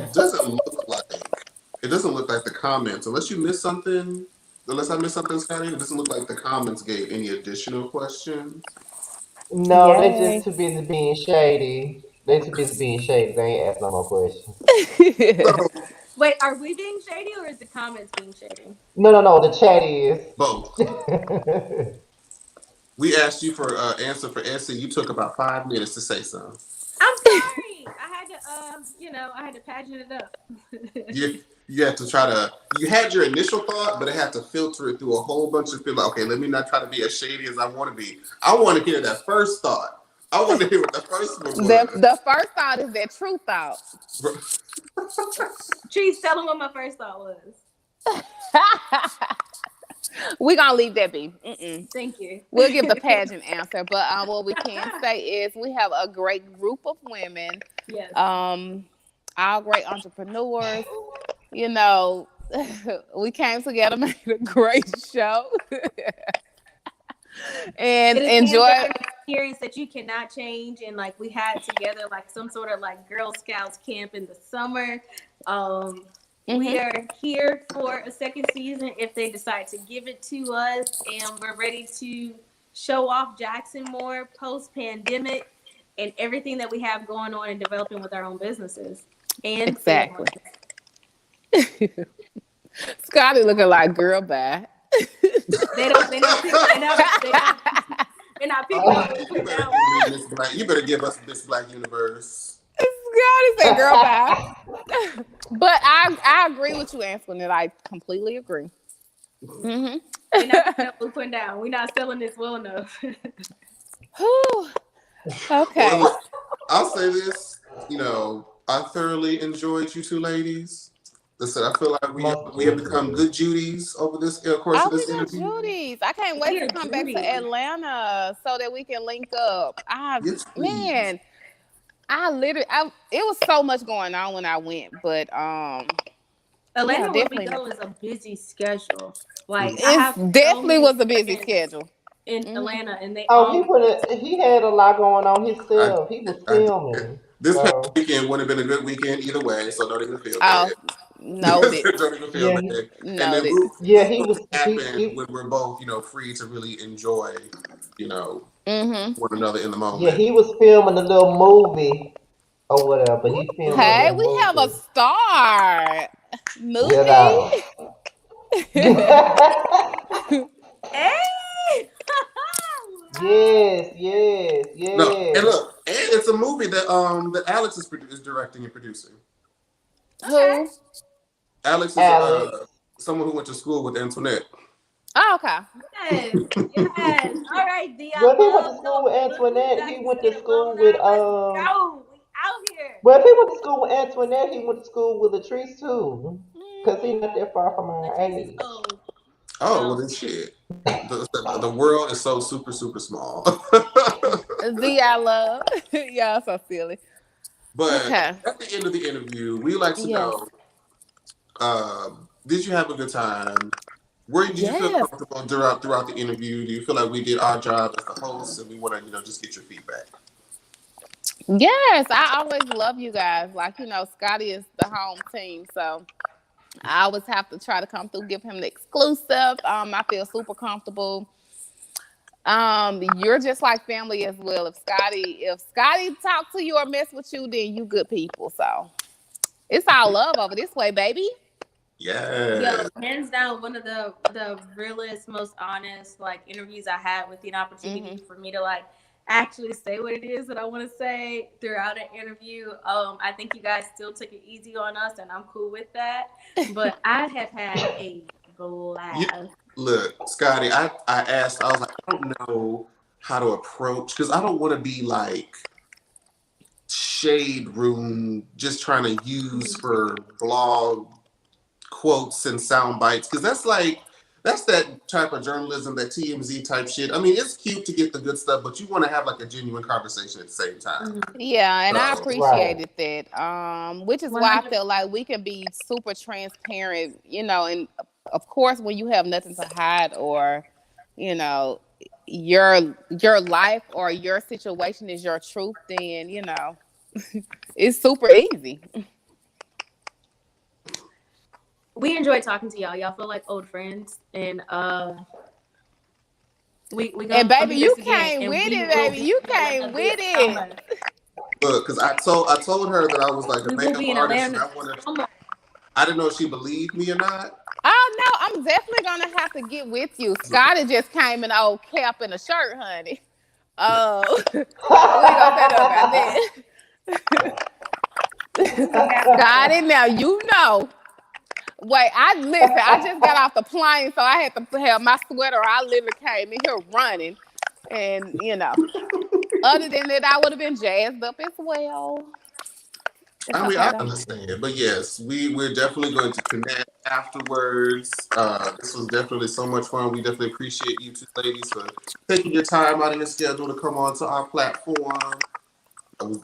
It doesn't look like the comments, unless you missed something. Unless I missed something, Scotty, it doesn't look like the comments gave any additional questions. No, Yay. they just too busy being shady. They too busy being shady. They ain't asking no more questions. Wait, are we being shady or is the comments being shady? No. The chat is. Both. We asked you for answer for Essie. You took about 5 minutes to say something. I'm sorry. I had to pageant it up. You had to you had your initial thought, but it had to filter it through a whole bunch of people. Okay, let me not try to be as shady as I want to be. I want to hear that first thought. I want to hear what the first one was. The first thought is that true thought. Trees, tell them what my first thought was. We're going to leave that be. Thank you. We'll give the pageant answer. But what we can say is we have a great group of women. Yes. All great entrepreneurs. We came together, made a great show. And enjoy an experience that you cannot change. And we had together some sort of Girl Scouts camp in the summer. We are here for a second season if they decide to give it to us, and we're ready to show off Jackson more post-pandemic and everything that we have going on and developing with our own businesses. And exactly. Scotty looking like girl bye. They're not picking You better give us Miss Black Universe. Scotty said girl bye. But I agree with you, Antoinette. I completely agree. We're not putting down. We're not selling this well enough. Okay. I'll say this. I thoroughly enjoyed you two ladies. Listen, I feel like Most we have become definitely. good Judies over this course Oh, of we this got interview. Judy's. I can't wait We to are come back to Judy. Atlanta so that we can link up. Yes, please. Man, it was so much going on when I went, but yeah, Atlanta, when we definitely. go, is a busy schedule. Like I Mhm. It have so definitely many was a busy friends schedule. in Hmm. Atlanta, and they Oh, all. he had a lot going on I himself. He was I did. filming. This past So weekend would have been a good weekend either way, so don't even feel Oh, bad. noted, Don't even feel yeah, bad. And then noted. yeah, we'll he make was it happen when we're both, free to really enjoy, you know, Hmm. one another in the yeah, moment. he was filming a little movie or whatever. He filming a Hey, little we have a movie. star You movie. know. Hey! Yes, yes, No, and yes. look, and it's a movie that Alex is directing and producing. Okay. Who? Alex is Alex. someone who went to school with Antoinette. Oh, okay. Yes. Yes. All right, D. I Well, if he went love to school with those. Look who Antoinette, got he to went to state school with alumni. Let's go. We out here. well, if he went to school with Antoinette, he went to school with Latrice too. Cause he Mhm. not that far from our Latrice is age. old. Oh well, So then shit. The world is so super super small. Z I love. Y'all so silly. But Okay. at the end of the interview, we like to Yes. know: did you have a good time? Where did you feel Yes. comfortable throughout the interview? Do you feel like we did our job as the hosts, and we want to just get your feedback? Yes. I always love you guys. Like, Scotty is the home team. So I always have to try to come through, give him the exclusive. I feel super comfortable. You're just like family as well. If Scotty talk to you or mess with you, then you good people. So it's all love over this way, baby. yo, Yes. hands down, one of the realest, most honest like interviews I had with the opportunity Hmm. for me to like actually say what it is that I want to say throughout an interview. I think you guys still took it easy on us, and I'm cool with that. But I have had a You blast. look, Scotty. I asked. I was like, I don't know how to approach because I don't want to be like shade room, just trying to use for blog quotes and sound bites because that's that type of journalism, that TMZ type shit. I mean, it's cute to get the good stuff, but you want to have like a genuine conversation at the same time. Mhm. Yeah, and I So Right. appreciated that. Which is why I 100. felt like we can be super transparent, and of course when you have nothing to hide or, you know, your life or your situation is your truth, then it's super easy. We enjoy talking to y'all. Y'all feel like old friends, and we And gonna baby, do you this again, came and with we it, will baby. be You in came Atlanta with this it. summer. look, because I told her that I was like a We will makeup be in artist, and Atlanta this summer. I didn't know if she believed me or not. Oh no, I'm definitely gonna have to get with you. Scotty just came in an old cap and a shirt, honey. Oh, we ain't gonna say nothing about that. We will have Scotty, now you know. Wait, I listen. I just got off the plane, so I had to have my sweater. I literally came in here running, and other than that, I would have been jazzed up as well. It's I mean, okay I though. understand, but yes, we're definitely going to connect afterwards. This was definitely so much fun. We definitely appreciate you two ladies for taking your time out of your schedule to come on to our platform.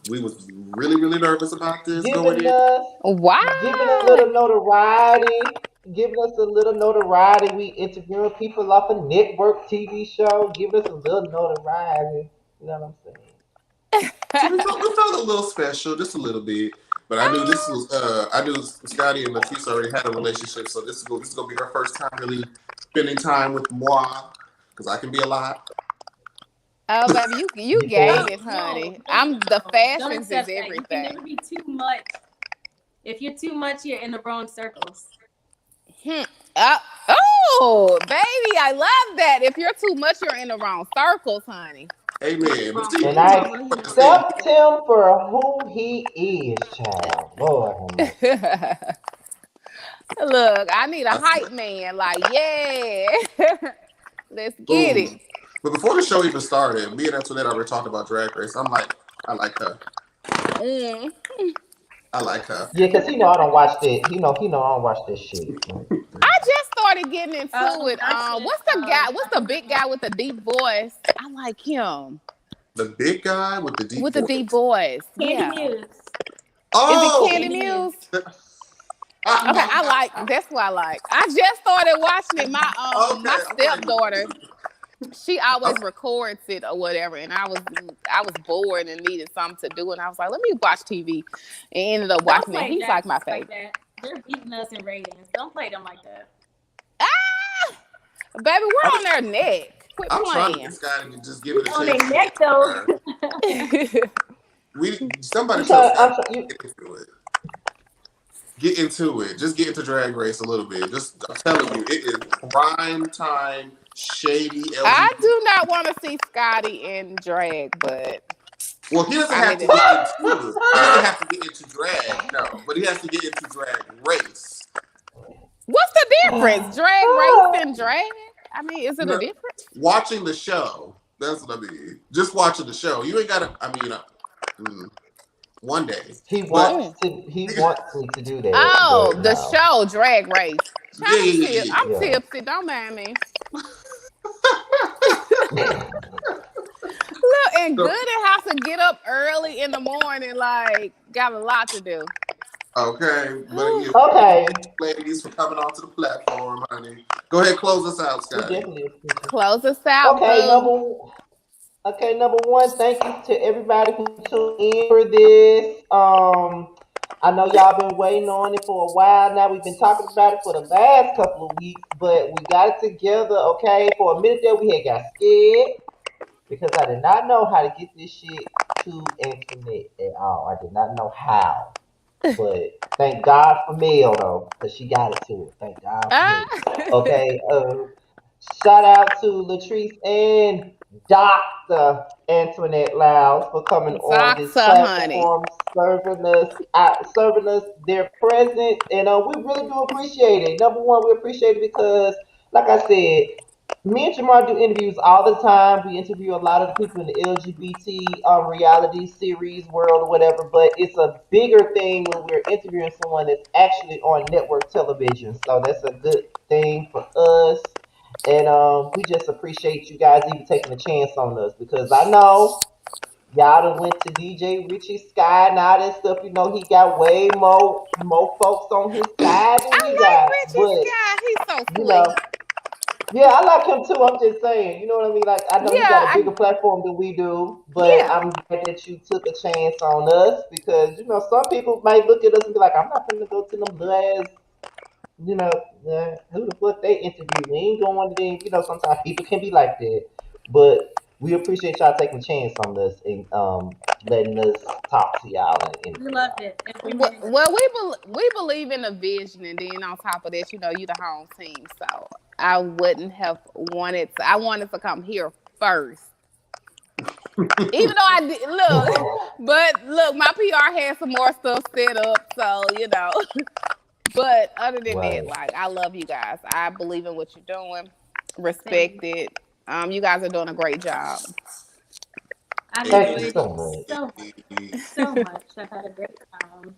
We was really really nervous about this going giving in. us giving a Wow. little notoriety, giving us a little notoriety. We interviewing people off a network TV show, giving us a little notoriety. You know what I'm saying? So we felt a little special, just a little bit. But I knew Scotty and Latrice already had a relationship, so this is gonna be her first time really spending time with moi because I can be a lot. Oh, baby, you You gave think? it, no, honey. no, The no. Don't fashions is accept that. You can never everything. be too much. If you're too much, you're in the wrong circles. Hmm. Uh, oh, baby, I love that. If you're too much, you're in the wrong circles, honey. You're in the Amen. But wrong see, And place, I mama. You're in the this thing, accept him for who he is, child. Lord have mercy. Look, I need a I hype swear. man. Like, yeah, let's get it. Boom. But before the show even started, me and Antoinette already talked about Drag Race. I'm like, I like her. Mm. I like her. Yeah, cause he know I don't watch that. He know I don't watch that shit. I just started getting into it. Versus, What's the big guy with the deep voice? I like him The big guy with the deep with the deep voice. voice. Candy Yeah, Muse. is it Oh, Candy Candy Muse. Muse? Okay, I like. That's what I like. I just started watching it. My okay. I'm like, stepdaughter, she always oh, records it or whatever, and I was bored and needed something to do, and I was like, let me watch TV, and ended up Don't watching it. play He's like Jax my like favorite. that. They're beating us in ratings. Don't play them like that. Ah, baby, we're on their neck. Quit I'm trying to get playing. Scotty to just give it a On their chance to neck get though. her. Somebody You tell try. Scotty to get into it. Get into it. Just get into Drag Race a little bit. Just I'm telling you, it is prime time shady I LGBT. do not want to see Scotty in drag, but Well, he doesn't I have need to to. get into it. He doesn't have to get into drag, no, but he has to get into Drag Race. What's the difference? Drag race and drag? I mean, is it a No, difference? watching the show. That's what I mean. Just watching the show. You ain't gotta. I mean, one day, He but wants to. He wants me to do that, Oh, but the no. show Drag Race. yeah, Child, I'm yeah, tip. yeah, I'm Yeah. tipsy. Don't mind me. Look, and yeah. good it has to get up early in the morning. Like, got a lot to do. Okay, but again, Okay. ladies for coming onto the platform, honey. Go ahead, close us out, We Scotty. definitely appreciate. Close us out, Okay, boo. number one, thank you to everybody who tuned in for this. I know y'all been waiting on it for a while now. We've been talking about it for the last couple of weeks, but we got it together. Okay, for a minute there, we had got scared because I did not know how to get this shit to Antoinette at all. I did not know how. But thank God for Mel though, because she got it to it. Thank God for Ah. Mel. Okay. Shout out to Latrice and Dr. Antoinette Lyles for coming on this Doxa, honey. platform, serving us their presence, and we really do appreciate it. Number one, we appreciate it because, like I said, me and Jamar do interviews all the time. We interview a lot of the people in the LGBT reality series world or whatever, but it's a bigger thing when we're interviewing someone that's actually on network television. So that's a good thing for us. And we just appreciate you guys even taking a chance on us because I know y'all done went to DJ Richie Sky and all that stuff. You know, he got way more folks on his side than we I got. like Richie's But, guy. He's so you sweet. know, yeah, I like him too. I'm just saying, you know what I mean? Like, I know he Yeah, got a bigger platform than we do, but yeah. I'm glad that you took a chance on us because, some people might look at us and be like, I'm not going to go to them little ass, you know, who the fuck they interview? We ain't going to them. Sometimes people can be like that, but we appreciate y'all taking a chance on us and letting us talk to y'all and We interview loved y'all. it every Well, minute of well, we believe in the vision, and then on top of that, you the home team. So I wouldn't have wanted. I wanted to come here first, even though I did look. But look, my PR had some more stuff set up, so But other than that, Right. like I love you guys. I believe in what you're doing. it. Respect it. You guys are doing a great job. I've Thank you enjoyed so it much. so much. So much. I've had a great time.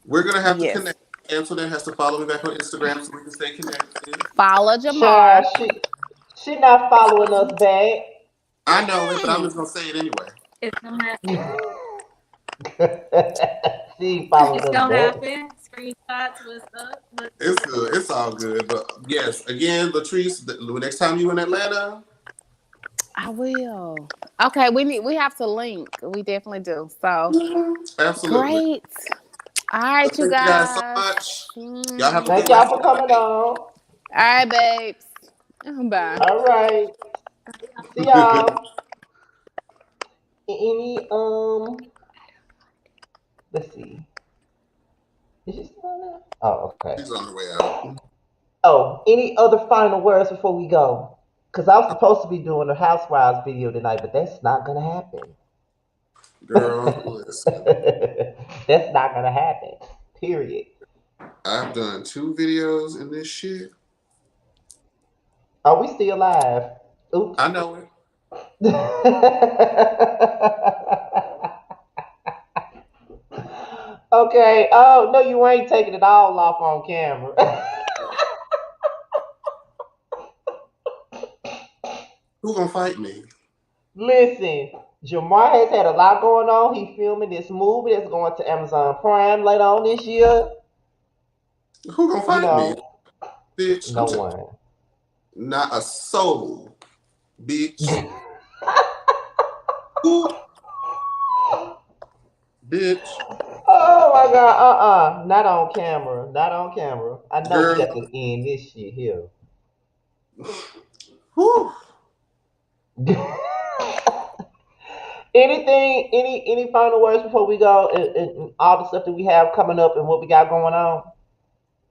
We're gonna have to Yes. connect. Antoinette has to follow me back on Instagram so we can stay connected. Follow Child, Jamar. she not following us back. I know it, but I'm Mm-mm. just gonna say it anyway. It's gonna happen. She ain't following It's us gonna back. happen. Screenshots, what's up? It's good. It's all good. But yes, again, Latrice, the next time you in Atlanta, I will. Okay, we have to link. We definitely do. So absolutely. great. All right, But you thank you guys so guys. much. Y'all have a Mm. Thank good y'all rest for of coming the on. All right, babes. Bye. All right. See y'all. Any let's see. Is she still on there? Oh, okay. She's on her way out. Oh, any other final words before we go? Because I was supposed to be doing a Housewives video tonight, but that's not gonna happen. Girl, listen. That's not gonna happen. Period. I've done 2 videos in this shit. Are we still live? Oops. I know it. Okay. Oh no, you ain't taking it all off on camera. Who gonna fight me? Listen, Jamar has had a lot going on. He's filming this movie that's going to Amazon Prime later on this year. Who gonna You fight me? know, Bitch, no one. not a soul, bitch. Who, bitch, Oh my god, not on camera, not on camera. I know we got girl, to end this shit here. who? Anything, any final words before we go, and all the stuff that we have coming up and what we got going on?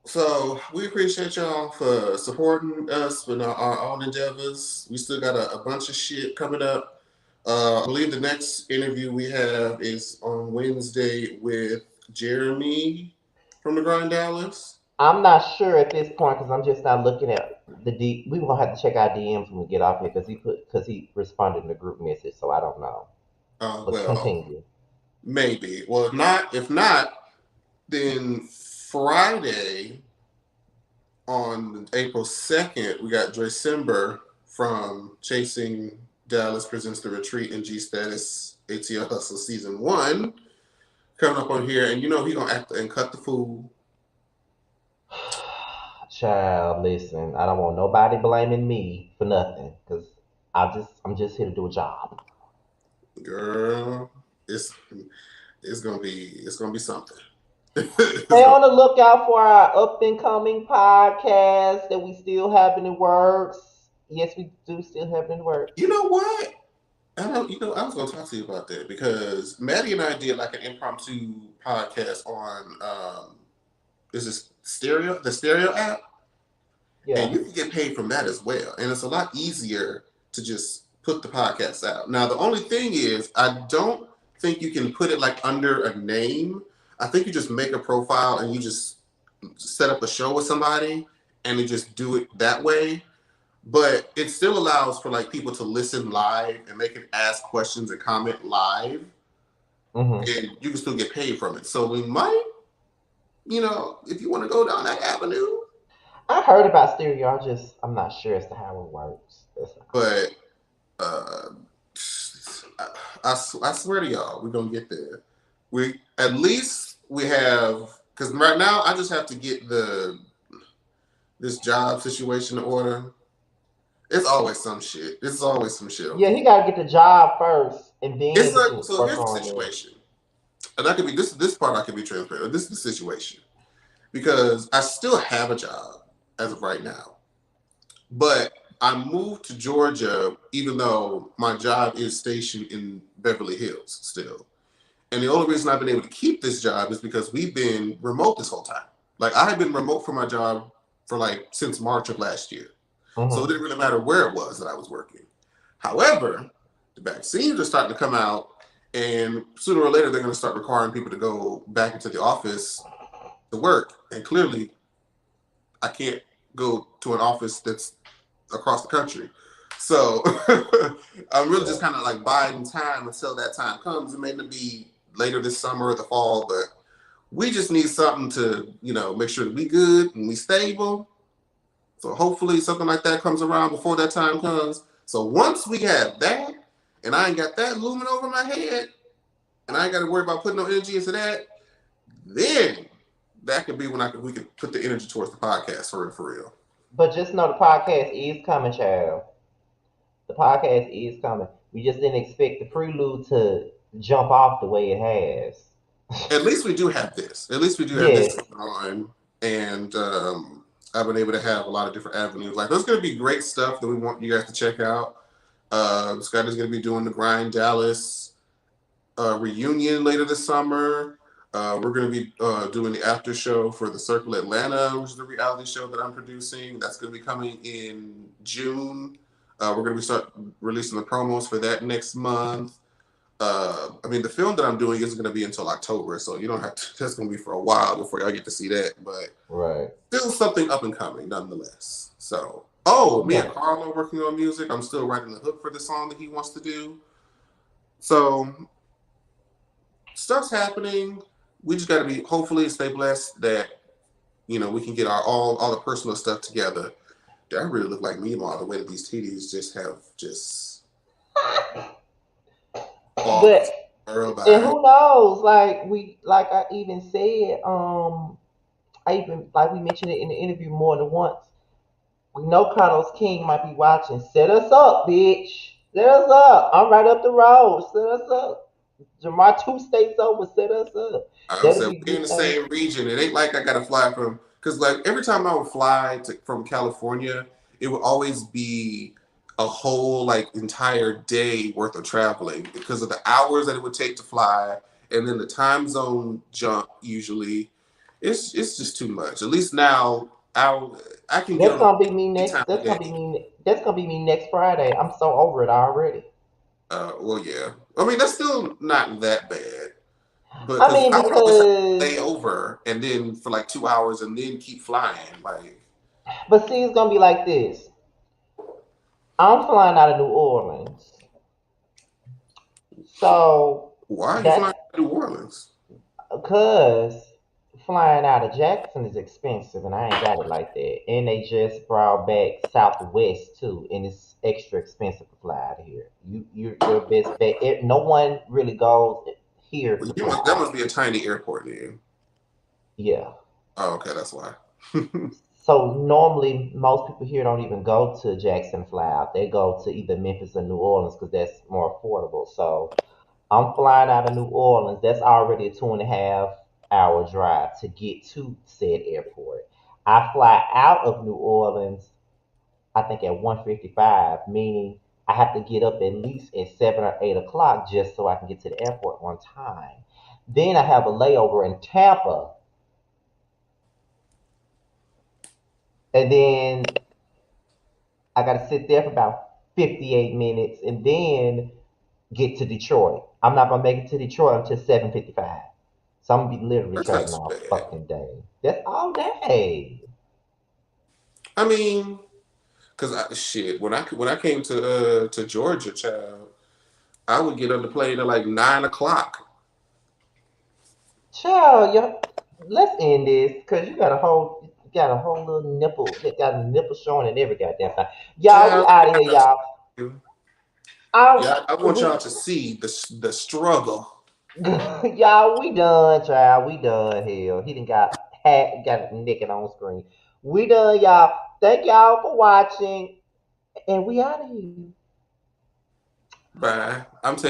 So we appreciate y'all for supporting us with our own endeavors. We still got a bunch of shit coming up. I believe the next interview we have is on Wednesday with Jeremy from the Grind Dallas. I'm not sure at this point because I'm just not looking at the D. We gonna have to check our DMs when we get off here because he responded in the group message, so I don't know. But Well, continue. maybe. Well, if not, then Friday on April 2nd, we got December from Chasing Dallas Presents The Retreat and G Status ATL Hustle Season 1 coming up on here. And you know he gonna act and cut the fool. Child, listen, I don't want nobody blaming me for nothing because I'm just here to do a job. Girl, it's gonna be something. Stay on the lookout for our up and coming podcast that we still have in the works. Yes, we do still have it in the works. You know what? I was gonna talk to you about that because Maddie and I did like an impromptu podcast on is this the stereo app, and Yeah. you can get paid from that as well. And it's a lot easier to just put the podcast out. Now the only thing is I don't think you can put it like under a name. I think you just make a profile and you just set up a show with somebody and you just do it that way. But it still allows for like people to listen live and they can ask questions and comment live, Hmm. and you can still get paid from it. So we might, if you want to go down that avenue. I heard about stereo. I'm not sure as to how it works. That's all. But uh, I swear to y'all, we're gonna get there. We at least we have because right now I just have to get this job situation in order. It's always some shit. It's always some shit. Yeah, Okay. he got to get the job first, and then It's he like can so. work Here's the on it. situation, and I could be this part. I could be transparent. This is the situation because I still have a job as of right now, but I moved to Georgia even though my job is stationed in Beverly Hills still. And the only reason I've been able to keep this job is because we've been remote this whole time. Like I had been remote for my job for like since March of last year. So it Hmm. didn't really matter where it was that I was working. However, the vaccines are starting to come out, and sooner or later they're going to start requiring people to go back into the office to work. And clearly, I can't go to an office that's across the country. So I'm really Yeah. just kind of like biding time until that time comes. It may not be later this summer or the fall, but we just need something to, make sure that we good and we stable. So hopefully something like that comes around before that time comes. So once we have that, and I ain't got that looming over my head, and I ain't got to worry about putting no energy into that, then that could be when we could put the energy towards the podcast for real, for real. But just know the podcast is coming, child. The podcast is coming. We just didn't expect the prelude to jump off the way it has. At least we do have this. At least we do have this Yes. going on, and I've been able to have a lot of different avenues. Like there's going to be great stuff that we want you guys to check out. Scotty's going to be doing the Grind Dallas reunion later this summer. We're going to be doing the after show for the Circle Atlanta, which is the reality show that I'm producing. That's going to be coming in June. We're going to start releasing the promos for that next month. I mean, the film that I'm doing isn't going to be until October, so you don't have to. That's going to be for a while before y'all get to see that. But Right. still something up and coming, nonetheless. So, oh, me and Yeah. Carl are working on music. I'm still writing the hook for the song that he wants to do. So stuff's happening. we just got to be hopefully stay blessed that we can get our all the personal stuff together. I really look like Meemaw the way that these TDs just have just But off world and by. who knows? Like I even said, I even like we mentioned it in the interview more than once. We know Carlos King might be watching. Set us up, bitch. Set us up. I'm right up the road. Set us up. Jamar 2 states over. Set us up. I That'll said be a we're in good the thing. same region. It ain't like I gotta fly from because like every time I would fly from California, it would always be a whole like entire day worth of traveling because of the hours that it would take to fly, and then the time zone jump. Usually, it's just too much. At least now I can get That's on a gonna be me any next. time of That's gonna be day. me. That's gonna be me next Friday. I'm so over it already. Well, yeah. I mean, that's still not that bad. But I because mean, I would always have to because lay over and then for like 2 hours and then keep flying. Like, but see, it's gonna be like this. I'm flying out of New Orleans, so why are you that's flying to New Orleans? because flying out of Jackson is expensive, and I ain't got it like that. And they just brought back Southwest too, and it's extra expensive to fly out of here. You're your best bet. No one really goes here Well, to fly that out. must be a tiny airport then. Yeah. Oh, okay, that's why. So normally most people here don't even go to Jackson fly out. They go to either Memphis or New Orleans because that's more affordable. So I'm flying out of New Orleans. That's already a 2.5 hour drive to get to said airport. I fly out of New Orleans, I think at 1:55, meaning I have to get up at least at 7 or 8 o'clock just so I can get to the airport on time. Then I have a layover in Tampa, and then I got to sit there for about 58 minutes and then get to Detroit. I'm not gonna make it to Detroit until 7:55. So I'm gonna be literally That's not traveling too all bad. fucking day. That's all day. I mean, shit, when I came to Georgia, child, I would get on the plane at like 9 o'clock. Child, let's end this because you got a whole little nipple. You got a nipple showing and every goddamn thing. Y'all, we Child, out of here, y'all. I yeah, I want y'all we to see the struggle. y'all, we done, child. We done. Hell, he done got it naked on screen. We done, y'all. Thank y'all for watching, and we out of here. Bye. I'm taking.